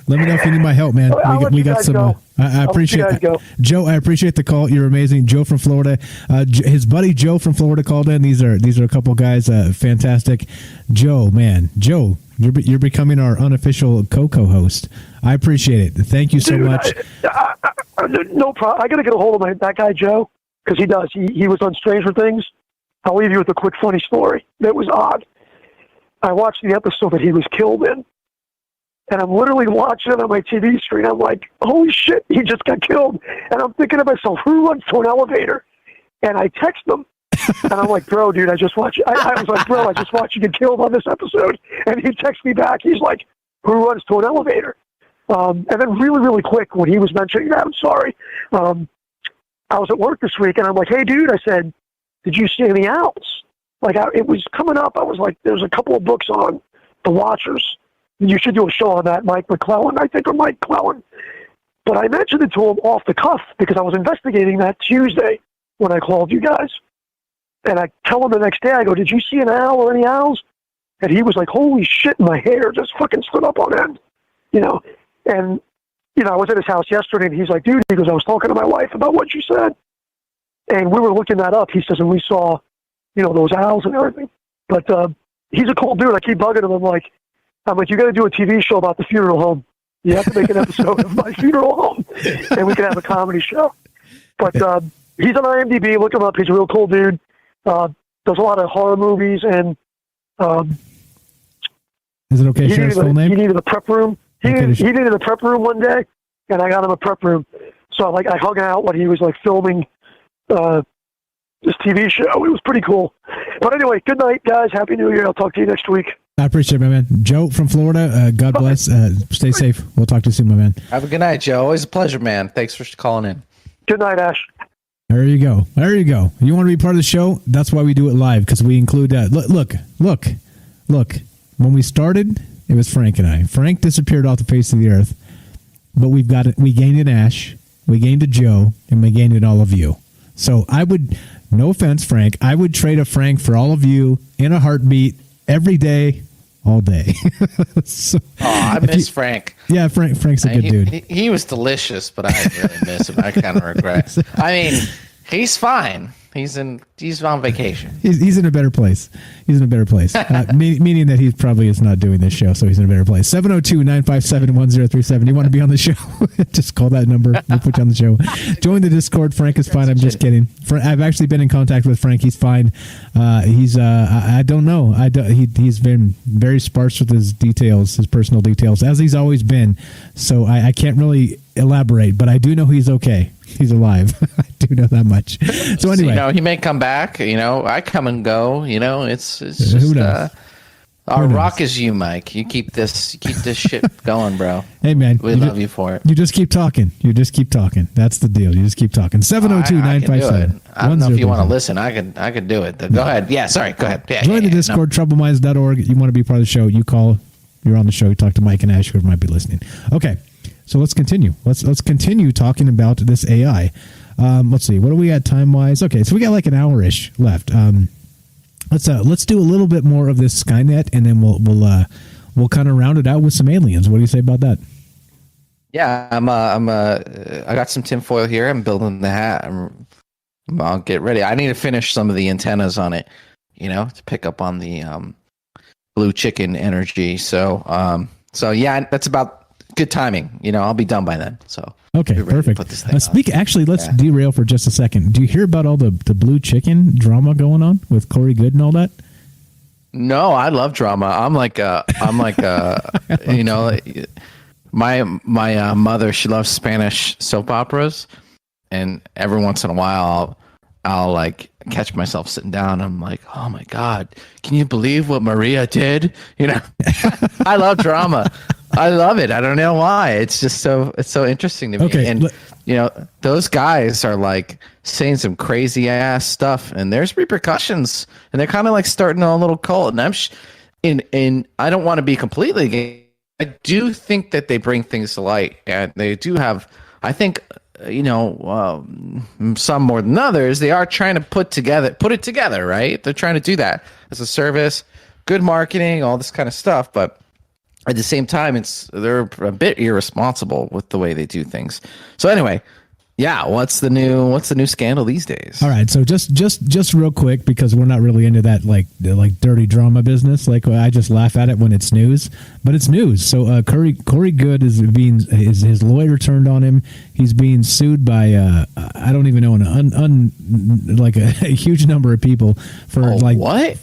let me know if you need my help, man. We got some. I appreciate Joe. I appreciate the call. You're amazing, Joe from Florida. His buddy Joe from Florida called in. These are a couple guys. Fantastic, Joe. Man, Joe, you're becoming our unofficial co-host. I appreciate it. Thank you so much. No problem. I got to get a hold of that guy Joe because he does. He was on Stranger Things. I'll leave you with a quick funny story. That was odd. I watched the episode that he was killed in, and I'm literally watching it on my TV screen. I'm like, holy shit, he just got killed. And I'm thinking to myself, who runs to an elevator? And I text him, and I'm like, bro, dude, I just watched you. I was like, bro, I just watched you get killed on this episode. And he texts me back. He's like, who runs to an elevator? And then really, really quick, when he was mentioning that, I'm sorry. I was at work this week, and I'm like, hey, dude, I said, did you see any owls? Like, it was coming up. I was like, there's a couple of books on The Watchers. You should do a show on that, Mike McClellan, I think, or Mike Clellan. But I mentioned it to him off the cuff because I was investigating that Tuesday when I called you guys. And I tell him the next day, I go, did you see an owl or any owls? And he was like, holy shit, my hair just fucking stood up on end. You know, and, you know, I was at his house yesterday, and he's like, dude, he goes, I was talking to my wife about what you said. And we were looking that up. He says, and we saw, you know, those owls and everything. But he's a cool dude. I keep bugging him. I'm like, you got to do a TV show about the funeral home. You have to make an episode of my funeral home, and we can have a comedy show. But he's on IMDb. Look him up. He's a real cool dude. Does a lot of horror movies. And is it okay to share his full name? He needed a prep room. He needed a prep room one day, and I got him a prep room. So I hung out when he was filming this TV show. It was pretty cool. But anyway, good night, guys. Happy New Year. I'll talk to you next week. I appreciate it, my man. Joe from Florida, God bless. Stay safe. We'll talk to you soon, my man. Have a good night, Joe. Always a pleasure, man. Thanks for calling in. Good night, Ash. There you go. There you go. You want to be part of the show? That's why we do it live, because we include that. Look. When we started, it was Frank and I. Frank disappeared off the face of the earth, but we gained an Ash, we gained a Joe, and we gained it all of you. So I would, no offense, Frank, I would trade a Frank for all of you in a heartbeat every day all day. So, I miss Frank. Yeah, Frank's a good dude. He was delicious, but I really miss him. I kind of regret. I mean, he's fine. He's on vacation. He's in a better place. He's in a better place. Meaning that he probably is not doing this show, so he's in a better place. 702-957-1037. You want to be on the show? Just call that number. We'll put you on the show. Join the Discord. Frank is fine. I'm just kidding. I've actually been in contact with Frank. He's fine. I don't know. He's been very sparse with his details, his personal details, as he's always been. So I can't really elaborate, but I do know he's okay. He's alive. I do know that much. So anyway, he may come back. I come and go. It's just who knows? Our rock is you, Mike. You keep this shit going, bro. Hey man, we love you for it. You just keep talking. That's the deal. You just keep talking. 702-957. I don't know if you want to listen. I could do it. Go ahead. Yeah, sorry. Go ahead. Yeah, Join the Discord, troubleminds.org. You want to be part of the show? You call. You're on the show. You talk to Mike and Ash, whoever might be listening. Okay. So let's continue. Let's continue talking about this AI. Let's see. What are we at time wise? Okay, so we got like an hour-ish left. Let's do a little bit more of this Skynet, and then we'll kind of round it out with some aliens. What do you say about that? Yeah, I got some tinfoil here. I'm building the hat. I'll get ready. I need to finish some of the antennas on it, to pick up on the blue chicken energy. So yeah, that's about good timing. I'll be done by then. So okay, perfect. Let's derail for just a second. Do you hear about all the blue chicken drama going on with Corey Good and all that? No, I love drama. I'm like my mother, she loves Spanish soap operas, and every once in a while I'll like catch myself sitting down. I'm like, oh my God, can you believe what Maria did? I love drama. I love it. I don't know why. It's just so interesting to me. Okay, and those guys are like saying some crazy ass stuff, and there's repercussions, and they're kind of like starting a little cult. And I don't want to be completely gay. I do think that they bring things to light, and they do have. I think some more than others. They are trying to put it together, right? They're trying to do that as a service, good marketing, all this kind of stuff, but at the same time, they're a bit irresponsible with the way they do things. So anyway, yeah, what's the new scandal these days? All right, so just real quick, because we're not really into that like dirty drama business. Like I just laugh at it when it's news, but it's news. So Corey Good his lawyer turned on him. He's being sued by I don't even know like a huge number of people for what?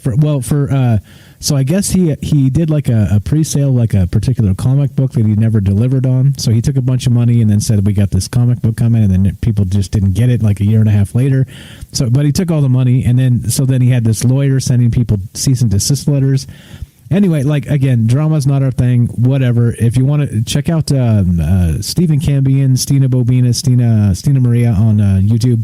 So I guess he did like a pre-sale, like a particular comic book that he never delivered on. So he took a bunch of money and then said, we got this comic book coming, and then people just didn't get it like a year and a half later. But he took all the money, and then he had this lawyer sending people cease and desist letters. Anyway, like again, drama's not our thing. Whatever. If you want to check out Stephen Cambian, Stina Bobina, Stina Maria on YouTube.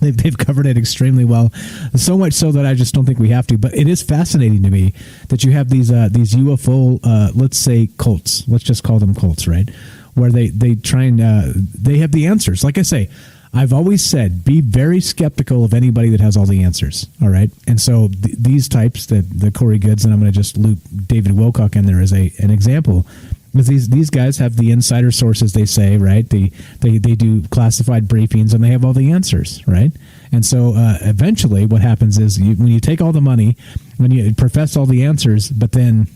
They've covered it extremely well, so much so that I just don't think we have to. But it is fascinating to me that you have these UFO, let's say cults. Let's just call them cults, right? Where they try and they have the answers. Like I say, I've always said, be very skeptical of anybody that has all the answers. All right, and so these types, the Corey Goods, and I'm going to just loop David Wilcock in there as an example. Because these guys have the insider sources, they say, right? They do classified briefings, and they have all the answers, right? And so eventually what happens is when you take all the money, when you profess all the answers, but then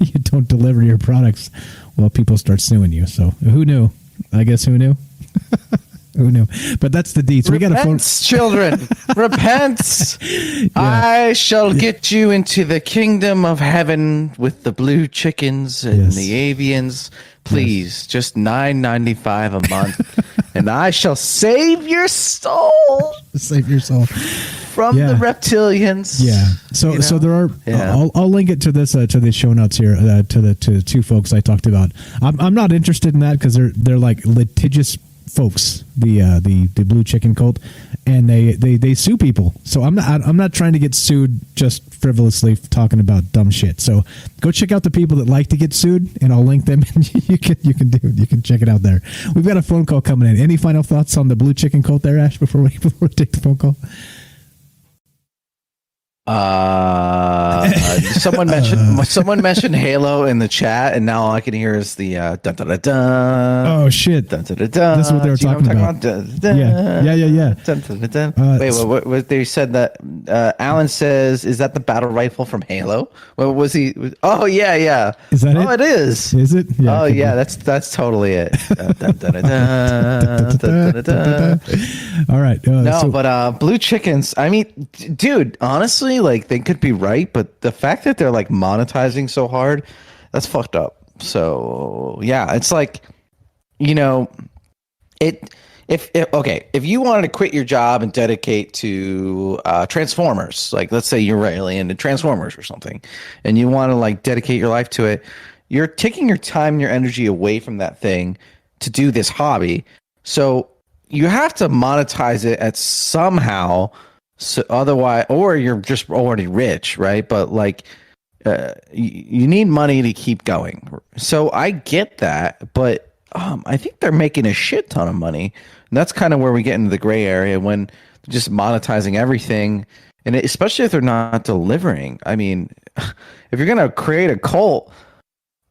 you don't deliver your products, well, people start suing you. So who knew? I guess who knew? Who knew? But that's the deets. We got a phone. Children, repent. Yeah. I shall get you into the kingdom of heaven with the blue chickens and the avians. Please, just $9.95 a month, and I shall save your soul. Save your soul from the reptilians. Yeah. So there are. Yeah. I'll link it to this to the show notes here to the two folks I talked about. I'm not interested in that because they're like litigious folks, the blue chicken cult, and they sue people. So I'm not trying to get sued just frivolously talking about dumb shit. So go check out the people that like to get sued, and I'll link them. And you can check it out there. We've got a phone call coming in. Any final thoughts on the blue chicken cult there, Ash? Before we take the phone call. Someone mentioned Halo in the chat, and now all I can hear is the dun dun dun dun. Oh shit! Dun, dun, dun, dun. This is what they were talking about. Dun, dun, Yeah. Dun, dun, dun, dun. Wait, what they said that Alan says, is that the battle rifle from Halo? What was he? Oh yeah. Is that it? Oh, it is. Is it? Yeah, oh yeah, that's totally it. Dun, dun, dun, dun, dun, dun, dun, dun. All right. No, but blue chickens. I mean, dude, honestly, like they could be right, but the fact that they're like monetizing so hard, that's fucked up. So yeah, it's like, you know, if you wanted to quit your job and dedicate to Transformers, like let's say you're really into Transformers or something, and you want to like dedicate your life to it, you're taking your time and your energy away from that thing to do this hobby. So you have to monetize it at somehow. So otherwise, or you're just already rich, right? But like, you need money to keep going. So I get that, but I think they're making a shit ton of money. And that's kind of where we get into the gray area when they're just monetizing everything, and especially if they're not delivering. I mean, if you're gonna create a cult,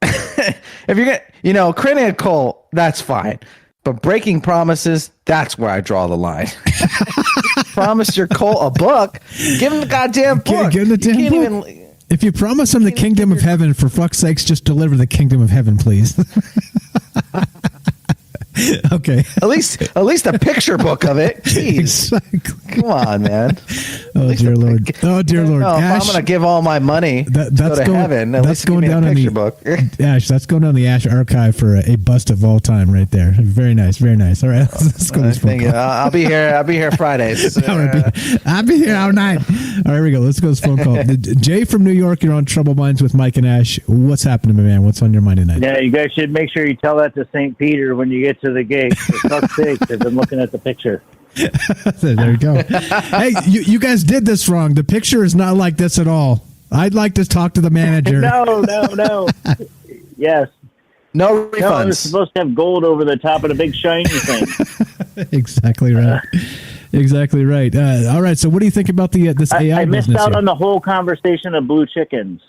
if you're gonna, creating a cult, that's fine. But breaking promises, that's where I draw the line. Promise your cult a book, give him the goddamn book. Give him the damn book. If you promise him the kingdom of heaven, for fuck's sakes, just deliver the kingdom of heaven, please. Okay. At least a picture book of it. Jeez. Exactly. Come on, man. Oh dear Lord. Oh dear Lord. No, Ash, if I'm gonna give all my money that's to going, heaven, at that's least give going me down a on picture the book. Ash. That's going down the Ash archive for a bust of all time, right there. Very nice. Very nice. All right, let's go. I'll be here. I'll be here Fridays. I'll be here all night. All right, here we go. Let's go to this phone call. Jay from New York. You're on Trouble Minds with Mike and Ash. What's happening, my man? What's on your mind tonight? Yeah, you guys should make sure you tell that to St. Peter when you get to the gate. For fuck's sake, they've been looking at the picture. There you go. Hey, you guys did this wrong. The picture is not like this at all. I'd like to talk to the manager. No. Yes. No refunds. No, it's supposed to have gold over the top of the big shiny thing. Exactly right. Exactly right. All right. So, what do you think about this AI? I missed business out here? on the whole conversation of blue chickens.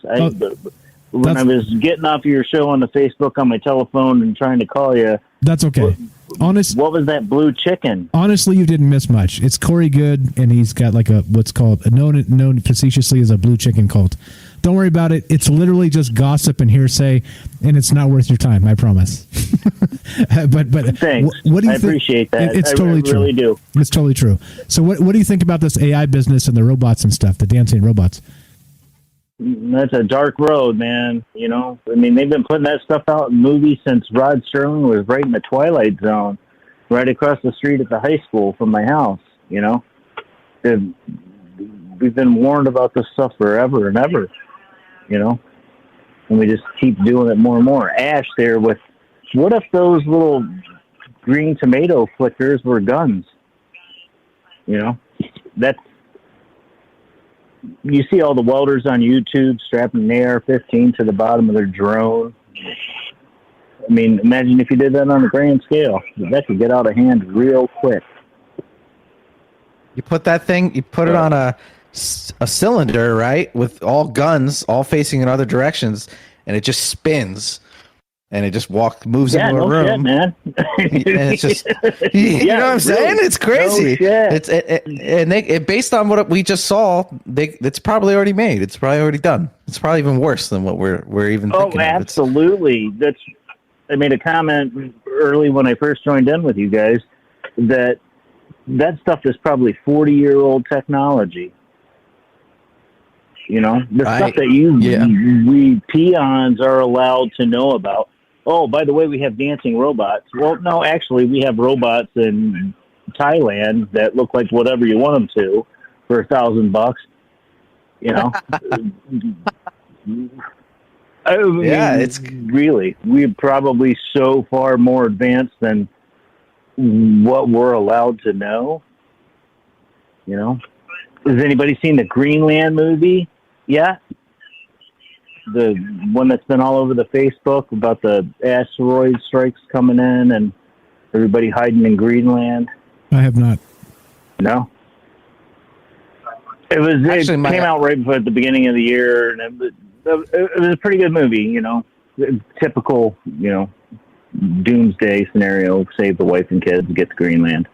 When I was getting off your show on the Facebook on my telephone and trying to call you. That's okay. What was that blue chicken? Honestly, you didn't miss much. It's Corey Good, and he's got like what's called known facetiously as a blue chicken cult. Don't worry about it. It's literally just gossip and hearsay, and it's not worth your time. I promise. but thanks. What do you I appreciate that. It's totally true. I really do. It's totally true. So what do you think about this AI business and the robots and stuff, the dancing robots? That's a dark road, man. You know, I mean, they've been putting that stuff out in movies since Rod Serling was right in the Twilight Zone, right across the street at the high school from my house. You know, we've been warned about this stuff forever and ever. You know, and we just keep doing it more and more. Ash there with, what if those little green tomato flickers were guns? You know, you see all the welders on YouTube strapping an AR-15 to the bottom of their drone. I mean, imagine if you did that on a grand scale. That could get out of hand real quick. You put it on a cylinder, right, with all guns, all facing in other directions, and it just spins, and it just moves into a room. Shit, man. And it's just, you know what I'm saying? It's crazy. No based on what we just saw, it's probably already made. It's probably already done. It's probably even worse than what we're even thinking. Oh, absolutely. I made a comment early when I first joined in with you guys that stuff is probably 40-year-old technology. You know, the stuff that we peons are allowed to know about. Oh, by the way, we have dancing robots. Well, no, actually, we have robots in Thailand that look like whatever you want them to for $1,000. You know, I mean, it's really, we're probably so far more advanced than what we're allowed to know. You know, has anybody seen the Greenland movie yet? The one that's been all over the Facebook about the asteroid strikes coming in and everybody hiding in Greenland. I have not. No. It came out right before at the beginning of the year, and it was a pretty good movie. You know, typical, you know, doomsday scenario: save the wife and kids, get to Greenland.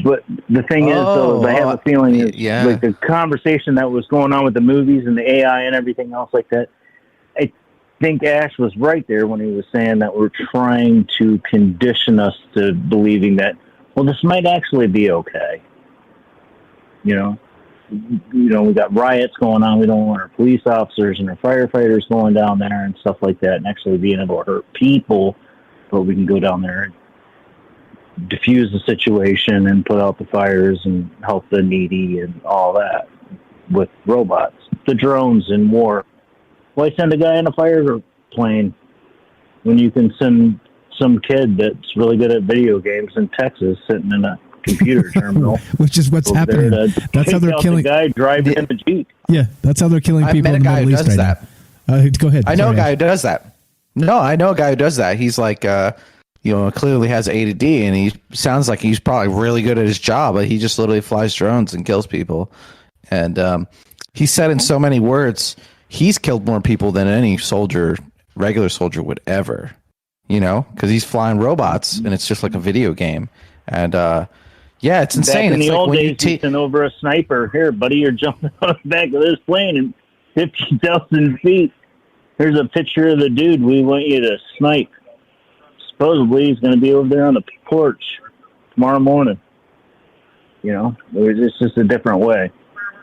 But the thing is, though, I have a feeling like the conversation that was going on with the movies and the AI and everything else like that. I think Ash was right there when he was saying that we're trying to condition us to believing that, well, this might actually be okay. You know, we got riots going on. We don't want our police officers and our firefighters going down there and stuff like that and actually being able to hurt people, but we can go down there and diffuse the situation and put out the fires and help the needy and all that with robots. The drones in war. Why send a guy in a fire plane when you can send some kid that's really good at video games in Texas sitting in a computer terminal? Which is what's happening. That's how they're killing the guy driving in the Jeep. Yeah, that's how they're killing people in the Middle East right now. Go ahead. I know a guy who does that. No, I know a guy who does that. He's like, clearly has ADD, and he sounds like he's probably really good at his job, but he just literally flies drones and kills people. And he said in so many words, he's killed more people than any regular soldier would ever, because he's flying robots, and it's just like a video game. And it's insane. Back in it's the like old days, you sent over a sniper. Here, buddy, you're jumping on the back of this plane and 50,000 feet. Here's a picture of the dude we want you to snipe. Supposedly, he's going to be over there on the porch tomorrow morning. It's just a different way.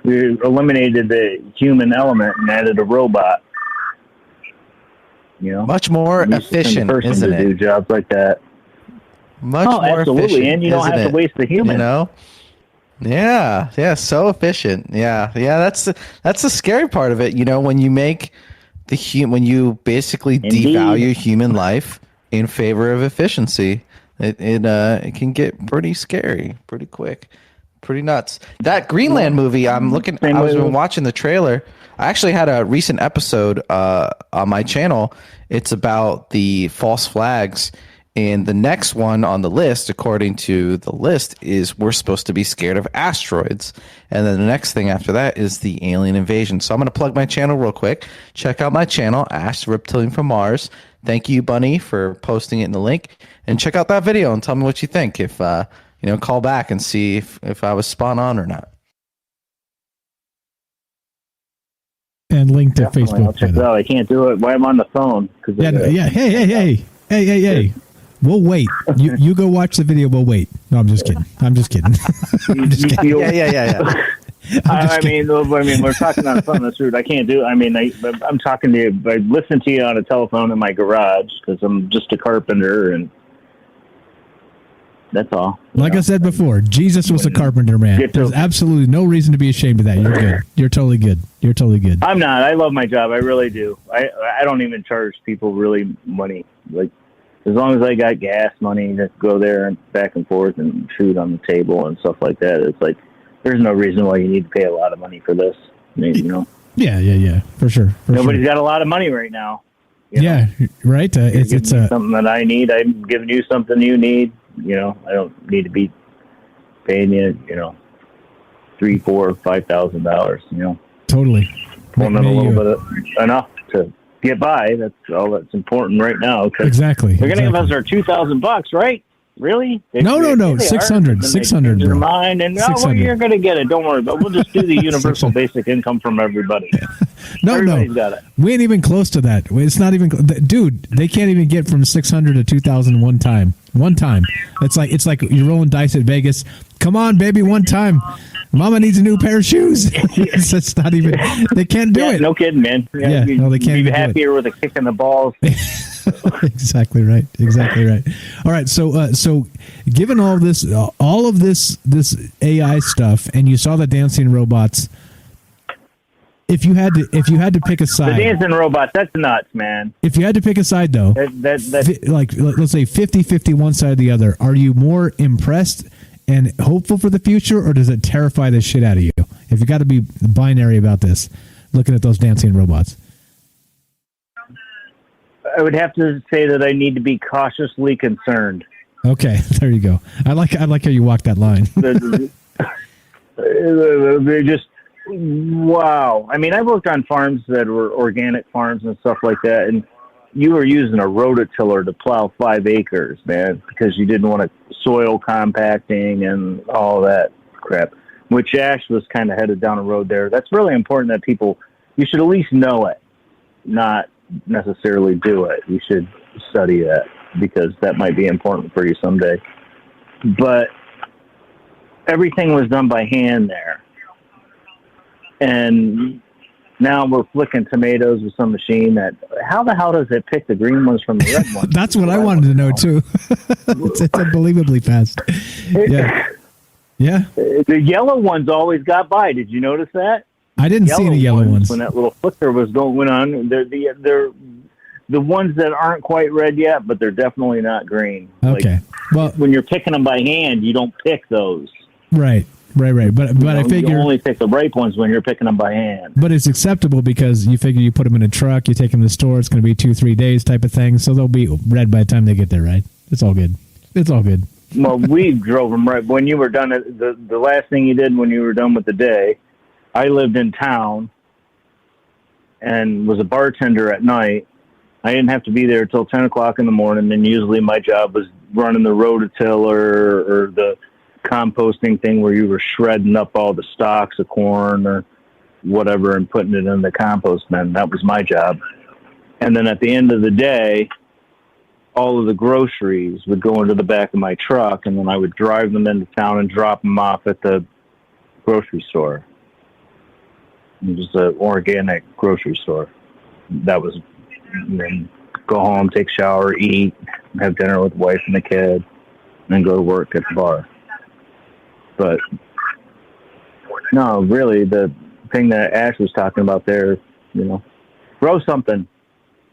We eliminated the human element and added a robot. Much more efficient, isn't it? To do jobs like that. Much more absolutely, efficient, and you don't have to waste the human. Yeah, so efficient. Yeah. That's the scary part of it. When you make when you basically devalue human life in favor of efficiency, it can get pretty scary, pretty quick, pretty nuts. That Greenland movie, I was watching the trailer. I actually had a recent episode on my channel. It's about the false flags. And the next one on the list, according to the list, is we're supposed to be scared of asteroids. And then the next thing after that is the alien invasion. So I'm going to plug my channel real quick. Check out my channel, Ash the Reptilian from Mars. Thank you, Bunny, for posting it in the link. And check out that video and tell me what you think. If call back and see if I was spot on or not. And link to Definitely. Facebook. I'll check it out. I can't do it while I'm on the phone. Hey. We'll wait. You go watch the video. We'll wait. No, I'm just kidding. I'm just kidding. Yeah. I mean, we're talking on something that's rude. I can't do it. I mean, I'm talking to you. I listen to you on a telephone in my garage because I'm just a carpenter, and that's all. Like I said before, Jesus was a carpenter, man. There's absolutely no reason to be ashamed of that. You're good. You're totally good. You're totally good. I'm not. I love my job. I really do. I don't even charge people really money. Like, as long as I got gas money to go there and back and forth and food on the table and stuff like that, it's like there's no reason why you need to pay a lot of money for this. Yeah, for sure. Nobody's got a lot of money right now. Yeah, right. It's something that I need. I'm giving you something you need. I don't need to be paying you, $3,000, $4,000, $5,000. Totally. Pulling in a little bit enough to get by. That's all that's important right now. Exactly. They're going to give us our $2,000, right? Really? No. 600. 600. Your mind, and you're going to get it. Don't worry. But we'll just do the universal basic income from everybody. Everybody's got it. We ain't even close to that. It's not even, dude. They can't even get from 600 to 2,000 one time. One time. It's like you're rolling dice at Vegas. Come on, baby, one time. Mama needs a new pair of shoes. It's not even. They can't do it. No kidding, man. They can't. Be happier with a kick in the balls. Exactly right. All right. So given all of this AI stuff, and you saw the dancing robots, if you had to pick a side, the dancing robots, that's nuts, man. If you had to pick a side, though, let's say 50-50 one side or the other, are you more impressed and hopeful for the future, or does it terrify the shit out of you? If you got to be binary about this, looking at those dancing robots. I would have to say that I need to be cautiously concerned. Okay, there you go. I like how you walk that line. They just, wow. I mean, I worked on farms that were organic farms and stuff like that, and you were using a rototiller to plow 5 acres, man, because you didn't want soil compacting and all that crap, which Ash was kind of headed down a road there. That's really important that you should at least know it, not necessarily do it. You should study that because that might be important for you someday. But everything was done by hand there. And now we're flicking tomatoes with some machine how the hell does it pick the green ones from the red ones? That's what I wanted to know too. It's unbelievably fast. Yeah. Yeah. The yellow ones always got by. Did you notice that? I didn't see any yellow ones. When that little flicker was going on, they're the ones that aren't quite red yet, but they're definitely not green. Okay. Well, when you're picking them by hand, you don't pick those. Right. But I figure you only pick the ripe ones when you're picking them by hand. But it's acceptable because you figure you put them in a truck, you take them to the store, it's going to be 2-3 days type of thing, so they'll be red by the time they get there, right? It's all good. Well, we drove them right when you were done. The last thing you did when you were done with the day, I lived in town and was a bartender at night. I didn't have to be there till 10 o'clock in the morning, and usually my job was running the rototiller or the composting thing where you were shredding up all the stalks of corn or whatever and putting it in the compost bin. That was my job. And then at the end of the day, all of the groceries would go into the back of my truck, and then I would drive them into town and drop them off at the grocery store. It was an organic grocery store. That was, and then go home, take a shower, eat, have dinner with the wife and the kid, and then go to work at the bar. But no, really, the thing that Ash was talking about there, grow something,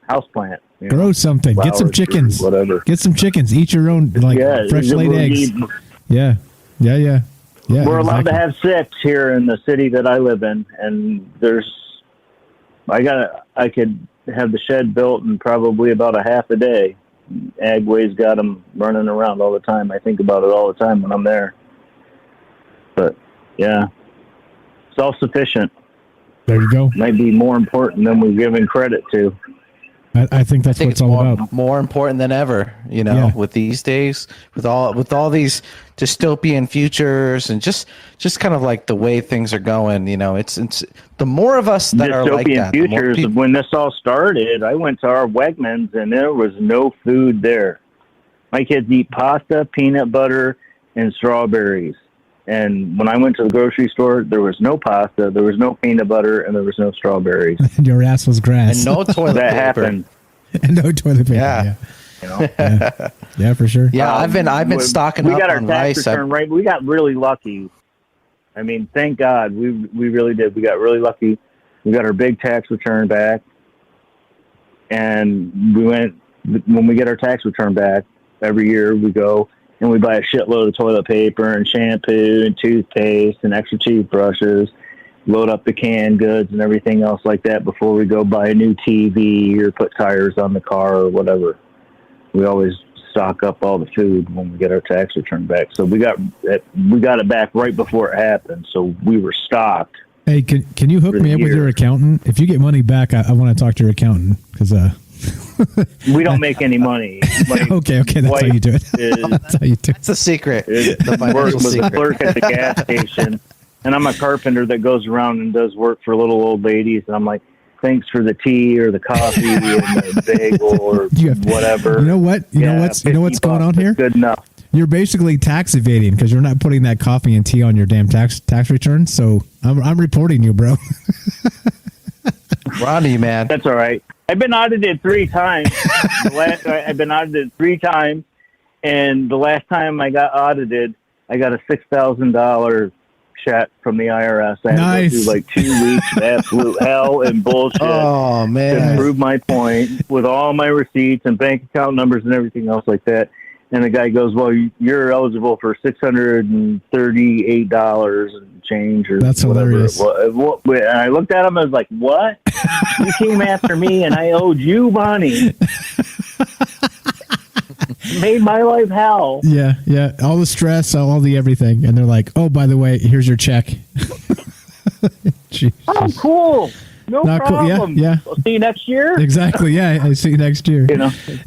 houseplant. Grow something. Get some chickens. Whatever. Get some chickens. Eat your own fresh laid eggs. Yeah. We're allowed to have 6 here in the city that I live in, and I could have the shed built in probably about a half a day. Agway's got them running around all the time. I think about it all the time when I'm there. But yeah, self-sufficient. There you go. Might be more important than we're giving credit to. I think that's what it's all about. More important than ever, with these days, with all these dystopian futures, and just kind of like the way things are going. It's the more of us that are like that. Dystopian futures. When this all started, I went to our Wegmans and there was no food there. My kids eat pasta, peanut butter, and strawberries. And when I went to the grocery store, there was no pasta, there was no peanut butter, and there was no strawberries. And your ass was grass. And no toilet that paper. Happened. And no toilet paper. Yeah. Yeah, for sure. Yeah, I've been stocking up on rice. We got our tax return right. We got really lucky. I mean, thank God we really did. We got really lucky. We got our big tax return back, and when we get our tax return back every year, we go and we buy a shitload of toilet paper and shampoo and toothpaste and extra toothbrushes, load up the canned goods and everything else like that before we go buy a new TV or put tires on the car or whatever. We always stock up all the food when we get our tax return back. So we got it back right before it happened. So we were stocked. Hey, can you hook me up with your accountant? If you get money back, I want to talk to your accountant because we don't make any money. Okay, that's how you do it. That's how you do it. It's a secret. Work with a clerk at the gas station, and I'm a carpenter that goes around and does work for little old ladies, and I'm like, thanks for the tea or the coffee and the bagel or whatever. You know what? You know what's going on here? Good enough. You're basically tax evading because you're not putting that coffee and tea on your damn tax return. So I'm reporting you, bro. Ronnie, man. That's all right. I've been audited 3 times. I've been audited 3 times, and the last time I got audited, I got a $6,000 check from the IRS. I had to go through like 2 weeks of absolute hell and bullshit. Oh, man. To prove my point with all my receipts and bank account numbers and everything else like that. And the guy goes, well, you're eligible for $638 and change or that's whatever. Hilarious. And I looked at him and I was like, what? You came after me and I owed you money. Made my life hell. Yeah, yeah. All the stress, all the everything. And they're like, oh, by the way, here's your check. Oh, cool. No Not problem. Cool. Yeah. I'll see you next year. Exactly. Yeah. I see you next year.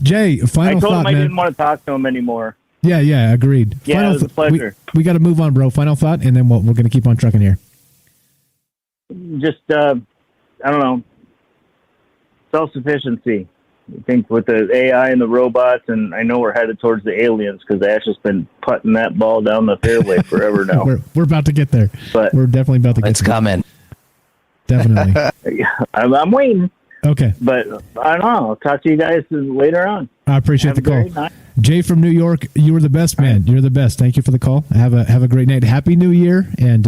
Jay, final I told thought, him I man. didn't want to talk to him anymore. Yeah. Agreed. Yeah, final it was a pleasure. We got to move on, bro. Final thought, and then we're going to keep on trucking here. Just, I don't know, self-sufficiency. I think with the AI and the robots, and I know we're headed towards the aliens because Ash has been putting that ball down the fairway forever now. we're about to get there. But we're definitely about to get there. It's coming. Definitely. I'm waiting. Okay. But I don't know. I'll talk to you guys later on. I appreciate the call. Jay from New York, you were the best, man. You're the best. Thank you for the call. Have a great night. Happy New Year, and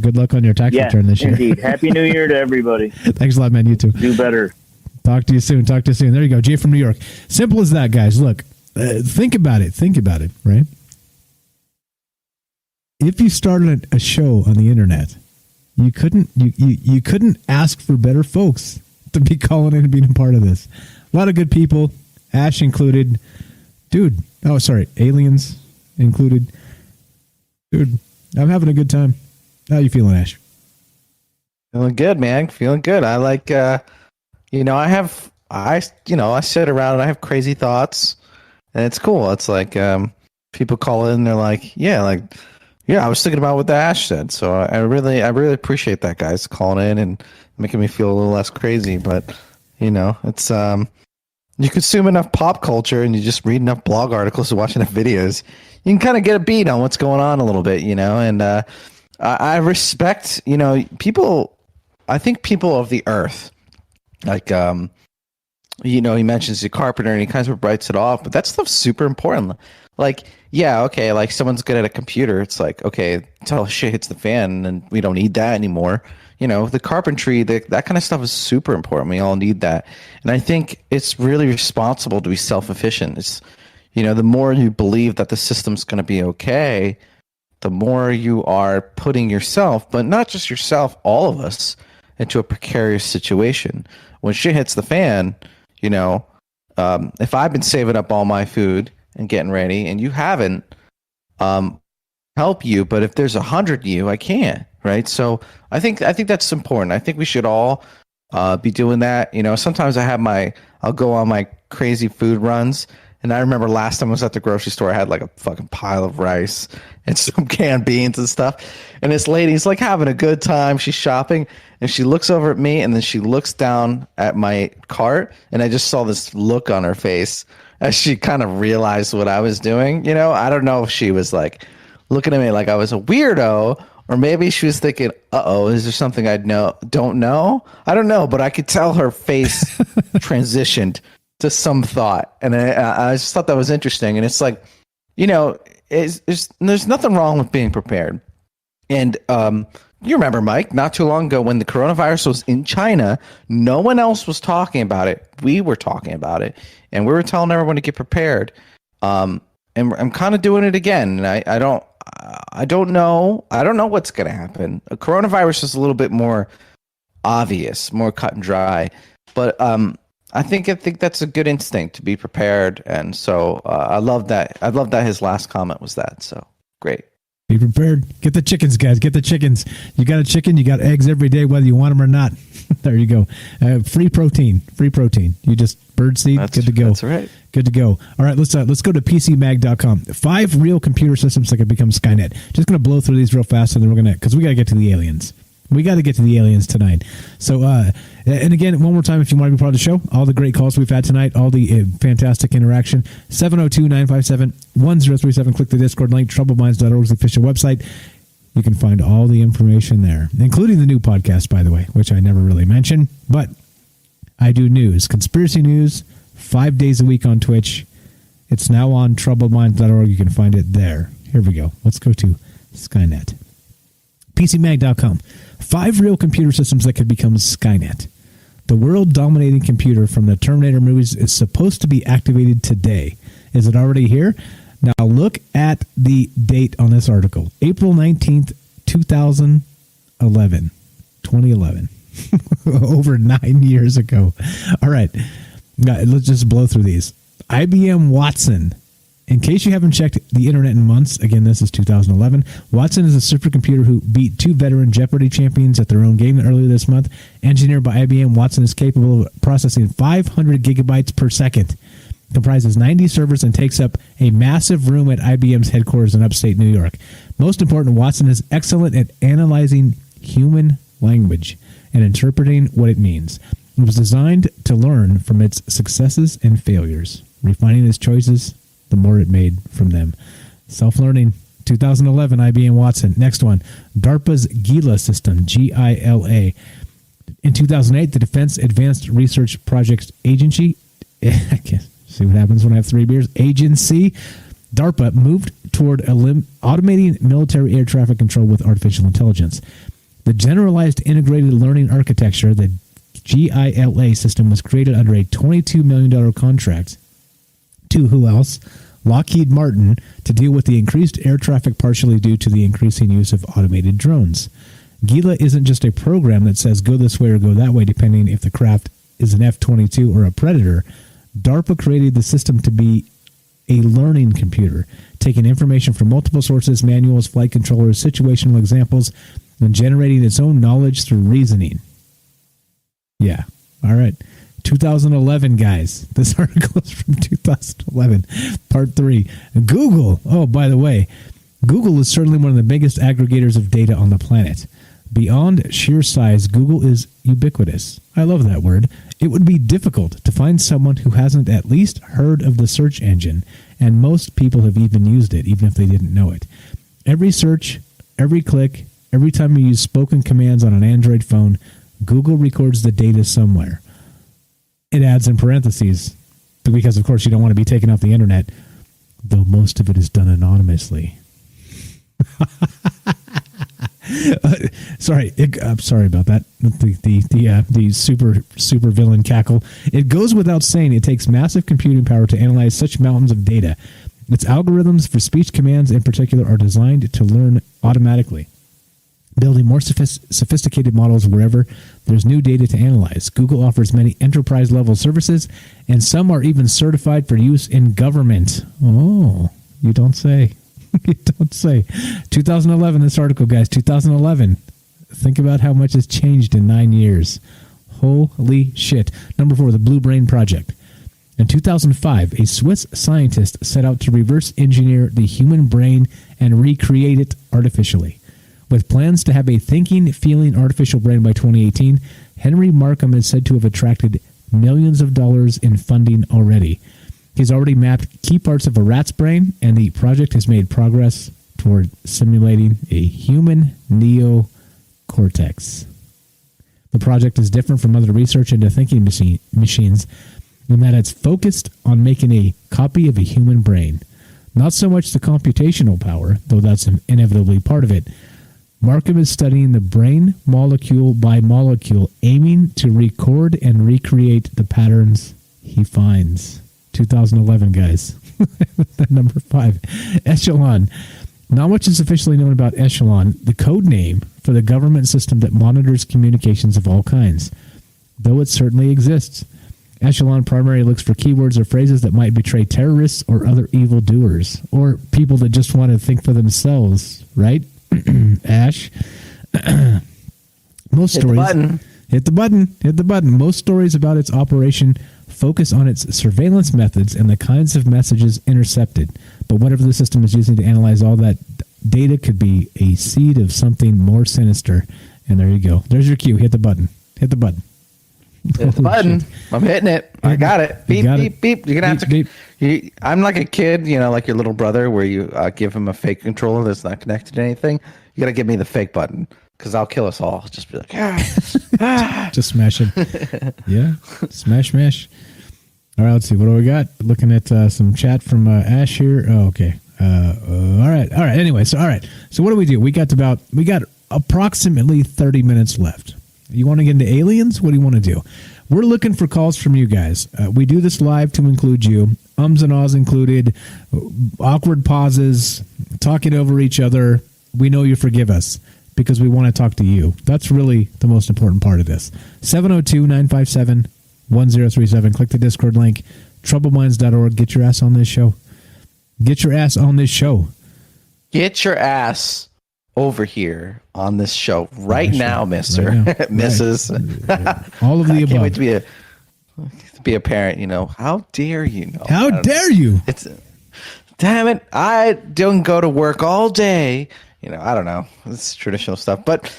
good luck on your tax return this year. Indeed. Happy New Year to everybody. Thanks a lot, man. You too. Do better. Talk to you soon. There you go. Jay from New York. Simple as that, guys. Look, think about it, right? If you started a show on the internet, you couldn't ask for better folks to be calling in and being a part of this. A lot of good people, Ash included. Dude, oh, sorry, aliens included. Dude, I'm having a good time. How you feeling, Ash? Feeling good, man. Feeling good. I like, I sit around and I have crazy thoughts, and it's cool. It's like people call in and they're like, I was thinking about what the Ash said. So I really appreciate that, guys, calling in and making me feel a little less crazy. But it's you consume enough pop culture and you just read enough blog articles and watch enough videos, you can kind of get a beat on what's going on a little bit, And I respect, people. I think people of the earth, like he mentions the carpenter and he kind of writes it off, but that stuff's super important. Like, yeah, okay, like someone's good at a computer. It's like, okay, until shit hits the fan and we don't need that anymore. The carpentry, that kind of stuff is super important. We all need that. And I think it's really responsible to be self-efficient. It's, the more you believe that the system's going to be okay, the more you are putting yourself, but not just yourself, all of us, into a precarious situation. When shit hits the fan, if I've been saving up all my food and getting ready and you haven't, help you, but if there's 100 of you, I can't, right? So I think that's important. I think we should all be doing that. Sometimes I'll go on my crazy food runs, and I remember last time I was at the grocery store, I had like a fucking pile of rice and some canned beans and stuff, and this lady's like having a good time. She's shopping, and she looks over at me, and then she looks down at my cart, and I just saw this look on her face as she kind of realized what I was doing. I don't know if she was like looking at me like I was a weirdo, or maybe she was thinking, uh-oh, is there something I don't know? I don't know, but I could tell her face transitioned to some thought. And I just thought that was interesting. And it's like, there's nothing wrong with being prepared. And you remember, Mike, not too long ago when the coronavirus was in China, no one else was talking about it. We were talking about it. And we were telling everyone to get prepared. And I'm kind of doing it again. And I don't know what's going to happen. A coronavirus is a little bit more obvious, more cut and dry. But I think that's a good instinct to be prepared. And so I love that. I love that his last comment was that. So great. Be prepared. Get the chickens, guys. Get the chickens. You got a chicken, you got eggs every day, whether you want them or not. There you go. Free protein. You just birdseed. Good to go. That's right. Good to go. All right, let's go to PCMag.com. 5 real computer systems that could become Skynet. Just going to blow through these real fast, and then because we got to get to the aliens. We got to get to the aliens tonight. So, and again, one more time, if you want to be part of the show, all the great calls we've had tonight, all the fantastic interaction, 702-957-1037. Click the Discord link, troubledminds.org's official website. You can find all the information there, including the new podcast, by the way, which I never really mentioned. But I do news, conspiracy news, 5 days a week on Twitch. It's now on troubledminds.org. You can find it there. Here we go. Let's go to Skynet. PCMag.com. 5 real computer systems that could become Skynet. The world-dominating computer from the Terminator movies is supposed to be activated today. Is it already here? Now look at the date on this article. April 19th, 2011. Over 9 years ago. All right. Let's just blow through these. IBM Watson In case you haven't checked the internet in months, again, this is 2011. Watson is a supercomputer who beat 2 veteran Jeopardy champions at their own game earlier this month. Engineered by IBM, Watson is capable of processing 500 gigabytes per second, comprises 90 servers, and takes up a massive room at IBM's headquarters in upstate New York. Most important, Watson is excellent at analyzing human language and interpreting what it means. It was designed to learn from its successes and failures, refining its choices the more it made from them. Self-learning, 2011, IBM Watson. Next one, DARPA's GILA system, G-I-L-A. In 2008, the Defense Advanced Research Projects Agency, I guess, see what happens when I have 3 beers, Agency, DARPA moved toward automating military air traffic control with artificial intelligence. The Generalized Integrated Learning Architecture, the GILA system, was created under a $22 million contract to who else? Lockheed Martin, to deal with the increased air traffic partially due to the increasing use of automated drones. GILA isn't just a program that says go this way or go that way depending if the craft is an F-22 or a Predator. DARPA created the system to be a learning computer, taking information from multiple sources, manuals, flight controllers, situational examples, and generating its own knowledge through reasoning. Yeah. All right. 2011, guys. This article is from 2011, part 3. Google. Oh, by the way, Google is certainly one of the biggest aggregators of data on the planet. Beyond sheer size, Google is ubiquitous. I love that word. It would be difficult to find someone who hasn't at least heard of the search engine, and most people have even used it, even if they didn't know it. Every search, every click, every time you use spoken commands on an Android phone, Google records the data somewhere. It adds in parentheses, because of course you don't want to be taken off the internet, though most of it is done anonymously. Sorry about that. The super villain cackle. It goes without saying it takes massive computing power to analyze such mountains of data. Its algorithms for speech commands in particular are designed to learn automatically, building more sophisticated models wherever there's new data to analyze. Google offers many enterprise-level services, and some are even certified for use in government. Oh, you don't say. You don't say. 2011, this article, guys, 2011. Think about how much has changed in 9 years. Holy shit. Number 4, the Blue Brain Project. In 2005, a Swiss scientist set out to reverse engineer the human brain and recreate it artificially. With plans to have a thinking, feeling artificial brain by 2018, Henry Markham is said to have attracted millions of dollars in funding already. He's already mapped key parts of a rat's brain, and the project has made progress toward simulating a human neocortex. The project is different from other research into thinking machines in that it's focused on making a copy of a human brain. Not so much the computational power, though that's inevitably part of it. Markham is studying the brain molecule by molecule, aiming to record and recreate the patterns he finds. 2011, guys. Number 5, Echelon. Not much is officially known about Echelon, the code name for the government system that monitors communications of all kinds, though it certainly exists. Echelon primarily looks for keywords or phrases that might betray terrorists or other evildoers, or people that just want to think for themselves, right? Ash. Most stories. Hit the button. Most stories about its operation focus on its surveillance methods and the kinds of messages intercepted. But whatever the system is using to analyze all that data could be a seed of something more sinister. And there you go. There's your cue. Hit the button. Hit the button. Hit the button. I'm hitting it. I got it. Beep, beep, beep. You're going to have to... I'm like a kid, like your little brother, where you give him a fake controller that's not connected to anything. You got to give me the fake button, because I'll kill us all. Just be like, just smash it. Yeah. Smash. All right, let's see. What do we got? Looking at some chat from Ash here. Oh, okay. All right. Anyway, so what do we do? We got approximately 30 minutes left. You want to get into aliens? What do you want to do? We're looking for calls from you guys. We do this live to include you. Ums and ahs included. Awkward pauses. Talking over each other. We know you forgive us because we want to talk to you. That's really the most important part of this. 702-957-1037. Click the Discord link. Troubleminds.org. Get your ass on this show. Get your ass on this show. Get your ass over here on this show right now, Mister, Right now. Mrs. All of the I above. can't wait to be a parent. You know, how dare you? Know? How dare you? It's damn it. I don't go to work all day. You know, I don't know. It's traditional stuff, but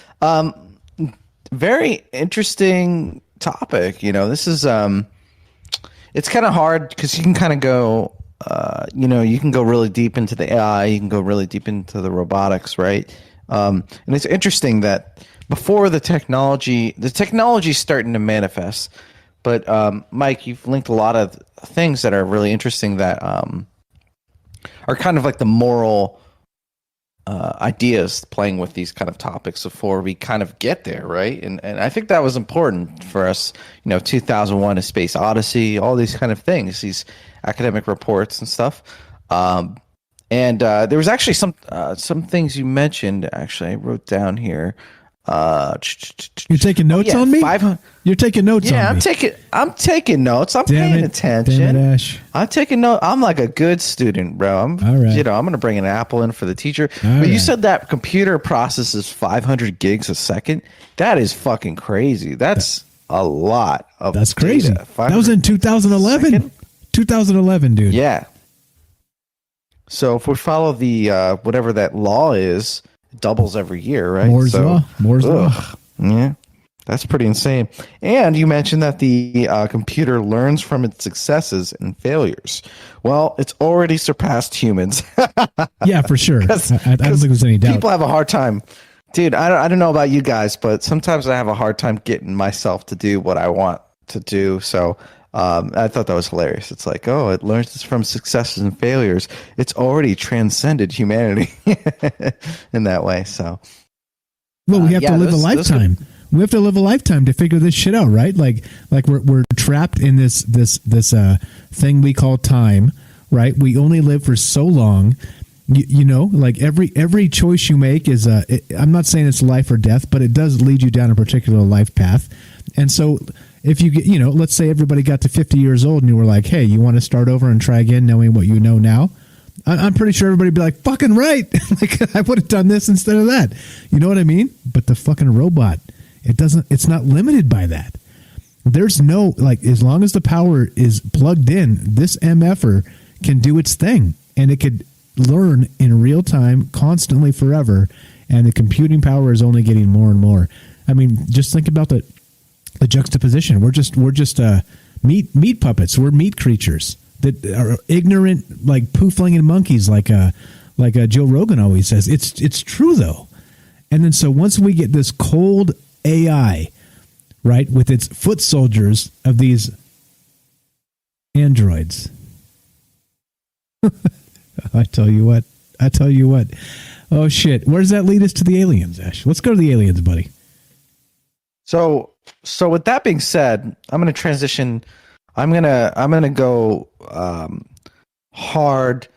very interesting topic. You know, this is it's kind of hard because you can kind of go. You know, you can go really deep into the AI, you can go really deep into the robotics, right? And it's interesting that before the technology is starting to manifest. But Mike, you've linked a lot of things that are really interesting that are kind of like the moral ideas playing with these kind of topics before we kind of get there, right? And I think that was important for us, you know, 2001: A Space Odyssey, all these kind of things, these academic reports and stuff. And there was actually some things you mentioned. Actually, I wrote down here. You're taking notes on me? 500. You're taking notes on me. Yeah, I'm taking notes. I'm Damn paying it. attention. Damn it, Ash. I'm taking notes. I'm like a good student, bro. All right. You know, I'm going to bring an apple in for the teacher. All but you right. said that computer processes 500 gigs a second. That is fucking crazy. That's a lot of That's crazy. data. That was in 2011. Second? 2011, dude. Yeah. So if we follow the whatever that law is, it doubles every year, right? Moore's Law. Moore's Law. Yeah. That's pretty insane. And you mentioned that the computer learns from its successes and failures. Well, it's already surpassed humans. Yeah, for sure. I don't think there's any doubt. People have a hard time. Dude, I don't know about you guys, but sometimes I have a hard time getting myself to do what I want to do. So I thought that was hilarious. It's like, oh, it learns from successes and failures. It's already transcended humanity in that way. So, Well, we have to live a lifetime. We have to live a lifetime to figure this shit out, right? Like we're trapped in this thing we call time, right? We only live for so long. You know, like every choice you make is I'm not saying it's life or death, but it does lead you down a particular life path. And so if you get, you know, let's say everybody got to 50 years old and you were like, hey, you want to start over and try again knowing what you know now? I'm pretty sure everybody would be like, fucking right. Like, I would have done this instead of that. You know what I mean? But the fucking robot, it's not limited by that. There's no, like, as long as the power is plugged in, this MFer can do its thing. And it could learn in real time, constantly, forever. And the computing power is only getting more and more. I mean, just think about the juxtaposition. We're just meat puppets. We're meat creatures that are ignorant, like poo-flinging monkeys, like Joe Rogan always says. It's true though. And then so once we get this cold AI, right, with its foot soldiers of these androids, I tell you what. Oh shit! Where does that lead us to the aliens, Ash? Let's go to the aliens, buddy. So with that being said, I'm going to transition. I'm gonna go hard.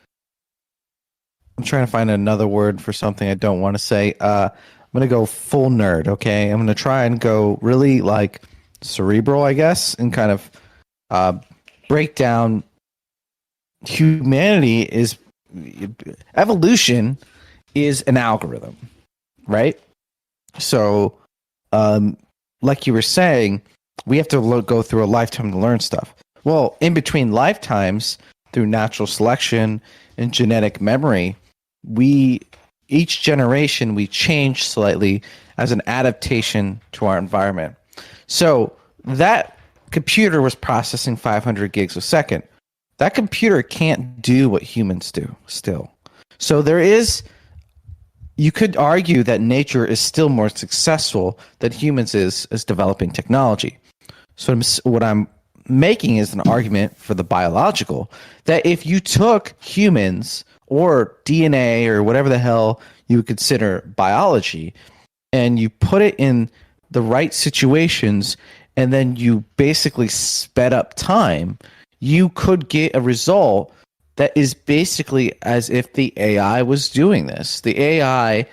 I'm trying to find another word for something I don't want to say. I'm going to go full nerd. Okay, I'm going to try and go really like cerebral, I guess, and kind of break down evolution is an algorithm, right? So, like you were saying, we have to go through a lifetime to learn stuff. Well, in between lifetimes, through natural selection and genetic memory, each generation we change slightly as an adaptation to our environment. So that computer was processing 500 gigs a second. That computer can't do what humans do still. So you could argue that nature is still more successful than humans is developing technology. So what I'm making is an argument for the biological, that if you took humans or DNA or whatever the hell you would consider biology, and you put it in the right situations, and then you basically sped up time, you could get a result that is basically as if the AI was doing this. The AI,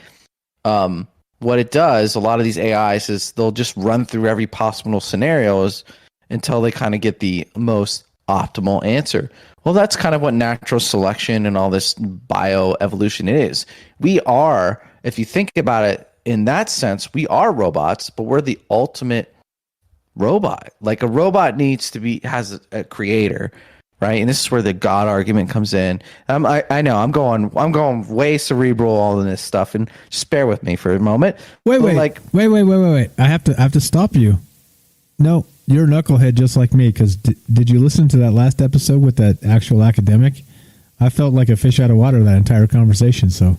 what it does, a lot of these AIs is they'll just run through every possible scenarios until they kind of get the most optimal answer. Well, that's kind of what natural selection and all this bioevolution is. We are, if you think about it in that sense, we are robots, but we're the ultimate robot. Like a robot has a creator, right? And this is where the God argument comes in. I know I'm going way cerebral all in this stuff, and just bear with me for a moment. Wait. I have to stop you. No, you're a knucklehead just like me. Because did you listen to that last episode with that actual academic? I felt like a fish out of water that entire conversation. So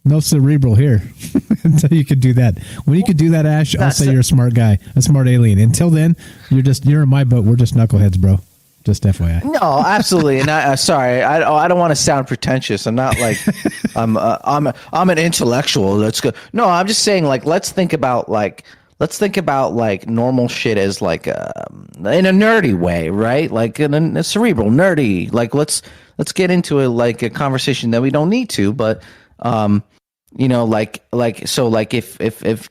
no cerebral here until you could do that. When you could do that, Ash, I'll say you're a smart guy, a smart alien. Until then, you're in my boat. We're just knuckleheads, bro. Just FYI. No, absolutely. And sorry, I don't want to sound pretentious. I'm not like I'm an intellectual. Let's go. No, I'm just saying like let's think about like normal shit as like in a nerdy way, right? Like in a cerebral nerdy. Like let's get into a conversation that we don't need to, but if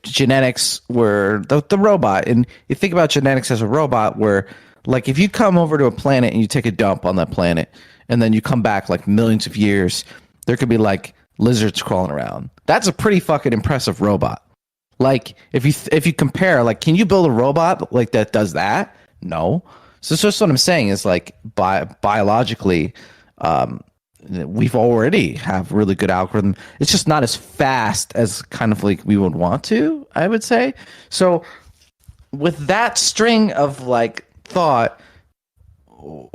genetics were the robot, and you think about genetics as a robot, where like if you come over to a planet and you take a dump on that planet and then you come back like millions of years, there could be like lizards crawling around. That's a pretty fucking impressive robot. Like if you compare, like, can you build a robot like that does that? No. So just what I'm saying is like biologically, we've already have really good algorithm. It's just not as fast as kind of like we would want to, I would say. So with that string of like thought,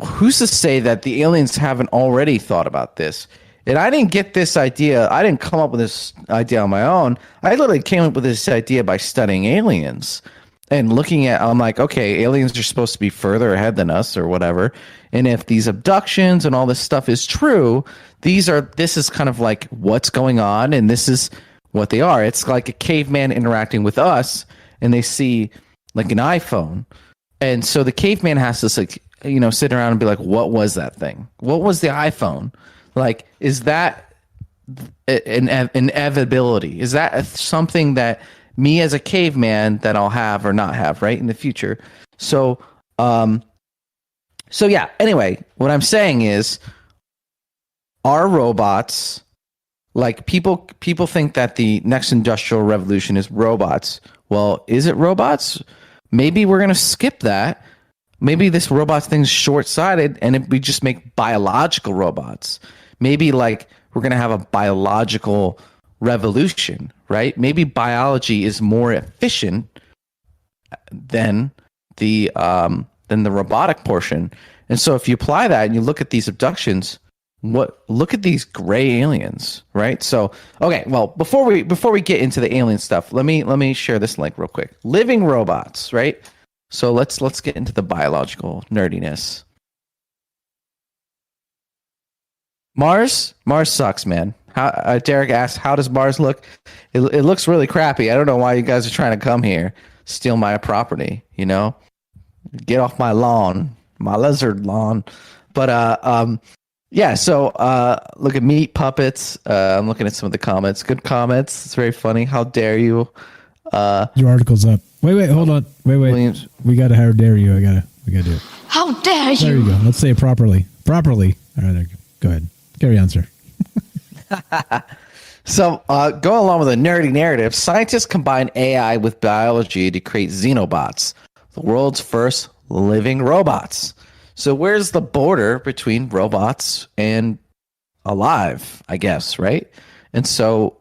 who's to say that the aliens haven't already thought about this? And I didn't get this idea. I didn't come up with this idea on my own. I literally came up with this idea by studying aliens and looking at, I'm like, okay, aliens are supposed to be further ahead than us or whatever. And if these abductions and all this stuff is true, this is kind of like what's going on. And this is what they are. It's like a caveman interacting with us, and they see like an iPhone. And so the caveman has to sit around and be like, what was that thing? What was the iPhone? Like, is that an inevitability? Is that something that me as a caveman that I'll have or not have, right, in the future? So yeah, anyway, what I'm saying is, are robots, like people think that the next industrial revolution is robots. Well, is it robots? Maybe we're going to skip that. Maybe this robot thing's short-sighted and we just make biological robots. Maybe like we're going to have a biological revolution, right? Maybe biology is more efficient than the robotic portion. And so if you apply that and you look at these abductions, look at these gray aliens, right? So, okay, well, before we get into the alien stuff, let me share this link real quick. Living robots, right? So let's get into the biological nerdiness. Mars sucks, man. Derek asked, how does Mars look? It looks really crappy. I don't know why you guys are trying to come here, steal my property, get off my lawn, my lizard lawn. But yeah, so look at Meat Puppets. I'm looking at some of the comments. Good comments. It's very funny. How dare you? Your article's up. Wait, hold on. Wait. Williams. We gotta how dare you. We gotta do it. How dare you? There you go. Let's say it properly. All right, there. Go ahead. Carry on, sir. So, going along with a nerdy narrative, scientists combine AI with biology to create xenobots, the world's first living robots. So, where's the border between robots and alive, I guess, right? And so,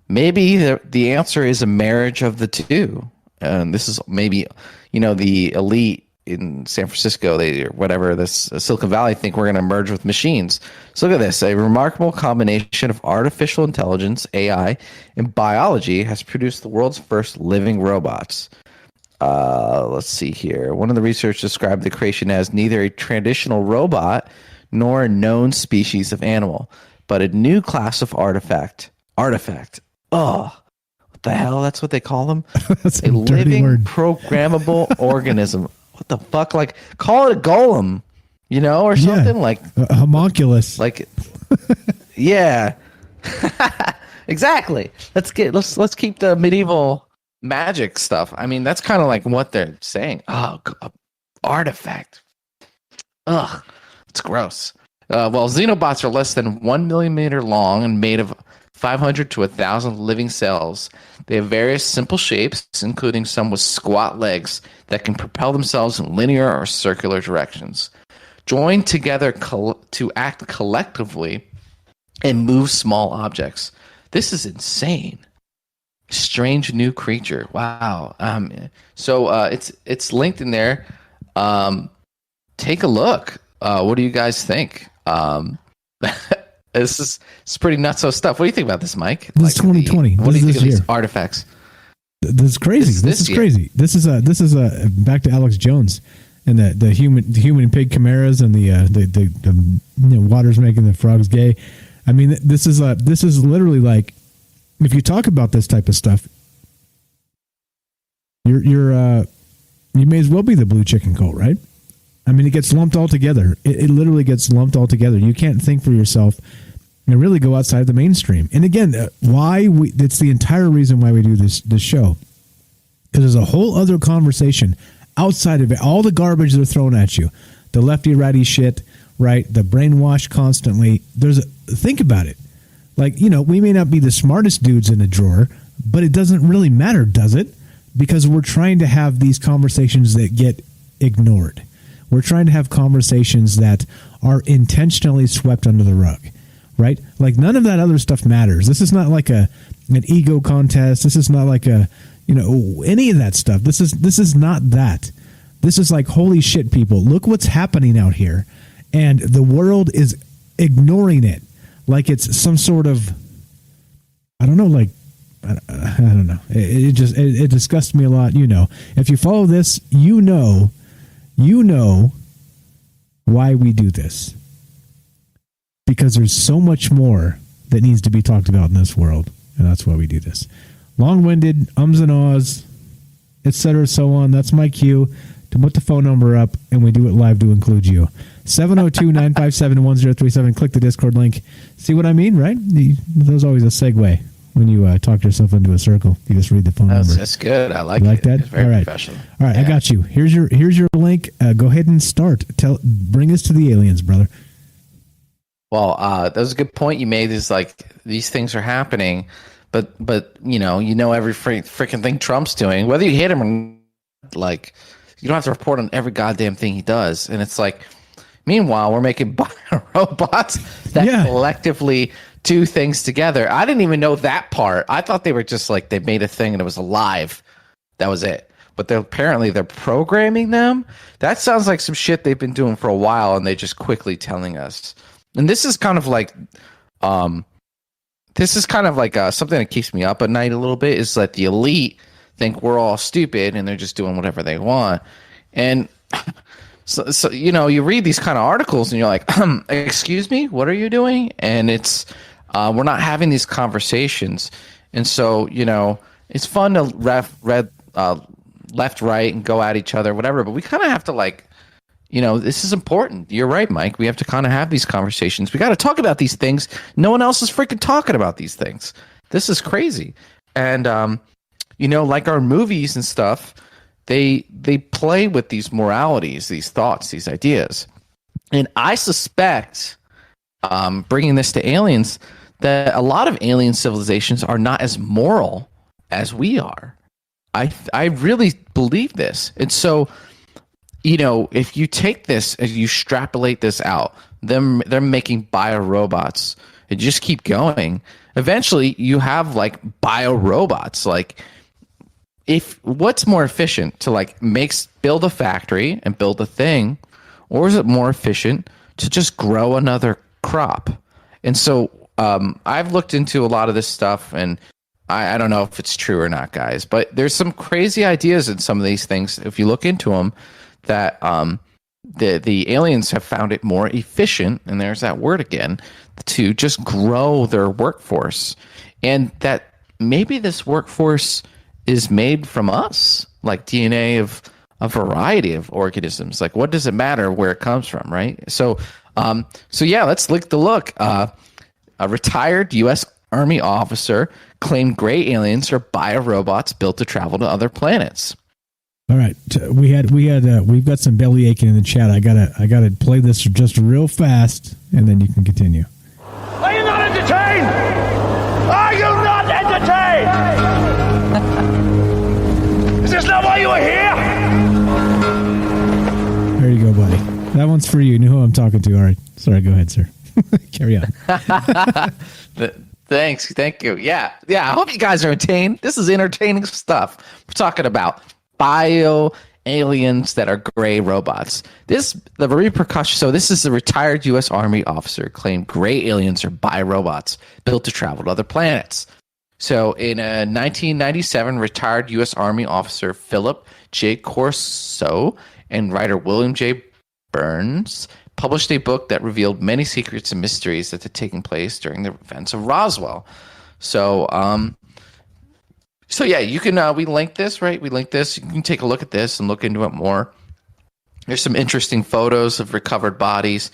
maybe the answer is a marriage of the two. And this is maybe, the elite in San Francisco, this Silicon Valley think we're going to merge with machines. So look at this. A remarkable combination of artificial intelligence, AI, and biology has produced the world's first living robots. Let's see here. One of the researchers described the creation as neither a traditional robot nor a known species of animal, but a new class of artifact. Oh, what the hell? That's what they call them? That's a living, programmable organism. What the fuck? Like, call it a golem, or something like a homunculus. Like, yeah, exactly. Let's keep the medieval magic stuff. I mean, that's kind of like what they're saying. Oh, artifact. Ugh, it's gross. Well, xenobots are less than 1 millimeter long and made of 500 to 1,000 living cells. They have various simple shapes, including some with squat legs that can propel themselves in linear or circular directions. Joined together to act collectively and move small objects. This is insane. Strange new creature. Wow. So it's linked in there. Take a look. What do you guys think? It's pretty nutso stuff. What do you think about this, Mike? This is 2020. What do you think of these year. artifacts? This is crazy. This is crazy. This is back to Alex Jones and the human and pig chimeras and the water's making the frogs gay. I mean, this is literally like, if you talk about this type of stuff, you may as well be the blue chicken cult, right? I mean, it gets lumped all together. It literally gets lumped all together. You can't think for yourself and really go outside the mainstream. And again, it's the entire reason why we do this show. Because there's a whole other conversation outside of it. All the garbage they're throwing at you, the lefty righty shit, right? The brainwash constantly. Think about it. Like, we may not be the smartest dudes in the drawer, but it doesn't really matter, does it? Because we're trying to have these conversations that get ignored. We're trying to have conversations that are intentionally swept under the rug, right? Like, none of that other stuff matters. This is not like an ego contest. This is not like any of that stuff. This is not that. This is like, holy shit, people, look what's happening out here. And the world is ignoring it like it's some sort of, I don't know, like, I don't know. It disgusts me a lot. If you follow this, you know why we do this. Because there's so much more that needs to be talked about in this world. And that's why we do this. Long-winded, ums and ahs, etc., so on. That's my cue to put the phone number up, and we do it live to include you. 702-957-1037. Click the Discord link. See what I mean, right? There's always a segue when you talk yourself into a circle. You just read the phone number. That's good. I like it. That? It's very All right. professional. All right, yeah. I got you. Here's your link. Go ahead and start. Bring us to the aliens, brother. Well, that was a good point you made. Is like, these things are happening, but every freaking thing Trump's doing, whether you hate him or like, you don't have to report on every goddamn thing he does. And it's like, meanwhile, we're making robots that collectively do things together. I didn't even know that part. I thought they were just like, they made a thing and it was alive. That was it. But apparently they're programming them. That sounds like some shit they've been doing for a while, and they just quickly telling us. And this is kind of like, something that keeps me up at night a little bit, is that the elite think we're all stupid and they're just doing whatever they want. And so you read these kind of articles and you're like, excuse me, what are you doing? And it's, we're not having these conversations. And so, it's fun to left, right, and go at each other, whatever. But we kind of have to this is important. You're right, Mike. We have to kind of have these conversations. We got to talk about these things. No one else is freaking talking about these things. This is crazy. And, like our movies and stuff, they play with these moralities, these thoughts, these ideas. And I suspect, bringing this to aliens, that a lot of alien civilizations are not as moral as we are. I really believe this. And so, if you take this and you extrapolate this out, they're making biorobots and just keep going. Eventually, you have like biorobots. Like, what's more efficient to build a factory and build a thing, or is it more efficient to just grow another crop? And so, I've looked into a lot of this stuff, and I don't know if it's true or not, guys, but there's some crazy ideas in some of these things. If you look into them, that the aliens have found it more efficient, and there's that word again, to just grow their workforce, and that maybe this workforce is made from us, like DNA of a variety of organisms. Like, what does it matter where it comes from, right? So yeah, let's take the look. A retired U.S. Army officer claimed gray aliens are biorobots built to travel to other planets. All right, we've got some belly aching in the chat. I gotta play this just real fast, and then you can continue. Are you not entertained? Are you not entertained? Is this not why you were here? There you go, buddy. That one's for you. You know who I'm talking to. All right. Sorry, go ahead, sir. Carry on. Thanks. Thank you. Yeah. I hope you guys are entertained. This is entertaining stuff. We're talking about bio aliens that are gray robots. The repercussion. So this is a retired U.S. Army officer claimed gray aliens are bio robots built to travel to other planets. So in 1997, retired U.S. Army officer Philip J. Corso and writer William J. Burns published a book that revealed many secrets and mysteries that had taken place during the events of Roswell. So yeah, you can we link this, right? We link this. You can take a look at this and look into it more. There's some interesting photos of recovered bodies,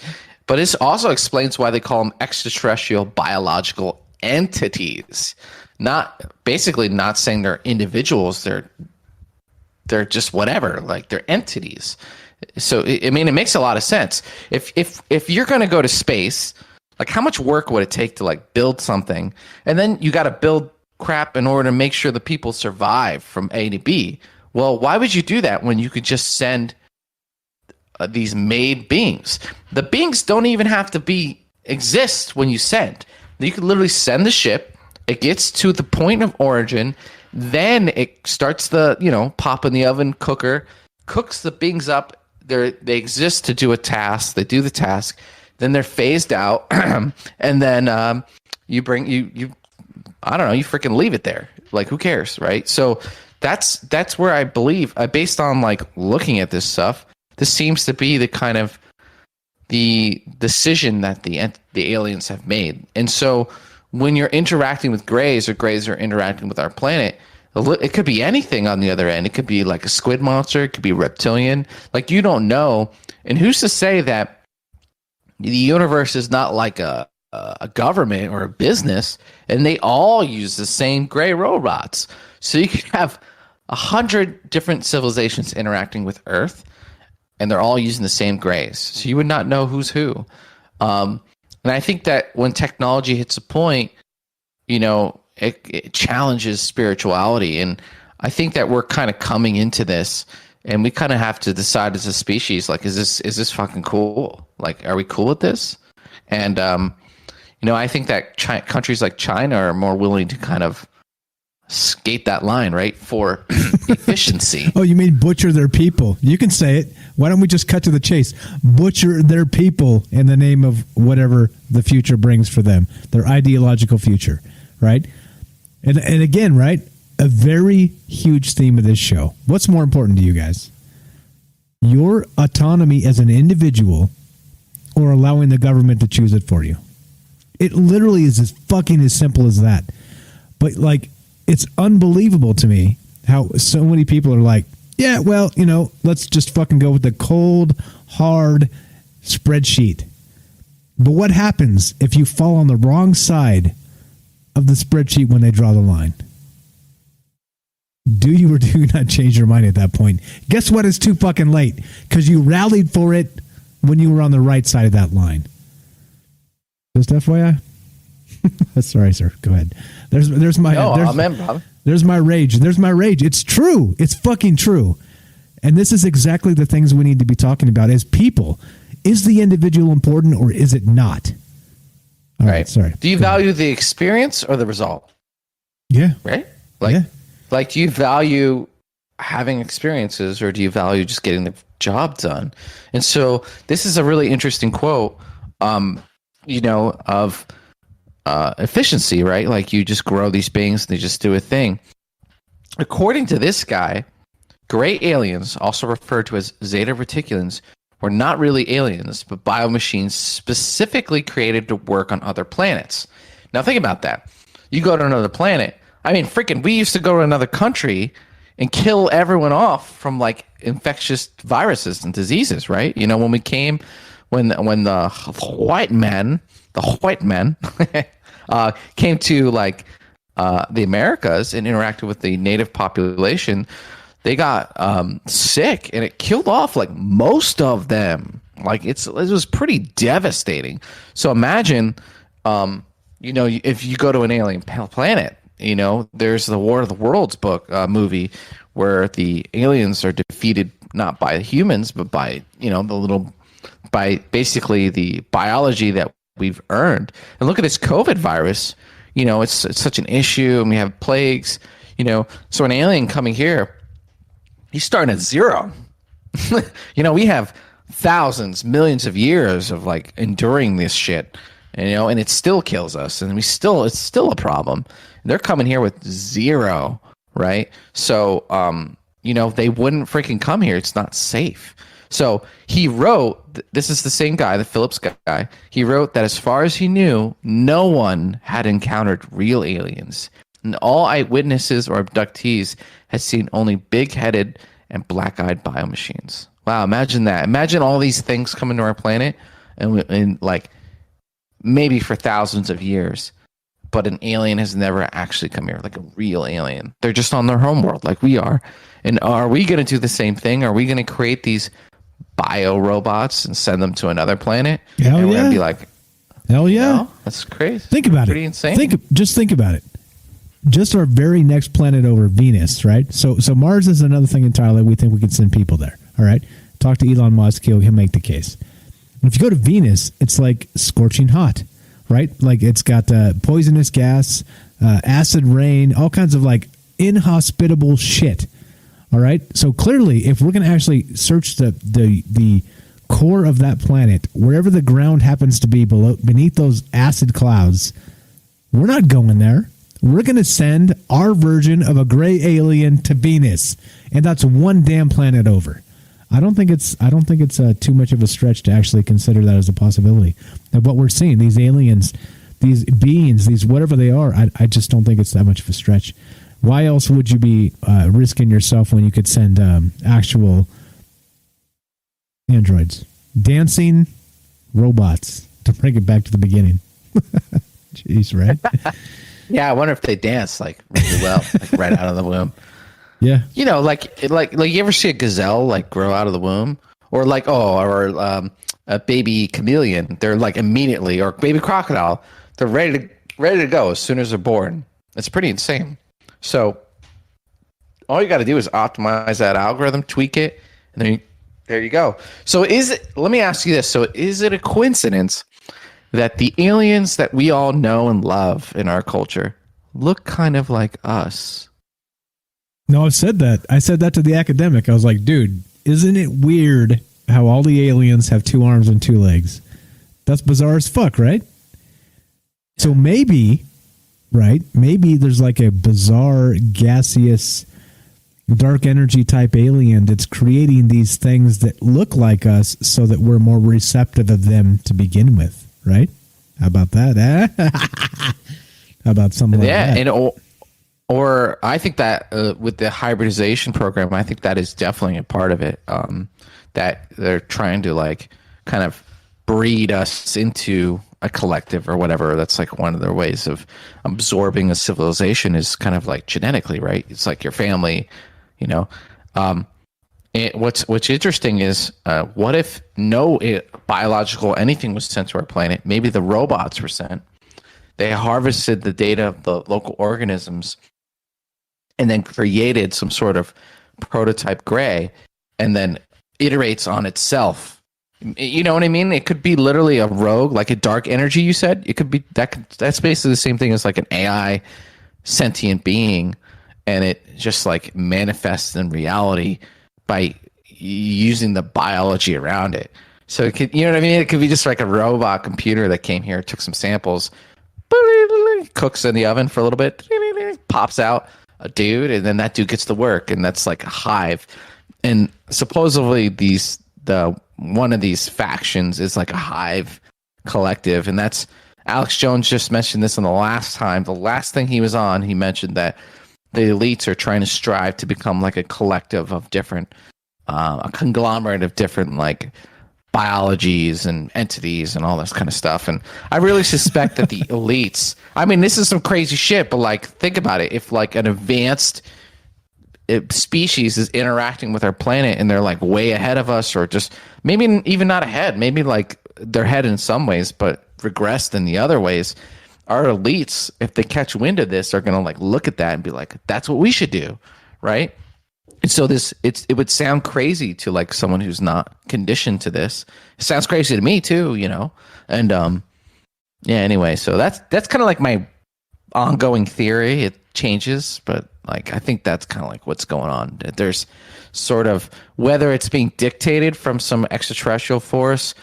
but it also explains why they call them extraterrestrial biological entities. Not saying they're individuals. They're just whatever, like they're entities. So I mean, it makes a lot of sense. If you're going to go to space, like how much work would it take to like build something, and then you got to build crap in order to make sure the people survive from A to B? Well, why would you do that when you could just send these made beings? The beings don't even have to exist when you send. You could literally send the ship. It gets to the point of origin, then it starts the pop in the oven cooker, cooks the beings up. They exist to do a task. They do the task, then they're phased out, and then you I don't know, you freaking leave it there. Like, who cares, right? So that's where I believe, based on like looking at this stuff, this seems to be the kind of the decision that the aliens have made. And so when you're interacting with grays, or grays are interacting with our planet, it could be anything on the other end. It could be like a squid monster. It could be reptilian. Like, you don't know. And who's to say that the universe is not like a government or a business, and they all use the same gray robots? So you could have 100 different civilizations interacting with Earth, and they're all using the same grays. So you would not know who's who. And I think that when technology hits a point, it challenges spirituality. And I think that we're kind of coming into this, and we kind of have to decide as a species, like, is this fucking cool? Like, are we cool with this? And, I think that countries like China are more willing to kind of skate that line, right, for efficiency. Oh, you mean butcher their people? You can say it. Why don't we just cut to the chase? Butcher their people in the name of whatever the future brings for them, their ideological future, right? And again, right, a very huge theme of this show. What's more important to you guys? Your autonomy as an individual, or allowing the government to choose it for you? It literally is as fucking as simple as that. But like, it's unbelievable to me how so many people are like, yeah, well, let's just fucking go with the cold, hard spreadsheet. But what happens if you fall on the wrong side of the spreadsheet when they draw the line? Do you or do you not change your mind at that point? Guess what? It's too fucking late, because you rallied for it when you were on the right side of that line. Just FYI. Sorry, sir. Go ahead. There's my there's my rage. There's my rage. It's true. It's fucking true. And this is exactly the things we need to be talking about as people. Is the individual important, or is it not? All right. Sorry. Do you value the experience or the result? Yeah. Right? Like, do you value having experiences, or do you value just getting the job done? And so this is a really interesting quote, of efficiency, right? Like, you just grow these beings and they just do a thing. According to this guy, gray aliens, also referred to as Zeta Reticulans, were not really aliens, but biomachines specifically created to work on other planets. Now think about that. You go to another planet. I mean, freaking, we used to go to another country and kill everyone off from like infectious viruses and diseases, right? When we came, when the white men came to like the Americas and interacted with the native population, they got sick, and it killed off like most of them. Like it was pretty devastating. So imagine, if you go to an alien planet, there's the War of the Worlds movie where the aliens are defeated not by humans, but by by basically the biology that we've earned. And look at this COVID virus. It's such an issue, and we have plagues. So an alien coming here, he's starting at zero. We have thousands, millions of years of like enduring this shit, and it still kills us, and it's still a problem. They're coming here with zero, right? So, they wouldn't freaking come here. It's not safe. So he wrote, this is the same guy, the Phillips guy. He wrote that as far as he knew, no one had encountered real aliens. And all eyewitnesses or abductees had seen only big-headed and black-eyed biomachines. Wow, imagine that. Imagine all these things coming to our planet and like maybe for thousands of years, but an alien has never actually come here, like a real alien. They're just on their home world like we are. And are we going to do the same thing? Are we going to create these bio robots and send them to another planet? Hell and we're yeah. going to be like, hell yeah. That's crazy. Think about Pretty it. insane. Just think about it. Just our very next planet over, Venus, right? So Mars is another thing entirely. We think we can send people there. All right. Talk to Elon Musk. He'll make the case. If you go to Venus, it's like scorching hot, right? Like it's got poisonous gas, acid rain, all kinds of like inhospitable shit. All right. So clearly, if we're going to actually search the core of that planet, wherever the ground happens to be beneath those acid clouds, we're not going there. We're going to send our version of a gray alien to Venus, and that's one damn planet over. I don't think it's too much of a stretch to actually consider that as a possibility. Of what we're seeing, these aliens, these beings, these whatever they are, I just don't think it's that much of a stretch. Why else would you be risking yourself when you could send actual androids, dancing robots, to bring it back to the beginning? Jeez, right? Yeah, I wonder if they dance like really well, like right out of the womb. Yeah, like you ever see a gazelle like grow out of the womb, or a baby chameleon? They're like immediately, or baby crocodile, they're ready to go as soon as they're born. It's pretty insane. So all you got to do is optimize that algorithm, tweak it, and then there you go. So let me ask you this: so is it a coincidence that the aliens that we all know and love in our culture look kind of like us? No, I've said that. I said that to the academic. I was like, dude, isn't it weird how all the aliens have 2 arms and 2 legs? That's bizarre as fuck, right? So maybe there's like a bizarre, gaseous, dark energy type alien that's creating these things that look like us so that we're more receptive of them to begin with. Right? How about that? How about something like that? Yeah, or I think that with the hybridization program, I think that is definitely a part of it. That they're trying to like kind of breed us into a collective or whatever. That's like one of their ways of absorbing a civilization is kind of like genetically, right? It's like your family, What's interesting is what if no biological anything was sent to our planet? Maybe the robots were sent. They harvested the data of the local organisms and then created some sort of prototype gray and then iterates on itself. You know what I mean? It could be literally a rogue, like a dark energy, you said. It could be that's basically the same thing as like an AI sentient being, and it just like manifests in reality by using the biology around it. So it could, you know what I mean? It could be just like a robot computer that came here, took some samples, cooks in the oven for a little bit, pops out a dude, and then that dude gets to work, and that's like a hive. And supposedly one of these factions is like a hive collective, and that's Alex Jones just mentioned this on the last thing he was on. He mentioned that the elites are trying to strive to become like a collective of different, a conglomerate of different like biologies and entities and all this kind of stuff. And I really suspect that the elites, I mean, this is some crazy shit, but like, think about it. If like an advanced species is interacting with our planet and they're like way ahead of us, or just maybe even not ahead, maybe like they're ahead in some ways but regressed in the other ways, our elites, if they catch wind of this, are going to like look at that and be like, that's what we should do, right? And so it would sound crazy to like someone who's not conditioned to this. It sounds crazy to me too, you know. And yeah, anyway, so that's kind of like my ongoing theory. It changes, but like I think that's kind of like what's going on. There's sort of, whether it's being dictated from some extraterrestrial force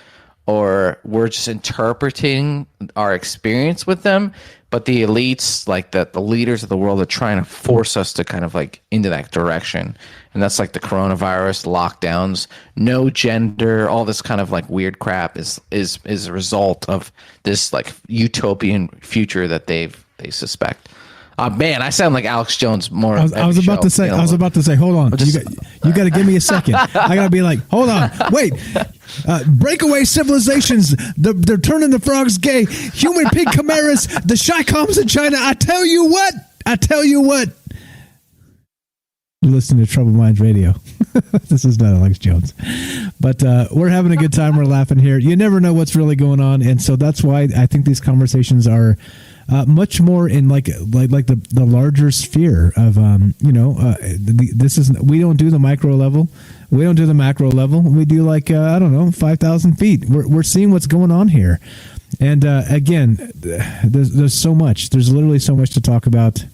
or we're just interpreting our experience with them, but the elites, like the leaders of the world, are trying to force us to kind of like into that direction. And that's like the coronavirus, lockdowns, no gender, all this kind of like weird crap is a result of this like utopian future that they suspect. Man, I sound like Alex Jones more. I was about to say, hold on. You got to give me a second. I got to be like, hold on, wait. Breakaway civilizations, they're turning the frogs gay. Human pig chimeras, the shy comes in China. I tell you what. You're listening to Troubled Minds Radio. This is not Alex Jones. But we're having a good time. We're laughing here. You never know what's really going on. And so that's why I think these conversations are much more in like the larger sphere of, this is, we don't do the micro level. We don't do the macro level. We do like, 5,000 feet. We're seeing what's going on here. And again, there's so much. There's literally so much to talk about.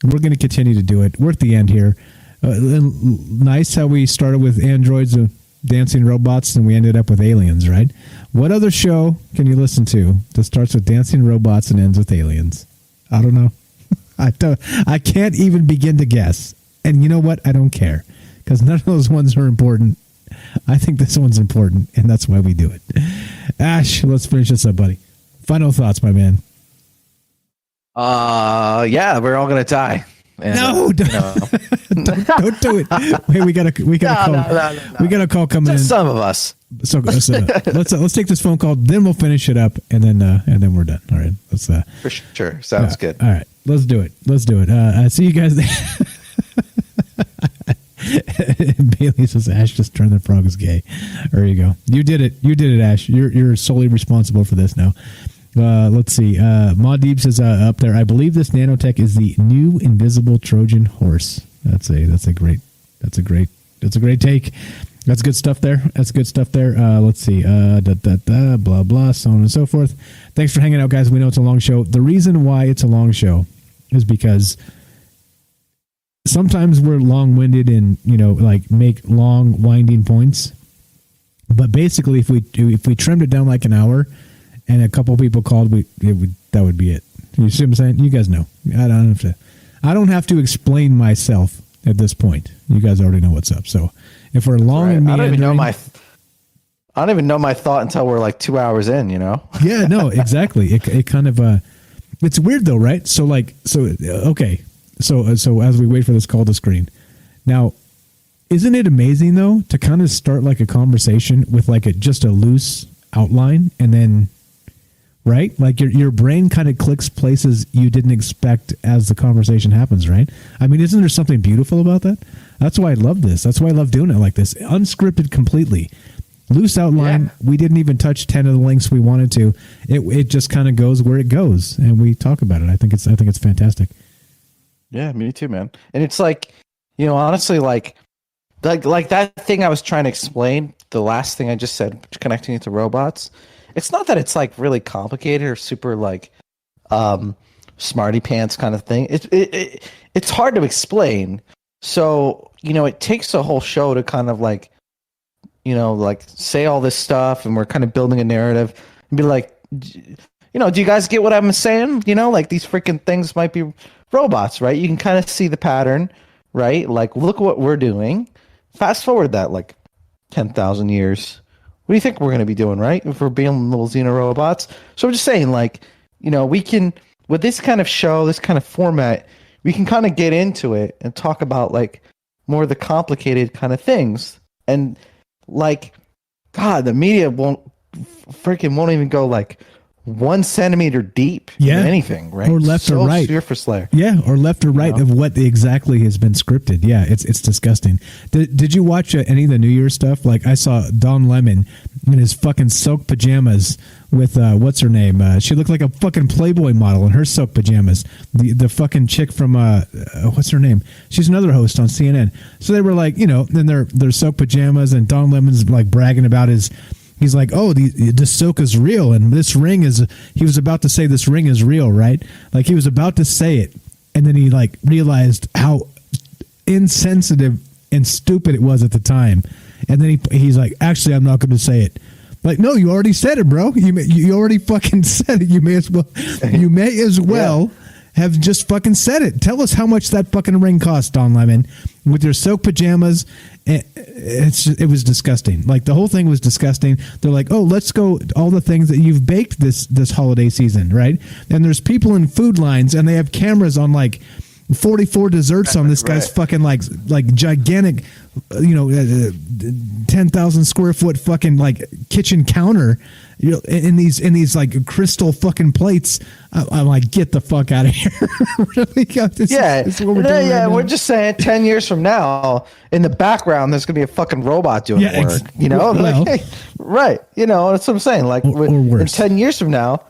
We're going to continue to do it. We're at the end here. Nice how we started with androids, dancing robots, and we ended up with aliens, right? What other show can you listen to that starts with dancing robots and ends with aliens? I don't know. I can't even begin to guess. And you know what? I don't care, because none of those ones are important. I think this one's important, and that's why we do it. Ash, let's finish this up, buddy. Final thoughts, my man. Yeah, we're all gonna die. And, no, don't do it. Wait, we got a call. No. We got a call coming Just in. some of us. So let's take this phone call. Then we'll finish it up, and then we're done. All right. Let's for sure. Sounds good. All right. Let's do it. See you guys there. Bailey says Ash just turned the frogs gay. There you go. You did it, Ash. You're solely responsible for this now. Let's see. Madeeb says up there, I believe this nanotech is the new invisible Trojan horse. That's a great take. That's good stuff there. Let's see. Blah blah, so on and so forth. Thanks for hanging out, guys. We know it's a long show. The reason why it's a long show is because sometimes we're long-winded and like make long winding points. But basically, if we trimmed it down like an hour, and a couple people called, that would be it. You see what I'm saying? You guys know. I don't have to explain myself at this point. You guys already know what's up. So if we're long and meandering, I don't even know my thought until we're like 2 hours in. Yeah, no, exactly. It kind of it's weird though, right? So okay. So as we wait for this call to screen, now, isn't it amazing though to kind of start like a conversation with like just a loose outline, and then, right? Like your brain kind of clicks places you didn't expect as the conversation happens, right? I mean, isn't there something beautiful about that? That's why I love this. That's why I love doing it like this. Unscripted completely. Loose outline. Yeah. We didn't even touch 10 of the links we wanted to. It just kind of goes where it goes, and we talk about it. I think it's fantastic. Yeah, me too, man. And it's like, honestly, like that thing I was trying to explain, the last thing I just said, connecting it to robots. It's not that it's like really complicated or super like smarty pants kind of thing. It's hard to explain. So, it takes a whole show to kind of like, like say all this stuff, and we're kind of building a narrative and be like, do you guys get what I'm saying? Like these freaking things might be robots, right? You can kind of see the pattern, right? Like, look what we're doing. Fast forward that like 10,000 years. What do you think we're going to be doing, right? If we're being little xenorobots. So I'm just saying, like, we can, with this kind of show, this kind of format, we can kind of get into it and talk about like more of the complicated kind of things. And like, God, the media won't even go like, 1 centimeter deep. Yeah. In anything, right? Or left so or right. Surface layer. Yeah, or left or right of what exactly has been scripted. Yeah, it's disgusting. Did you watch any of the New Year's stuff? Like I saw Don Lemon in his fucking silk pajamas with what's her name? She looked like a fucking Playboy model in her silk pajamas. The fucking chick from what's her name? She's another host on CNN. So they were like, in their silk pajamas, and Don Lemon's like bragging about his. He's like, oh, this silk is real, and this ring is. He was about to say this ring is real, right? Like he was about to say it, and then he like realized how insensitive and stupid it was at the time, and then he's like, actually, I'm not going to say it. Like, no, you already said it, bro. You already fucking said it. You may as well have just fucking said it. Tell us how much that fucking ring cost, Don Lemon, with your silk pajamas. It was disgusting. Like the whole thing was disgusting. They're like, oh, let's go all the things that you've baked this holiday season, right? And there's people in food lines, and they have cameras on like 44 desserts on this guy's fucking like gigantic, 10,000 square foot fucking like kitchen counter, in these like crystal fucking plates. I'm like, get the fuck out of here. Really? This is what we're doing right we're now. just saying 10 years from now, in the background, there's going to be a fucking robot doing work. Right. That's what I'm saying. Like, or worse. In 10 years from now,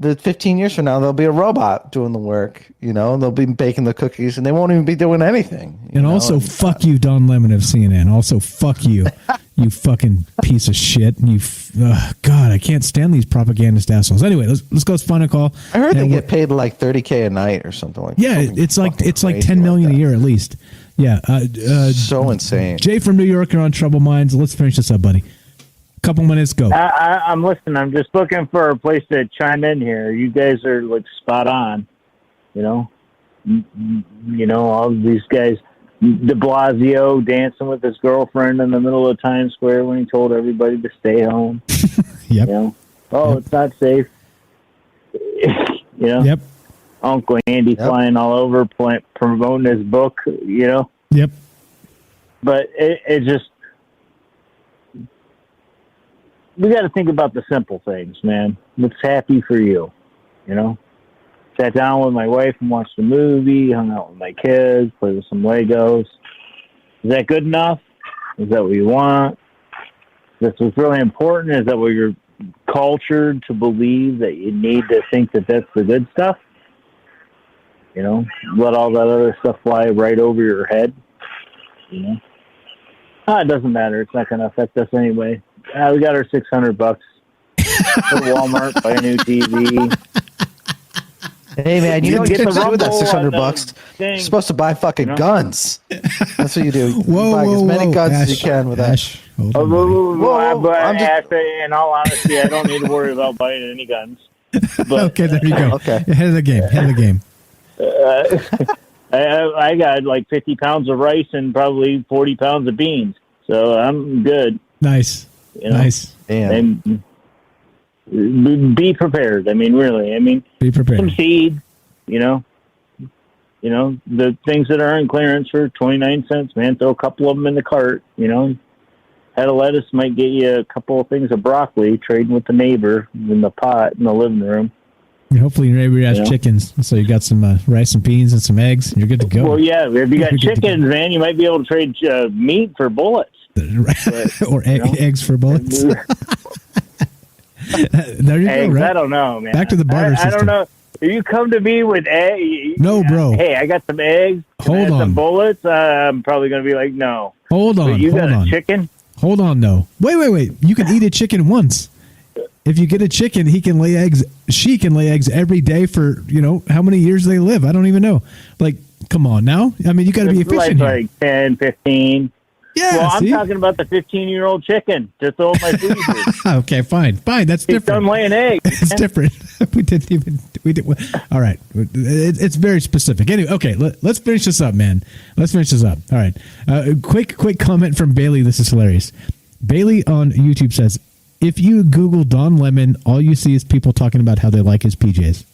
15 years from now, there'll be a robot doing the work, and they'll be baking the cookies, and they won't even be doing anything. And also, fuck you, Don Lemon of CNN. Also, fuck you, you fucking piece of shit. God, I can't stand these propagandist assholes. Anyway, let's go final call. I heard they get paid like $30K a night or something like that. Yeah, it's like $10 million a year at least. Yeah, so insane. Jay from New York, you're on Trouble Minds. Let's finish this up, buddy. Couple minutes, go. I'm listening. I'm just looking for a place to chime in here. You guys are like spot on. All these guys. De Blasio dancing with his girlfriend in the middle of Times Square when he told everybody to stay home. Yep. It's not safe. Yep. Uncle Andy flying all over, promoting his book. Yep. But it just. We got to think about the simple things, man. What's happy for you, Sat down with my wife and watched a movie, hung out with my kids, played with some Legos. Is that good enough? Is that what you want? This was really important. Is that what you're cultured to believe, that you need to think that that's the good stuff? Let all that other stuff fly right over your head. It doesn't matter. It's not going to affect us anyway. We got our $600. Go to Walmart, buy a new TV. Hey man, you get can the do with that rumble $600. You're supposed to buy fucking guns. That's what you do. Whoa, you buy as many guns Ash, as you can with that. In all honesty, I don't need to worry about buying any guns. But, okay, there you go. Okay. Head of the game. I got like 50 pounds of rice and probably 40 pounds of beans, so I'm good. Nice. Nice. Damn. And be prepared. Really. Be prepared. Some seed, the things that are on clearance for 29 cents, man, throw a couple of them in the cart, Head of lettuce might get you a couple of things of broccoli, trading with the neighbor in the pot in the living room. And hopefully your neighbor has chickens, so you got some rice and beans and some eggs, and you're good to go. Well, yeah, if you got chickens, man, you might be able to trade meat for bullets. Or eggs for bullets. There you eggs, go, right? I don't know, man. Back to the barter system. I don't know. If you come to me with eggs, no, bro. Hey, I got some eggs. Hold on. Some bullets. I'm probably going to be like, no. Hold on. But you got a chicken? Hold on, no. Wait. You can eat a chicken once. If you get a chicken, he can lay eggs. She can lay eggs every day for how many years they live. I don't even know. Like, come on now. I mean, you got to be efficient here. Like 10, 15. Yeah, well, I'm talking about the 15-year-old chicken. Just throw in my freezer. Okay, fine. That's different. He's done laying eggs. It's different. We did. All right. It's very specific. Anyway, okay, let's finish this up, man. Let's finish this up. All right. Quick comment from Bailey. This is hilarious. Bailey on YouTube says, if you Google Don Lemon, all you see is people talking about how they like his PJs.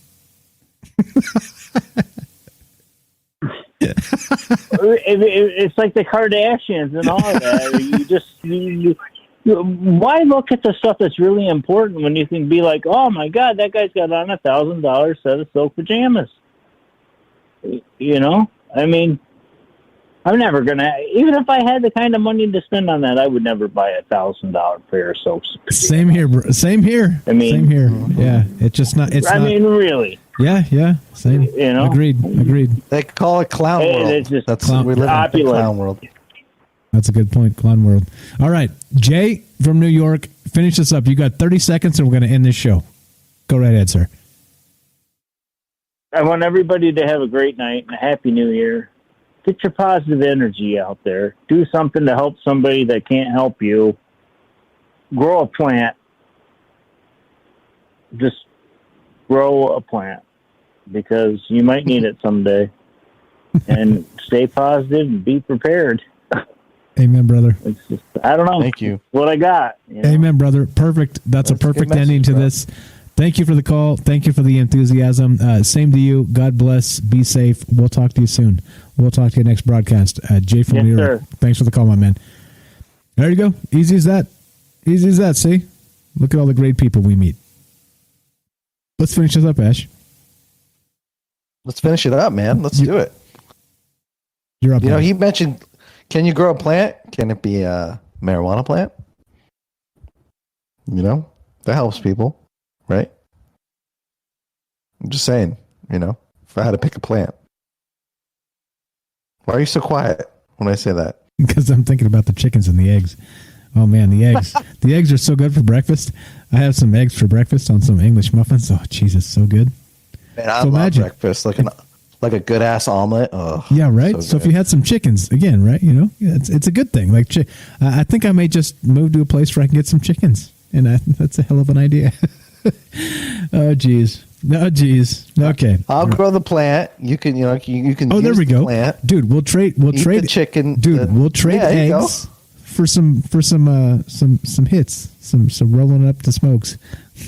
It's like the Kardashians and all of that. Why look at the stuff that's really important when you can be like, oh my God, that guy's got on $1,000 set of silk pajamas? You know, I mean, I'm never gonna. Even if I had the kind of money to spend on that, I would never buy $1,000 pair of silk. Same here, bro. Same here. I mean, same here. Yeah, it's just not. It's. I mean, really. Yeah. Same. You know, Agreed. They call it clown world. It's just That's we live in the clown world. That's a good point, clown world. All right, Jay from New York, finish this up. You got 30 seconds, and we're going to end this show. Go right ahead, sir. I want everybody to have a great night and a happy New Year. Get your positive energy out there. Do something to help somebody that can't help you. Grow a plant. Just grow a plant because you might need it someday. And stay positive and be prepared. Amen, brother. It's just, I don't know. Thank you. What I got. You know? Amen, brother. Perfect. That's a perfect message, ending to bro. this. Thank you for the call. Thank you for the enthusiasm. Same to you. God bless. Be safe. We'll talk to you soon. We'll talk to you next broadcast. Jay from New York. Sir. Thanks for the call, my man. There you go. Easy as that. Easy as that. See? Look at all the great people we meet. Let's finish this up, Ash. Let's finish it up, man. Let's do it. You're up. You know, man. he mentioned, can you grow a plant? Can it be a marijuana plant? You know, that helps people, right? I'm just saying, you know, if I had to pick a plant. Why are you so quiet when I say that? Because I'm thinking about the chickens and the eggs. Oh, man, the eggs. The eggs are so good for breakfast. I have some eggs for breakfast on some English muffins. Oh, Jesus, so good. Man, I So love magic. breakfast. Like a good ass omelet. Oh, Yeah, right. So if you had some chickens again, right? You know, it's a good thing. Like, I think I may just move to a place where I can get some chickens, and that's a hell of an idea. Oh, geez. No, geez. Okay. I'll grow the plant. You can, you can. Oh, there use we the go, plant. dude. We'll trade the chicken, dude. We'll trade Yeah, there you go. eggs for some hits, some rolling up the smokes.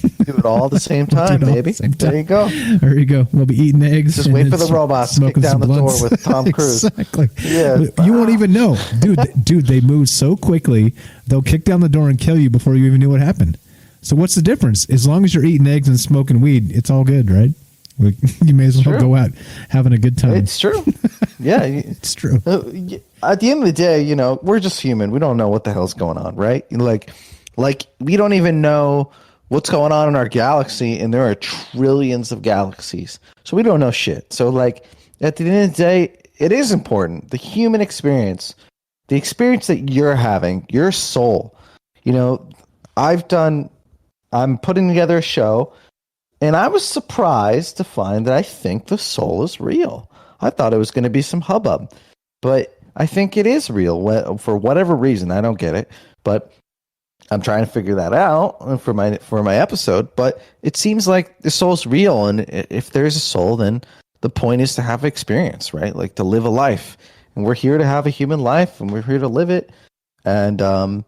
Do it all at the same We'll do time, it all at baby. the same There you go. There you go. We'll be eating eggs. Just and wait then for the robots to kick smoking down some the blunts. door with Tom Cruise. Exactly. Yeah. You won't even know, dude. They move so quickly. They'll kick down the door and kill you before you even knew what happened. So what's the difference? As long as you're eating eggs and smoking weed, it's all good, right? Like, you may as well go out having a good time. It's true. Yeah, it's true. At the end of the day, you know, we're just human. We don't know what the hell's going on, right? Like we don't even know what's going on in our galaxy, and there are trillions of galaxies. So we don't know shit. So, like, at the end of the day, it is important. The human experience, the experience that you're having, your soul. You know, I'm putting together a show, and I was surprised to find that I think the soul is real. I thought it was going to be some hubbub, but I think it is real for whatever reason. I don't get it, but I'm trying to figure that out for my episode. But it seems like the soul's real, and if there's a soul, then the point is to have experience, right? Like to live a life, and we're here to have a human life, and we're here to live it. And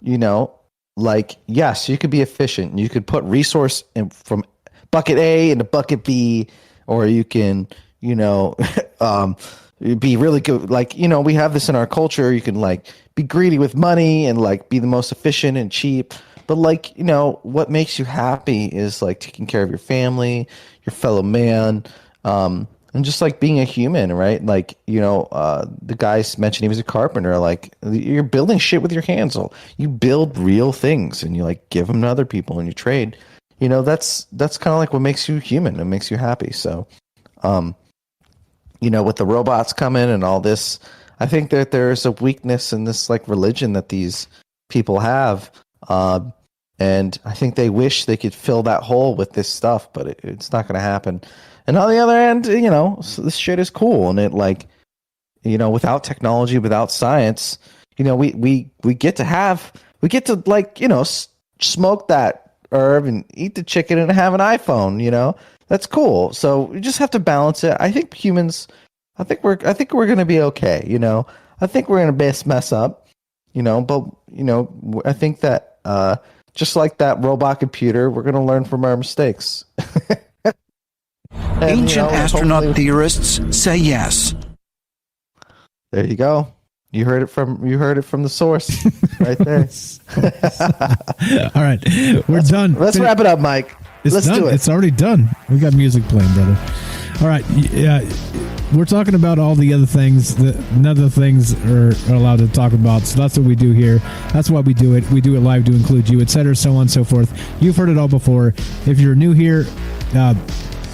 you know, like, yes, you could be efficient. You could put resource from bucket A into bucket B, or you can, you know, be really good. Like, you know, we have this in our culture. You can like be greedy with money and like be the most efficient and cheap. But like, you know, what makes you happy is like taking care of your family, your fellow man, and just like being a human, right? Like, you know, the guy mentioned he was a carpenter. Like, you're building shit with your hands. You build real things and you like give them to other people and you trade. You know, that's kind of like what makes you human. It makes you happy. So, you know, with the robots coming and all this, I think that there's a weakness in this like religion that these people have. And I think they wish they could fill that hole with this stuff, but it's not going to happen. And on the other end, you know, this shit is cool. And it like, you know, without technology, without science, you know, we get to like, you know, smoke that herb and eat the chicken and have an iPhone, you know, that's cool. So we just have to balance it. I think humans, I think we're going to be okay. You know, I think we're going to mess up, you know, but you know, I think that, just like that robot computer, we're going to learn from our mistakes. Ancient astronaut theorists say yes. There you go. You heard it from the source right there. All right, we're done. Let's wrap it up, Mike. Let's done. do it. It's already done. We got music playing, brother. All right, we're talking about all the other things that none of the things are allowed to talk about. So that's what we do here. That's why we do it. We do it live to include you, etc., so on and so forth. You've heard it all before. If you're new here,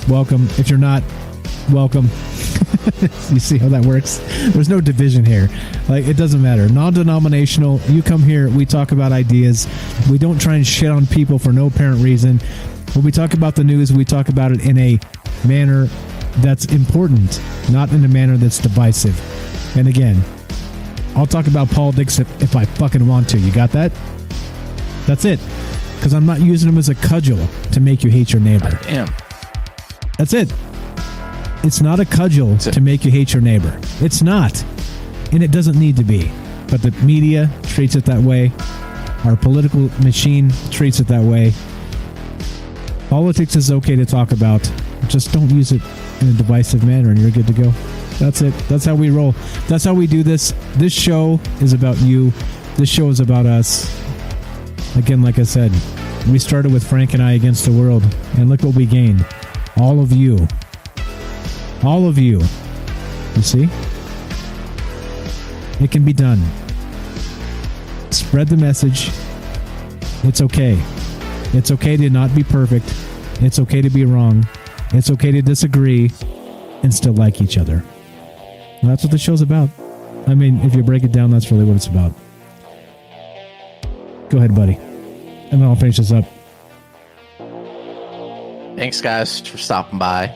welcome. If you're not, welcome. You see how that works? There's no division here. Like, it doesn't matter. Non-denominational. You come here, we talk about ideas. We don't try and shit on people for no apparent reason. When we talk about the news, we talk about it in a manner that's important, not in a manner that's divisive. And again, I'll talk about politics if I fucking want to. You got that? That's it. Because I'm not using them as a cudgel to make you hate your neighbor. Damn. That's it. It's not a cudgel to make you hate your neighbor. It's not. And it doesn't need to be. But the media treats it that way. Our political machine treats it that way. Politics is okay to talk about. Just don't use it in a divisive manner and you're good to go. That's it. That's how we roll. That's how we do this. This show is about you. This show is about us. Again, like I said, we started with Frank and I against the world. And look what we gained. All of you. All of you. You see? It can be done. Spread the message. It's okay. It's okay to not be perfect. It's okay to be wrong. It's okay to disagree and still like each other. And that's what the show's about. I mean, if you break it down, that's really what it's about. Go ahead, buddy. And then I'll finish this up. Thanks, guys, for stopping by.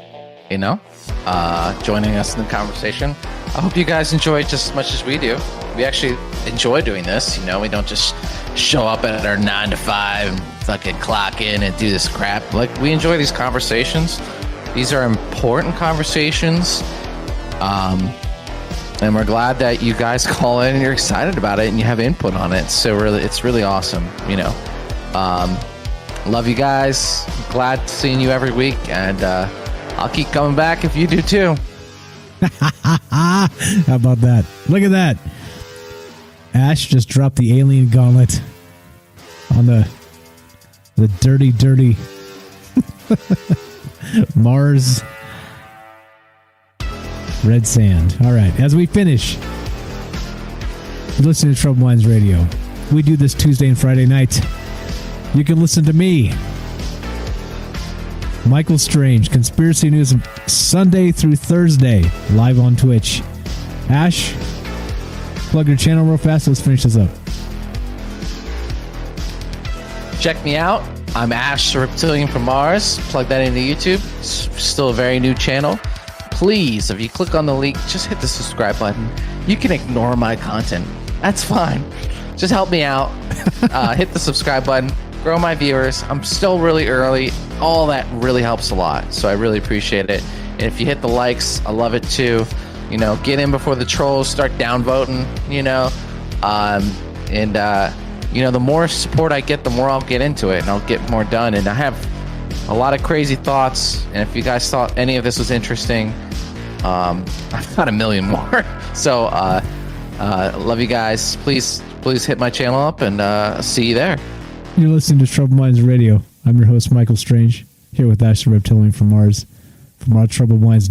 Joining us in the conversation. I hope you guys enjoy it just as much as we do. We actually enjoy doing this. We don't just show up at our 9 to 5 and fucking clock in and do this crap. Like, we enjoy these conversations. These are important conversations. And we're glad that you guys call in and you're excited about it and you have input on it. So it's really awesome. Love you guys. Glad seeing you every week. And, I'll keep coming back if you do too. How about that? Look at that. Ash just dropped the alien gauntlet on the dirty Mars red sand. All right, as we finish, listen to Troubled Minds Radio. We do this Tuesday and Friday night. You can listen to me, Michael Strange, Conspiracy News, Sunday through Thursday, live on Twitch. Ash, plug your channel real fast. Let's finish this up. Check me out. I'm Ash, the Reptilian from Mars. Plug that into YouTube. It's still a very new channel. Please, if you click on the link, just hit the subscribe button. You can ignore my content. That's fine. Just help me out. Hit the subscribe button. Grow my viewers. I'm still really early. All that really helps a lot. So I really appreciate it. And if you hit the likes, I love it too. Get in before the trolls start downvoting, the more support I get, the more I'll get into it and I'll get more done. And I have a lot of crazy thoughts. And if you guys thought any of this was interesting, I've got a million more. So, love you guys. Please hit my channel up and see you there. You're listening to Troubled Minds Radio. I'm your host, Michael Strange, here with Ash the Reptilian from Mars, from our Troubled Minds.